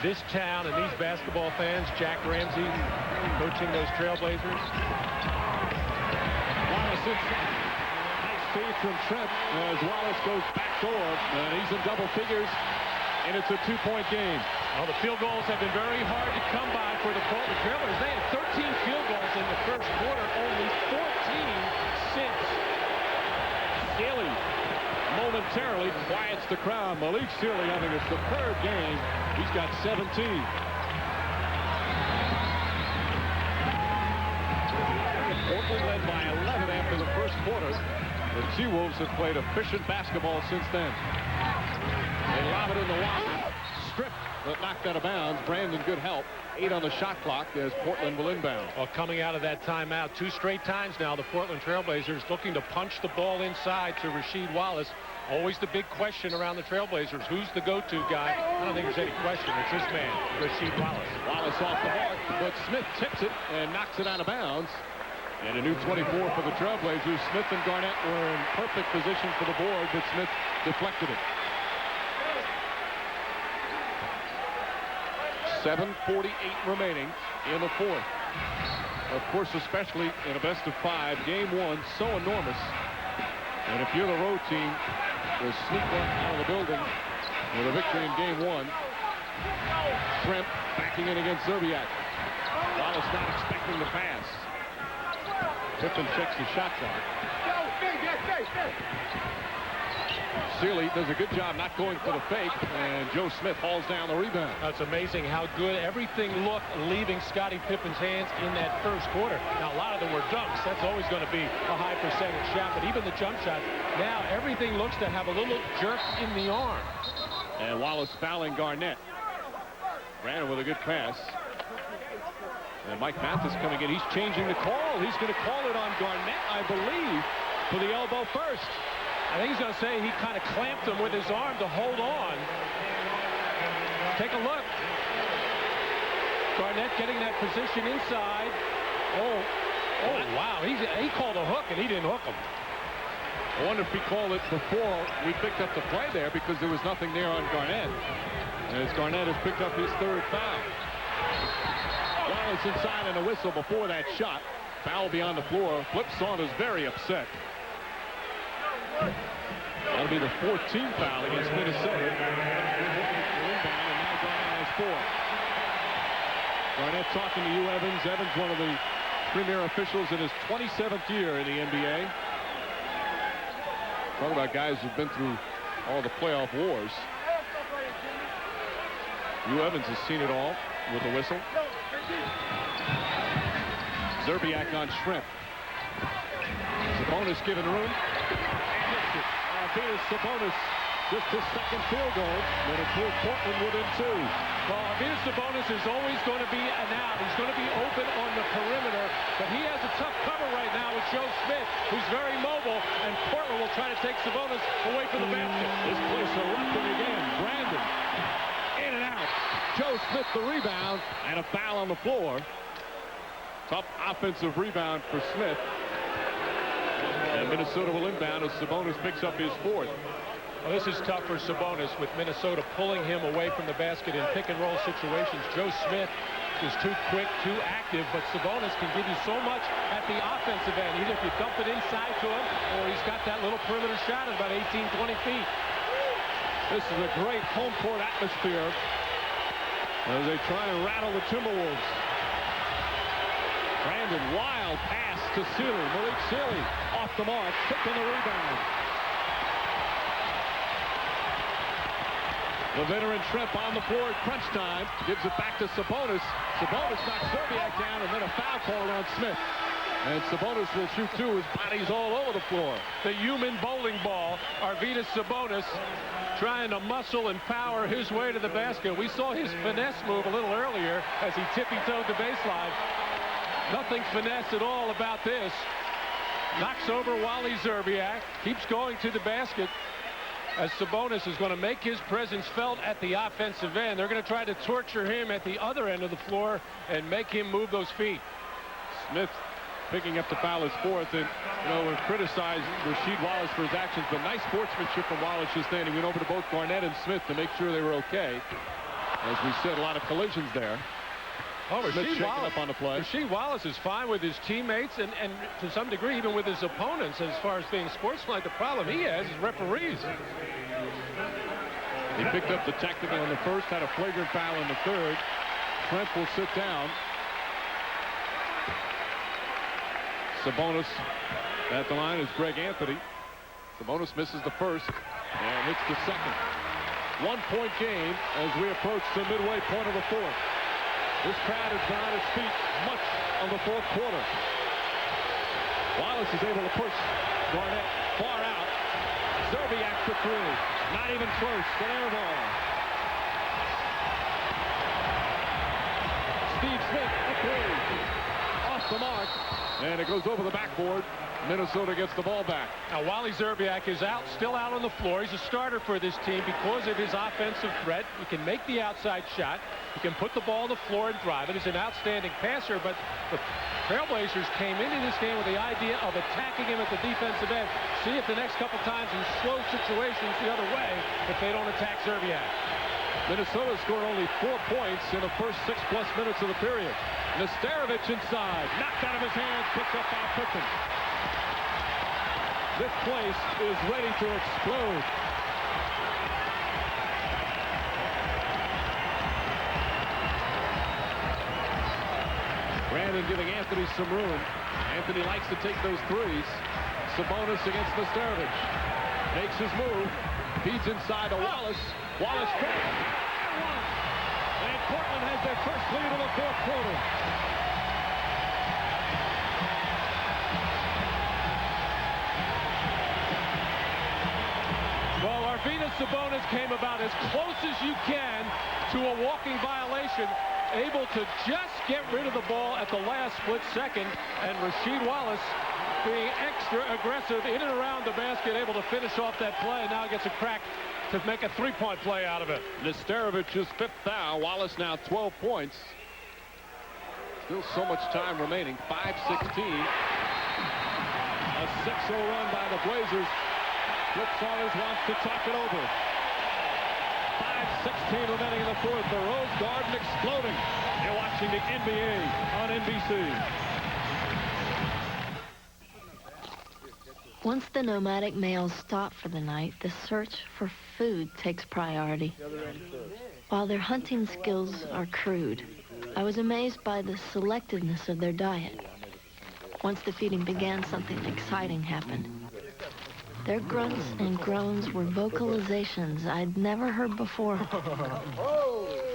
this town and these basketball fans? Jack Ramsey coaching those Trailblazers. Wallace inside. Nice feed from Trent as Wallace goes backdoor, and he's in double figures, and it's a two-point game. Well, the field goals have been very hard to come by for the Portland Trailblazers. They had 13 field goals in the first quarter, only 14 since. Sealy momentarily quiets the crowd. Malik Sealy having a superb game. He's got 17. Portland led by 11 after the first quarter. The T-Wolves have played efficient basketball since then. They lob it in the lock. Stripped, but knocked out of bounds. Brandon, good help. 8 on the shot clock as Portland will inbound. Well, coming out of that timeout, 2 straight times now, the Portland Trailblazers looking to punch the ball inside to Rasheed Wallace. Always the big question around the Trailblazers. Who's the go-to guy? I don't think there's any question. It's this man, Rasheed Wallace. Wallace off the mark, but Smith tips it and knocks it out of bounds. And a new 24 for the Trailblazers. Smith and Garnett were in perfect position for the board, but Smith deflected it. 7:48 remaining in the fourth. Of course, especially in a best-of-5, game one, so enormous. And if you're the road team, you'll sneak one out of the building with a victory in game one. Trent backing in against Zerbiak. Wallace not expecting the pass. Pippen checks the shot clock. Sealy does a good job not going for the fake, and Joe Smith hauls down the rebound. That's amazing how good everything looked leaving Scottie Pippen's hands in that first quarter. Now, a lot of them were dunks. That's always going to be a high percentage shot, but even the jump shots, now everything looks to have a little jerk in the arm. And Wallace fouling Garnett. Brandon with a good pass. And Mike Mathis coming in. He's changing the call. He's going to call it on Garnett, I believe, for the elbow first. I think he's going to say he kind of clamped him with his arm to hold on. Take a look. Garnett getting that position inside. Oh, wow. He called a hook, and he didn't hook him. I wonder if he called it before we picked up the play there because there was nothing there on Garnett. As Garnett has picked up his third foul. Wallace inside and a whistle before that shot. Foul beyond the floor. Flip Saunders very upset. And to be the 14th foul against Minnesota. Inbound, and now Garnett has 4. Garnett talking to you, Evans. Evans, one of the premier officials in his 27th year in the NBA. Talk about guys who've been through all the playoff wars. Hugh Evans has seen it all with a whistle. Zerbiak on Shrimp. Sabonis given room. Arvydas Sabonis, just his second field goal, and it pulled Portland within 2. Well, Arvydas Sabonis is always going to be an out. He's going to be open on the perimeter, but he has a tough cover right now with Joe Smith, who's very mobile, and Portland will try to take Sabonis away from the basket. This place erupting again. Brandon in and out. Joe Smith the rebound, and a foul on the floor. Tough offensive rebound for Smith. And Minnesota will inbound as Sabonis picks up his 4th. Well, this is tough for Sabonis with Minnesota pulling him away from the basket in pick-and-roll situations. Joe Smith is too quick, too active, but Sabonis can give you so much at the offensive end, either if you dump it inside to him or he's got that little perimeter shot at about 18, 20 feet. This is a great home court atmosphere as they try and rattle the Timberwolves. Brandon, wild pass to Sealy. Malik Sealy off the mark, picked on the rebound. The veteran Shrimp on the floor at crunch time. Gives it back to Sabonis. Sabonis knocks Zerbiak down, and then a foul called on Smith. And Sabonis will shoot 2. His body's all over the floor. The human bowling ball. Arvydas Sabonis trying to muscle and power his way to the basket. We saw his finesse move a little earlier as he tippy-toed the baseline. Nothing finesse at all about this. Knocks over Wally Zerbiak. Keeps going to the basket as Sabonis is going to make his presence felt at the offensive end. They're going to try to torture him at the other end of the floor and make him move those feet. Smith picking up the foul, his 4th. And, you know, we've criticized Rasheed Wallace for his actions, but nice sportsmanship from Wallace just then. He went over to both Garnett and Smith to make sure they were okay. As we said, a lot of collisions there. Oh, Rasheed Wallace, up on the play. Rasheed Wallace is fine with his teammates and to some degree even with his opponents as far as being sportsmanlike. The problem he has is referees. He picked up the technical in the first, had a flagrant foul in the 3rd. Trent will sit down. Sabonis at the line is Greg Anthony. Sabonis misses the 1st and hits the 2nd. 1-point game as we approach the midway point of the 4th. This crowd has been on its feet much of the 4th quarter. Wallace is able to push Garnett far out. Zerbiak for 3. Not even close. An air ball. Steve Smith a 3. Off the mark. And it goes over the backboard. Minnesota gets the ball back. Now, Wally Zerbiak is still out on the floor. He's a starter for this team because of his offensive threat. He can make the outside shot. He can put the ball on the floor and drive it. He's an outstanding passer, but the Trailblazers came into this game with the idea of attacking him at the defensive end. See if the next couple times in slow situations the other way if they don't attack Zerbiak. Minnesota scored only 4 points in the first 6+ minutes of the period. Nesterovic inside, knocked out of his hands, picked up by Pippen. This place is ready to explode. Brandon giving Anthony some room. Anthony likes to take those 3s. Sabonis against Nesterovic. Makes his move. Feeds inside to Wallace. Wallace finished. And Portland has their first lead in the 4th quarter. Well, Arvydas Sabonis came about as close as you can to a walking violation, able to just get rid of the ball at the last split second, and Rasheed Wallace being extra aggressive in and around the basket, able to finish off that play. Now gets a crack to make a 3-point play out of it. Nesterovic's 5th foul. Wallace now 12 points. Still so much time remaining. 5:16. A 6-0 run by the Blazers. Flip Saunders wants to talk it over. 5:16 remaining in the 4th. The Rose Garden exploding. You're watching the NBA on NBC. Once the nomadic males stop for the night, the search for food takes priority. While their hunting skills are crude, I was amazed by the selectiveness of their diet. Once the feeding began, something exciting happened. Their grunts and groans were vocalizations I'd never heard before.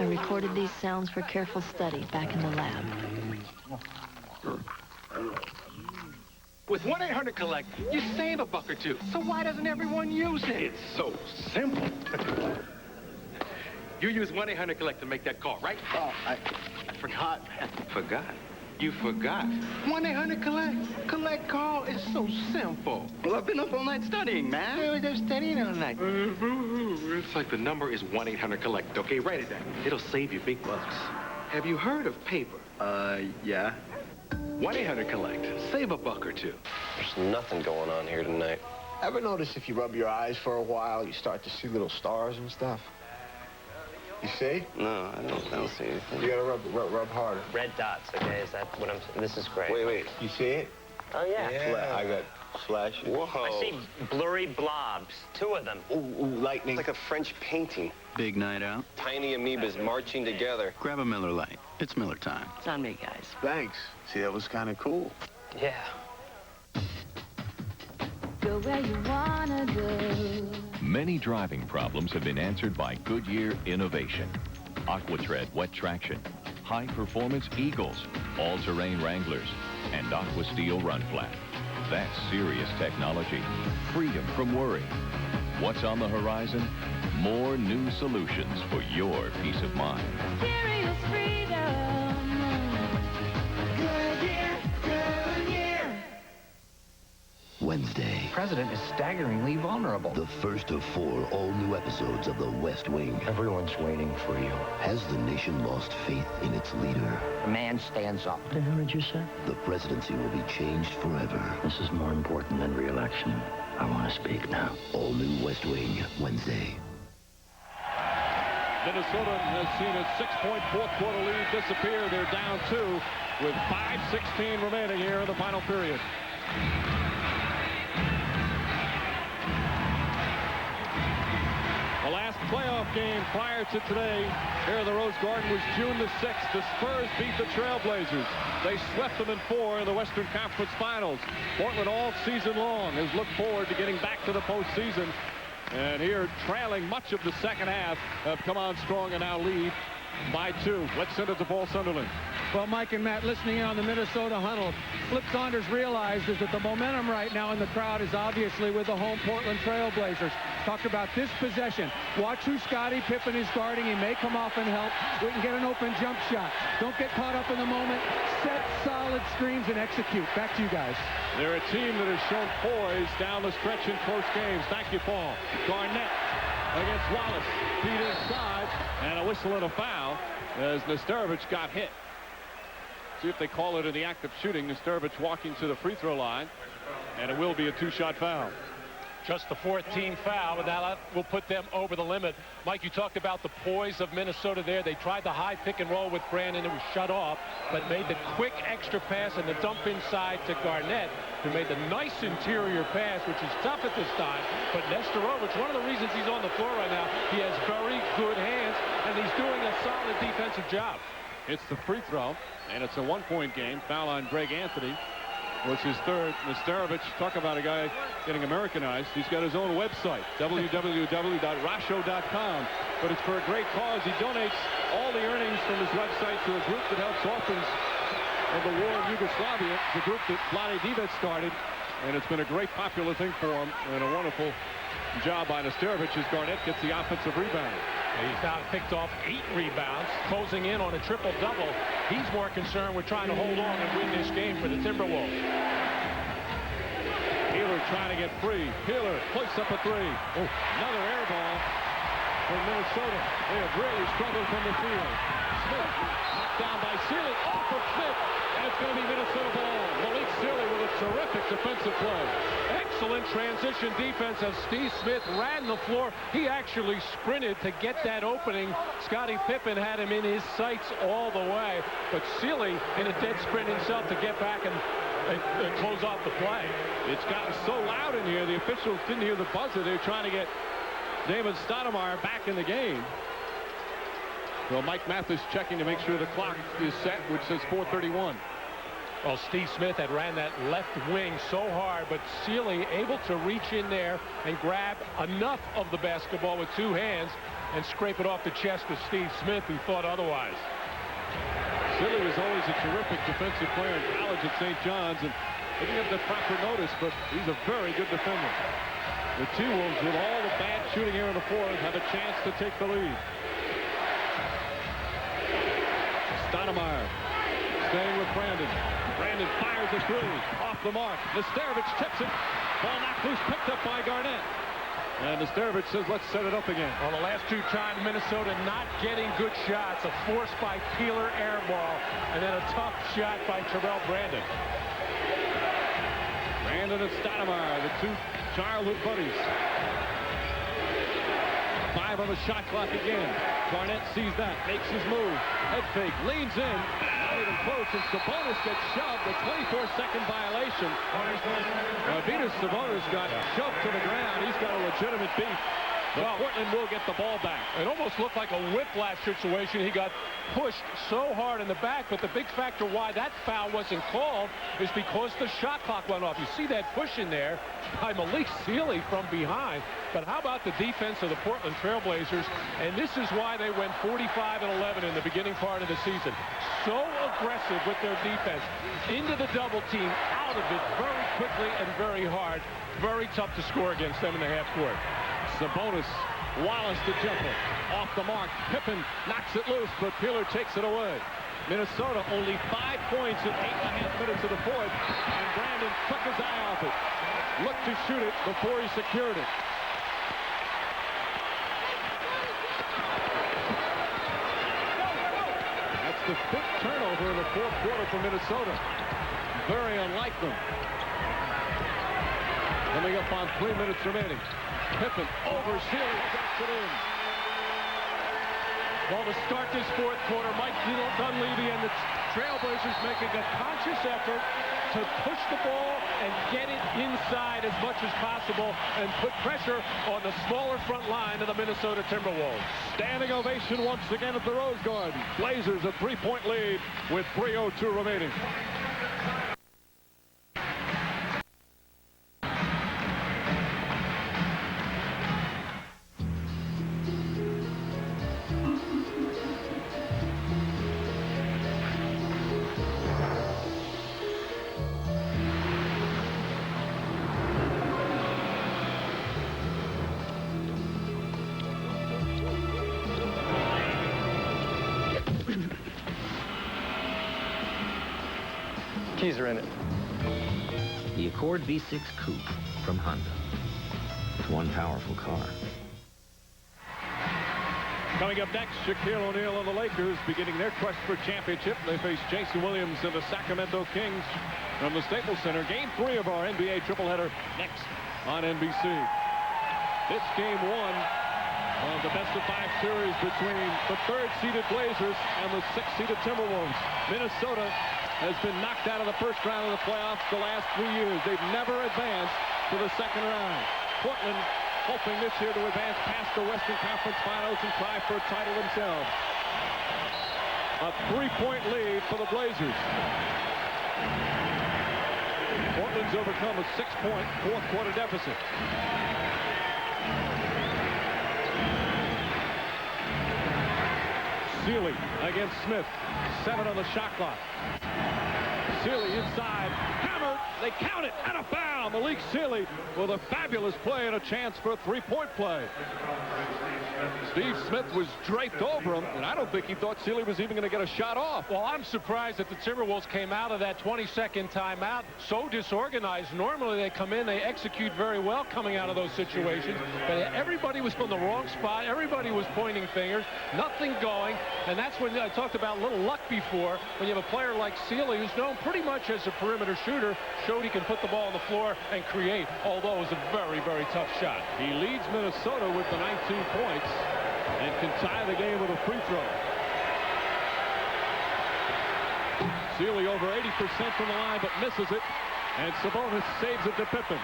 I recorded these sounds for careful study back in the lab. With 1-800-COLLECT, you save a buck or two. So why doesn't everyone use it? It's so simple. You use 1-800-COLLECT to make that call, right? Oh, I forgot, man. Forgot? You forgot. 1-800-COLLECT. Collect call is so simple. Well, I've been up all night studying, man. I was just studying all night. It's like the number is 1-800-COLLECT, okay? Write it down. It'll save you big bucks. Have you heard of paper? Yeah. 1-800-COLLECT. Save a buck or two. There's nothing going on here tonight. Ever notice if you rub your eyes for a while, you start to see little stars and stuff? You see? No, I don't see anything. You gotta rub harder. Red dots, okay? Is that what I'm saying? This is great. Wait. You see it? Oh, yeah. I got flashes. Whoa. I see blurry blobs. 2 of them. Ooh, lightning. It's like a French painting. Big night out. Tiny amoebas marching together. Grab a Miller Lite. It's Miller time. It's on me, guys. Thanks. See, that was kind of cool. Yeah. Go where you wanna go. Many driving problems have been answered by Goodyear innovation. AquaTread wet traction, high-performance Eagles, all-terrain Wranglers, and AquaSteel run flat. That's serious technology. Freedom from worry. What's on the horizon? More new solutions for your peace of mind. Serious freedom. Goodyear, Goodyear. Wednesday. The president is staggeringly vulnerable. The first of 4 all-new episodes of The West Wing. Everyone's waiting for you. Has the nation lost faith in its leader? The man stands up. What the hell did you say? The presidency will be changed forever. This is more important than re-election. I want to speak now. All new West Wing, Wednesday. Minnesota has seen its 6-point fourth-quarter lead disappear. They're down 2 with 5:16 remaining here in the final period. The last playoff game prior to today here at the Rose Garden was June the 6th. The Spurs beat the Trailblazers. They swept them in 4 in the Western Conference Finals. Portland all season long has looked forward to getting back to the postseason. And here, trailing much of the second half, have come on strong and now lead by 2. Let's send it to Paul Sunderland. Well, Mike and Matt, listening in on the Minnesota huddle, Flip Saunders realizes that the momentum right now in the crowd is obviously with the home Portland Trailblazers. Talk about this possession. Watch who Scottie Pippen is guarding. He may come off and help. We can get an open jump shot. Don't get caught up in the moment. Set solid screens and execute. Back to you guys. They're a team that has shown poise down the stretch in close games. Thank you, Paul. Garnett against Wallace. Feet inside, and a whistle and a foul as Nesterovic got hit. See if they call it in the act of shooting. Nesterovic walking to the free throw line, and it will be a 2-shot foul. Just the 4th team foul, but that will put them over the limit. Mike, you talked about the poise of Minnesota there. They tried the high pick and roll with Brandon. It was shut off, but made the quick extra pass and the dump inside to Garnett, who made the nice interior pass, which is tough at this time. But Nesterovic, one of the reasons he's on the floor right now, he has very good hands, and he's doing a solid defensive job. It's the free throw, and it's a 1-point game. Foul on Greg Anthony. Was his 3rd. Nesterovic, talk about a guy getting Americanized. He's got his own website, www.rasho.com. But it's for a great cause. He donates all the earnings from his website to a group that helps orphans of the war in Yugoslavia. It's a group that Vlade Divac started, and it's been a great popular thing for him, and a wonderful job by Nesterovic as Garnett gets the offensive rebound. He's now picked off 8 rebounds, closing in on a triple-double. He's more concerned with trying to hold on and win this game for the Timberwolves. Peeler trying to get free. Peeler puts up a 3. Oh, another air ball from Minnesota. They have really struggled from the field. Smith knocked down by Sealy. Off of Smith, and it's going to be Minnesota ball. Malik Sealy with a terrific defensive play. Excellent transition defense as Steve Smith ran the floor. He actually sprinted to get that opening. Scottie Pippen had him in his sights all the way, but Sealy in a dead sprint himself to get back and and close off the play. It's gotten so loud in here, the officials didn't hear the buzzer. They're trying to get D.Stoudamire back in the game. Well, Mike Mathis checking to make sure the clock is set, which says 4:31. Well, Steve Smith had ran that left wing so hard, but Sealy able to reach in there and grab enough of the basketball with two hands and scrape it off the chest of Steve Smith, who thought otherwise. Sealy was always a terrific defensive player in college at St. John's, and he didn't have the proper notice, but he's a very good defender. The T-Wolves, with all the bad shooting here in the fourth, have a chance to take the lead. Stoudamire staying with Brandon. Brandon fires a three. Off the mark. Nesterovic tips it. Ball knocked loose, picked up by Garnett. And Nesterovic says, let's set it up again. Well, the last two times, Minnesota not getting good shots. A force by Peeler air ball, and then a tough shot by Terrell Brandon. Brandon and Stoudamire, the two childhood buddies. 5 on the shot clock again. Garnett sees that, makes his move. Head fake, leans in. Not even close, and Sabonis gets shoved. A 24-second violation. Vitas Sabonis got shoved to the ground. He's got a legitimate beef. But Portland will get the ball back. It almost looked like a whiplash situation. He got pushed so hard in the back, but the big factor why that foul wasn't called is because the shot clock went off. You see that push in there by Malik Sealy from behind. But how about the defense of the Portland Trailblazers? And this is why they went 45-11 in the beginning part of the season. So aggressive with their defense. Into the double team, out of it very quickly and very hard. Very tough to score against them in the half court. Sabonis, Wallace to jumper. Off the mark. Pippen knocks it loose, but Peeler takes it away. Minnesota only 5 points in 8.5 minutes of the fourth, and Brandon took his eye off it. Looked to shoot it before he secured it. That's the 5th turnover in the fourth quarter for Minnesota. Very unlike them. Coming up on 3 minutes remaining. Pippen over Sealy, gets it in. Well, to start this fourth quarter, Mike Dunleavy and the Trailblazers making a conscious effort to push the ball and get it inside as much as possible and put pressure on the smaller front line of the Minnesota Timberwolves. Standing ovation once again at the Rose Garden. Blazers a 3-point lead with 3:02 remaining. Keys are in it. The Accord V6 Coupe from Honda. It's one powerful car. Coming up next, Shaquille O'Neal and the Lakers beginning their quest for championship. They face Jason Williams and the Sacramento Kings from the Staples Center. Game 3 of our NBA tripleheader next on NBC. This game 1 of the best-of-5 series between the 3rd-seeded Blazers and the 6th-seeded Timberwolves. Minnesota has been knocked out of the first round of the playoffs the last 3 years. They've never advanced to the second round. Portland hoping this year to advance past the Western Conference Finals and try for a title themselves. A 3-point lead for the Blazers. Portland's overcome a 6-point fourth quarter deficit. Sealy against Smith. 7 on the shot clock. Sealy inside. Hammered. They count it. And a foul. Malik Sealy with a fabulous play and a chance for a 3-point play. Steve Smith was draped over him, and I don't think he thought Sealy was even going to get a shot off. Well, I'm surprised that the Timberwolves came out of that 20-second timeout so disorganized. Normally they come in, they execute very well coming out of those situations, but everybody was from the wrong spot. Everybody was pointing fingers, nothing going, and that's when I talked about a little luck before. When you have a player like Sealy, who's known pretty much as a perimeter shooter, showed he can put the ball on the floor and create, although it was a very, very tough shot. He leads Minnesota with the 19 points and can tie the game with a free throw. Sealy over 80% from the line, but misses it. And Sabonis saves it to Pippen.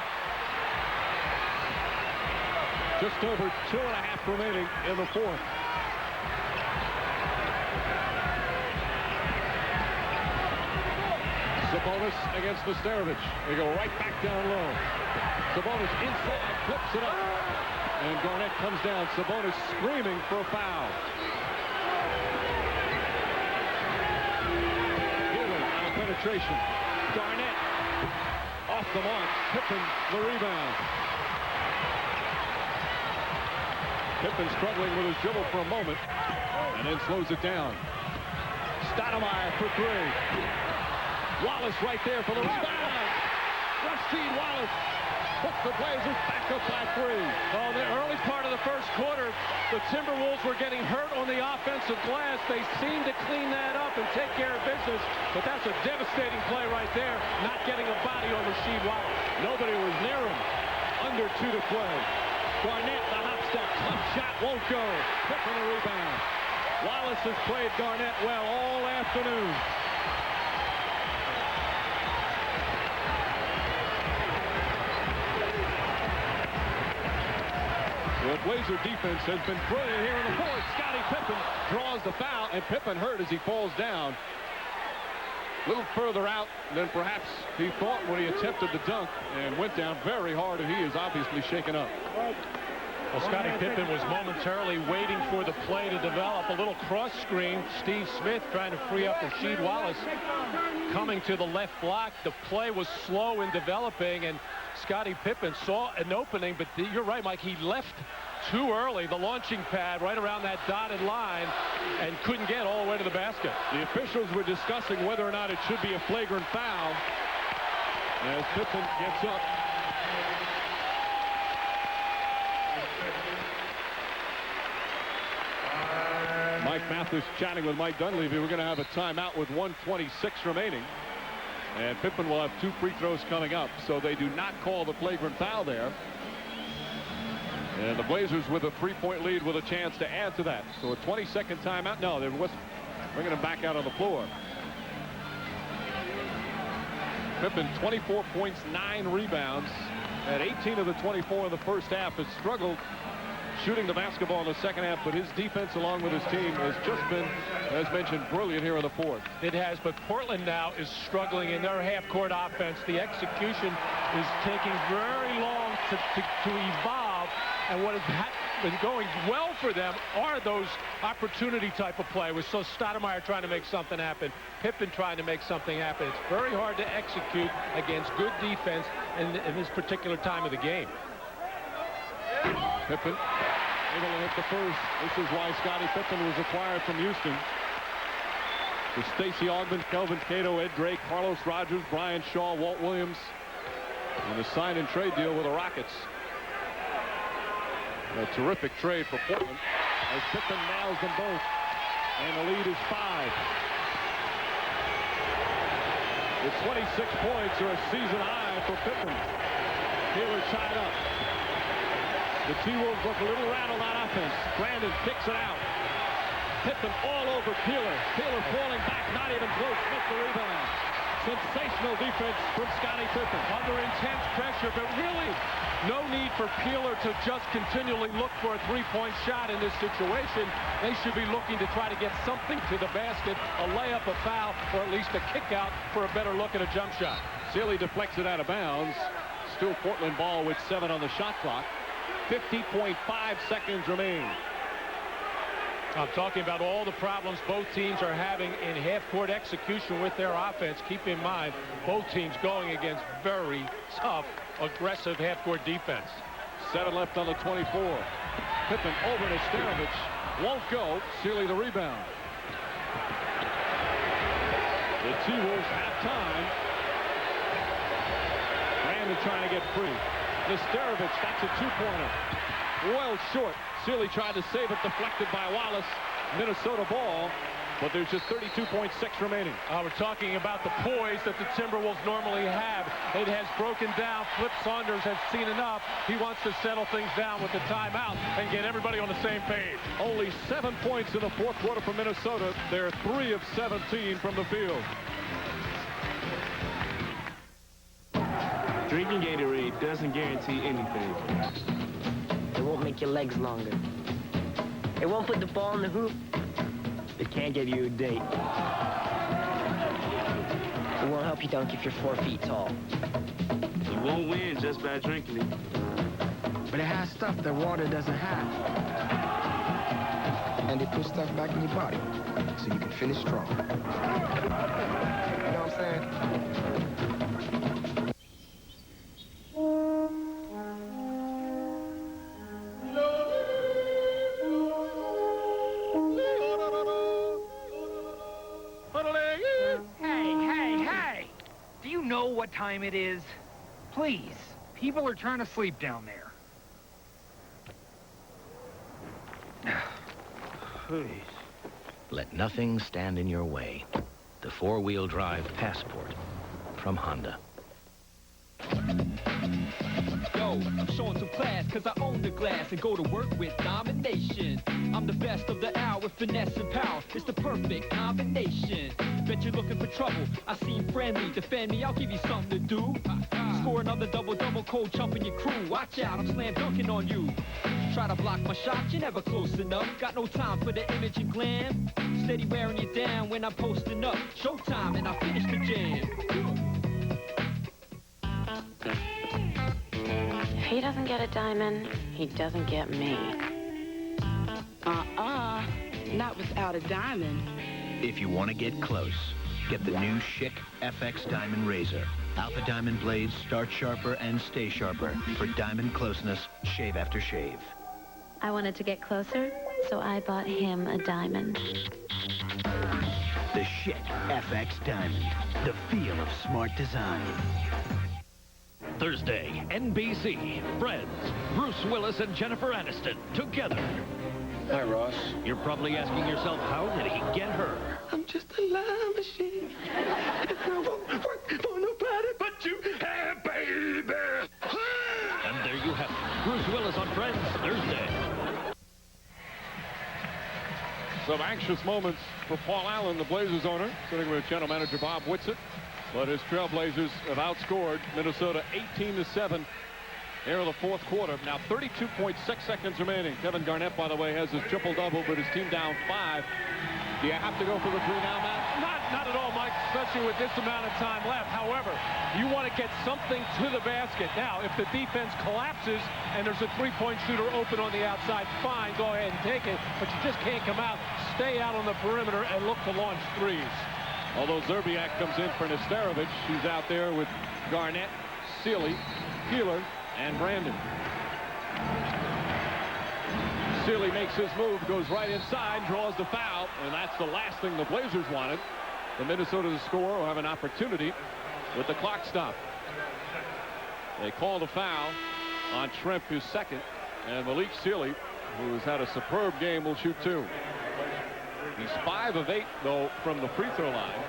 Just over 2.5 remaining in the fourth. Sabonis against Nesterovic. They go right back down low. Sabonis inside, flips it up. And Garnett comes down. Sabonis screaming for a foul. Gillen on a penetration. Garnett off the mark. Pippen the rebound. Pippen struggling with his dribble for a moment and then slows it down. Stoudamire for three. Wallace right there for the rebound. Rasheed Wallace puts the Blazers back up by three. Oh, the early part of the first quarter, the Timberwolves were getting hurt on the offensive glass. They seemed to clean that up and take care of business, but that's a devastating play right there, not getting a body on Rasheed Wallace. Nobody was near him. Under 2 to play. Garnett, the hop step, tough shot, won't go. Pippen the rebound. Wallace has played Garnett well all afternoon. The Blazer defense has been brilliant here in the fourth. Scottie Pippen draws the foul, and Pippen hurt as he falls down. A little further out than perhaps he thought when he attempted the dunk, and went down very hard, and he is obviously shaken up. Well, Scottie Pippen was momentarily waiting for the play to develop. A little cross screen. Steve Smith trying to free up Rasheed Wallace. Coming to the left block. The play was slow in developing, and Scottie Pippen saw an opening, but you're right, Mike. He left too early, the launching pad right around that dotted line, and couldn't get all the way to the basket. The officials were discussing whether or not it should be a flagrant foul as Pippen gets up. Mike Mathis chatting with Mike Dunleavy. We're going to have a timeout with 1:26 remaining. And Pippen will have 2 free throws coming up, so they do not call the flagrant foul there. And the Blazers with a 3-point lead with a chance to add to that. So a 20-second timeout. No, they're bringing him back out on the floor. Pippen, 24 points, 9 rebounds. At 18 of the 24 in the first half, has struggled shooting the basketball in the second half, but his defense along with his team has just been, as mentioned, brilliant here in the fourth. It has, but Portland now is struggling in their half-court offense. The execution is taking very long to evolve, and what has been going well for them are those opportunity type of play. We saw Stoudamire trying to make something happen, Pippen trying to make something happen. It's very hard to execute against good defense in this particular time of the game. Pippen able to hit the first. This is why Scottie Pippen was acquired from Houston. With Stacey Augmon, Kelvin Cato, Ed Drake, Carlos Rogers, Brian Shaw, Walt Williams, and the sign and trade deal with the Rockets. A terrific trade for Portland as Pippen nails them both, and the lead is 5. With 26 points are a season high for Pippen. Taylor tied up. The T-Wolves look a little rattled on offense. Brandon kicks it out. Pippen all over Peeler. Peeler falling back, not even close. Smith the rebound. Sensational defense from Scottie Pippen. Under intense pressure, but really no need for Peeler to just continually look for a 3-point shot in this situation. They should be looking to try to get something to the basket, a layup, a foul, or at least a kick out for a better look at a jump shot. Sealy deflects it out of bounds. Still Portland ball with 7 on the shot clock. 50.5 seconds remain. I'm talking about all the problems both teams are having in half-court execution with their offense. Keep in mind, both teams going against very tough, aggressive half-court defense. 7 left on the 24. Pippen over to Nesterovic. Won't go. Sealy the rebound. The T-Wolves have time. Brandon trying to get free. Nesterovic, that's a 2-pointer. Well short. Sealy tried to save it, deflected by Wallace. Minnesota ball. but there's just 32.6 remaining. We're talking about the poise that the Timberwolves normally have. It has broken down. Flip Saunders has seen enough. He wants to settle things down with the timeout and get everybody on the same page. Only 7 points in the fourth quarter for Minnesota. They're 3 of 17 from the field. Drinking Gatorade doesn't guarantee anything. It won't make your legs longer. It won't put the ball in the hoop. It can't give you a date. It won't help you dunk if you're 4 feet tall. You won't win just by drinking it. But it has stuff that water doesn't have. And it puts stuff back in your body so you can finish strong. You know what I'm saying? What time it is? Please, people are trying to sleep down there. Please. Let nothing stand in your way. The four-wheel drive Passport from Honda. Yo, I'm showing some class cause I own the glass and go to work with domination. I'm the best of the hour with finesse and power. It's the perfect combination. Bet you're looking for trouble. I seem friendly. Defend me, I'll give you something to do. Score another double-double, cold chumping your crew. Watch out, I'm slam dunking on you. Try to block my shot, you're never close enough. Got no time for the image and glam. Steady wearing you down when I'm posting up. Showtime and I finish the jam. If he doesn't get a diamond, he doesn't get me. Not without a diamond. If you want to get close, get the new Schick FX Diamond Razor. Alpha Diamond blades start sharper and stay sharper for diamond closeness, shave after shave. I wanted to get closer, so I bought him a diamond. The Schick FX Diamond. The feel of smart design. Thursday, NBC. Friends, Bruce Willis and Jennifer Aniston together. Hi, Ross. You're probably asking yourself, how did he get her? I'm just a love machine. I won't work for nobody but you. Hey, baby. And there you have it. Bruce Willis on Friends, Thursday. Some anxious moments for Paul Allen, the Blazers owner, sitting with general manager Bob Whitsitt. But his Trailblazers have outscored Minnesota 18-7 here in the fourth quarter. Now 32.6 seconds remaining. Kevin Garnett, by the way, has his triple-double, but his team down 5. Do you have to go for the 3 now, Matt? Not at all, Mike, especially with this amount of time left. However, you want to get something to the basket. Now, if the defense collapses and there's a three-point shooter open on the outside, fine, go ahead and take it. But you just can't come out, stay out on the perimeter, and look to launch threes. Although Zerbiak comes in for Nesterovic, he's out there with Garnett, Sealy, Keeler, and Brandon. Sealy makes his move, goes right inside, draws the foul, and that's the last thing the Blazers wanted. The Minnesota to score will have an opportunity with the clock stop. They call the foul on Shrimp, who's second, and Malik Sealy, who has had a superb game, will shoot 2. He's 5 of 8, though, from the free throw line.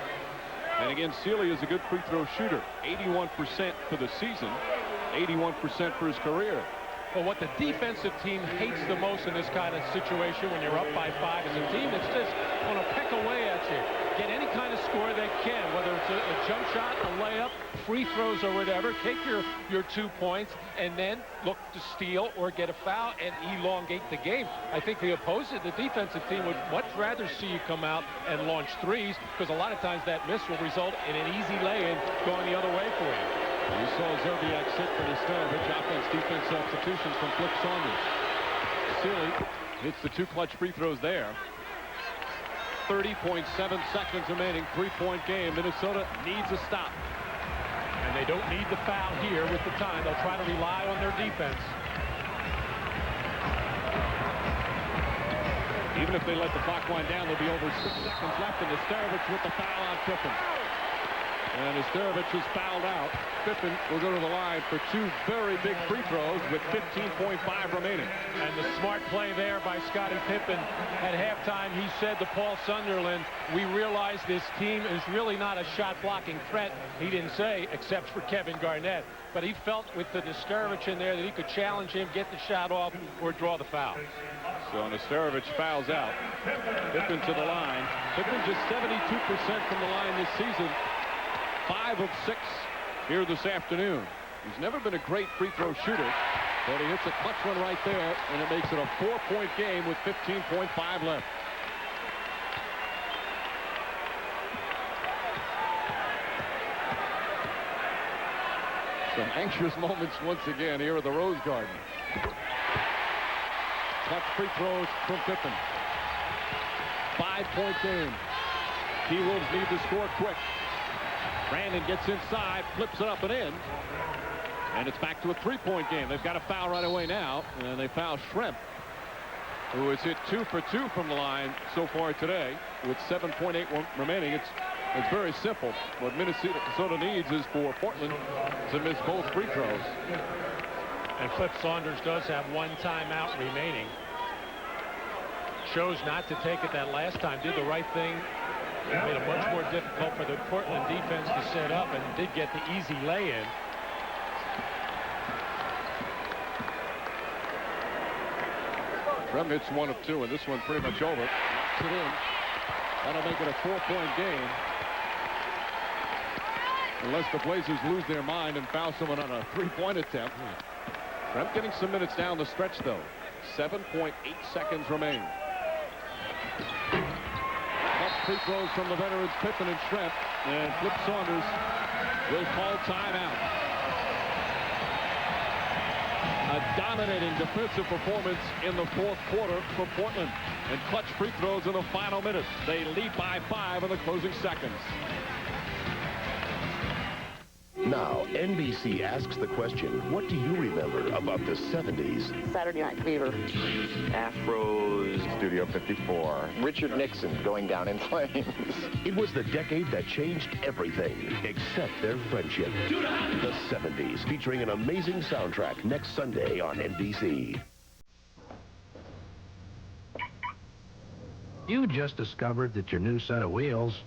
And again, Sealy is a good free throw shooter. 81% for the season, 81% for his career. Well, what the defensive team hates the most in this kind of situation when you're up by 5 is a team that's just going to peck away at you. Get any kind of score they can, whether it's a jump shot, a layup, free throws or whatever. Take your 2 points and then look to steal or get a foul and elongate the game. I think the defensive team would much rather see you come out and launch threes, because a lot of times that miss will result in an easy lay-in going the other way for you. You saw Zerbiak sit for Nesterovic. Offense-defense substitutions from Flip Saunders. Sealy hits the 2 clutch free throws there. 30.7 seconds remaining, 3-point game. Minnesota needs a stop. And they don't need the foul here with the time. They'll try to rely on their defense. Even if they let the clock wind down, there'll be over 6 seconds left, and Nesterovic with the foul on Pippen. And Nesterovic is fouled out. Pippen will go to the line for 2 very big free throws with 15.5 remaining. And the smart play there by Scottie Pippen. At halftime, he said to Paul Sunderland, we realize this team is really not a shot-blocking threat. He didn't say, except for Kevin Garnett. But he felt with the Nesterovic in there that he could challenge him, get the shot off, or draw the foul. So Nesterovic fouls out. Pippen to the line. Pippen just 72% from the line this season. 5 of 6 here this afternoon. He's never been a great free throw shooter, but he hits a clutch one right there, and it makes it a 4-point game with 15.5 left. Some anxious moments once again here at the Rose Garden. Clutch free throws from Pippen. 5-point game. T-Wolves need to score quick. Brandon gets inside, flips it up and in. And it's back to a 3-point game. They've got a foul right away now, and they foul Schrempf, who has hit 2 for 2 from the line so far today with 7.8 remaining. It's very simple. What Minnesota needs is for Portland to miss both free throws. And Cliff Saunders does have 1 timeout remaining. Chose not to take it that last time. Did the right thing. Made it much more difficult for the Portland defense to set up, and did get the easy lay-in. Schrempf hits 1 of 2, and this one pretty much over. Knocks it in. That'll make it a 4-point game. Unless the Blazers lose their mind and foul someone on a 3-point attempt. Schrempf getting some minutes down the stretch, though. 7.8 seconds remain. Free throws from the veterans Pippen and Schrempf, and Flip Saunders will call timeout. A dominating defensive performance in the 4th quarter for Portland, and clutch free throws in the final minutes. They lead by 5 in the closing seconds. Now, NBC asks the question, what do you remember about the 70s? Saturday Night Fever. Afros. Studio 54. Richard Nixon going down in flames. It was the decade that changed everything, except their friendship. The 70s, featuring an amazing soundtrack next Sunday on NBC. You just discovered that your new set of wheels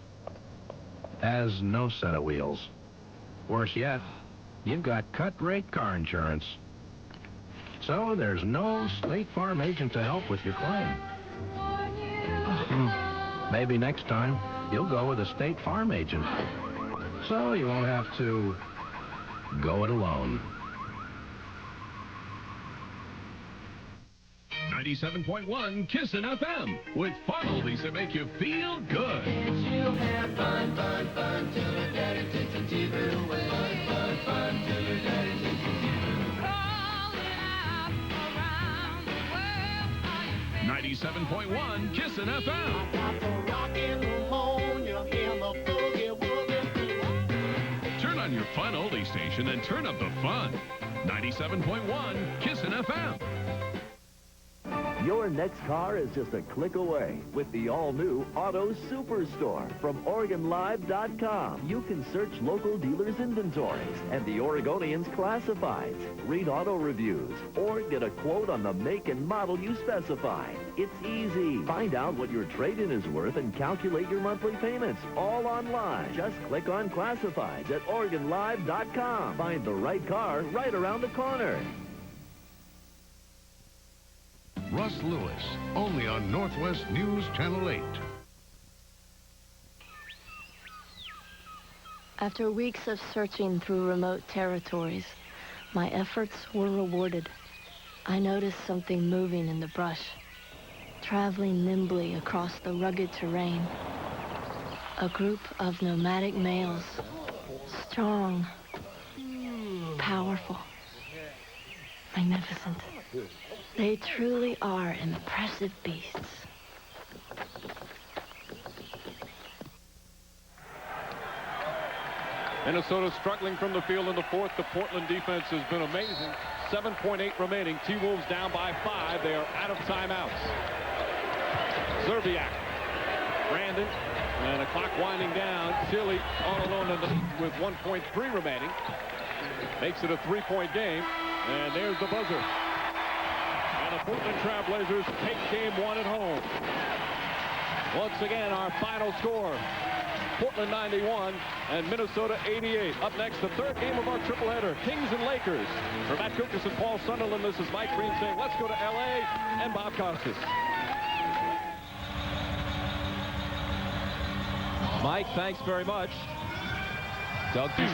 has no set of wheels. Worse yet, you've got cut-rate car insurance. So there's no State Farm agent to help with your claim. Maybe next time you'll go with a State Farm agent. So you won't have to go it alone. 97.1 Kissin' FM with fun oldies that make you feel good. You'll have fun, fun, fun till your daddy takes the TV away. Fun, fun, fun till your daddy takes the TV away. 97.1 Kissin' FM. Turn on your fun oldie station and turn up the fun. 97.1 Kissin' FM. Your next car is just a click away with the all-new Auto Superstore from OregonLive.com. You can search local dealers' inventories and the Oregonians' classifieds, read auto reviews, or get a quote on the make and model you specify. It's easy. Find out what your trade-in is worth and calculate your monthly payments, all online. Just click on classifieds at OregonLive.com. Find the right car right around the corner. Russ Lewis, only on Northwest News Channel 8. After weeks of searching through remote territories, my efforts were rewarded. I noticed something moving in the brush, traveling nimbly across the rugged terrain. A group of nomadic males, strong, powerful, magnificent. They truly are impressive beasts. Minnesota struggling from the field in the 4th. The Portland defense has been amazing. 7.8 remaining. T-Wolves down by 5. They are out of timeouts. Zerbiak Brandon, and a clock winding down. Philly all alone in the lead with 1.3 remaining. Makes it a 3-point game, and there's the buzzer. And the Portland Trailblazers take game 1 at home. Once again, our final score, Portland 91 and Minnesota 88. Up next, the third game of our tripleheader, Kings and Lakers. For Matt Kukas and Paul Sunderland, this is Mike Green saying, let's go to L.A. and Bob Costas. Mike, thanks very much. Doug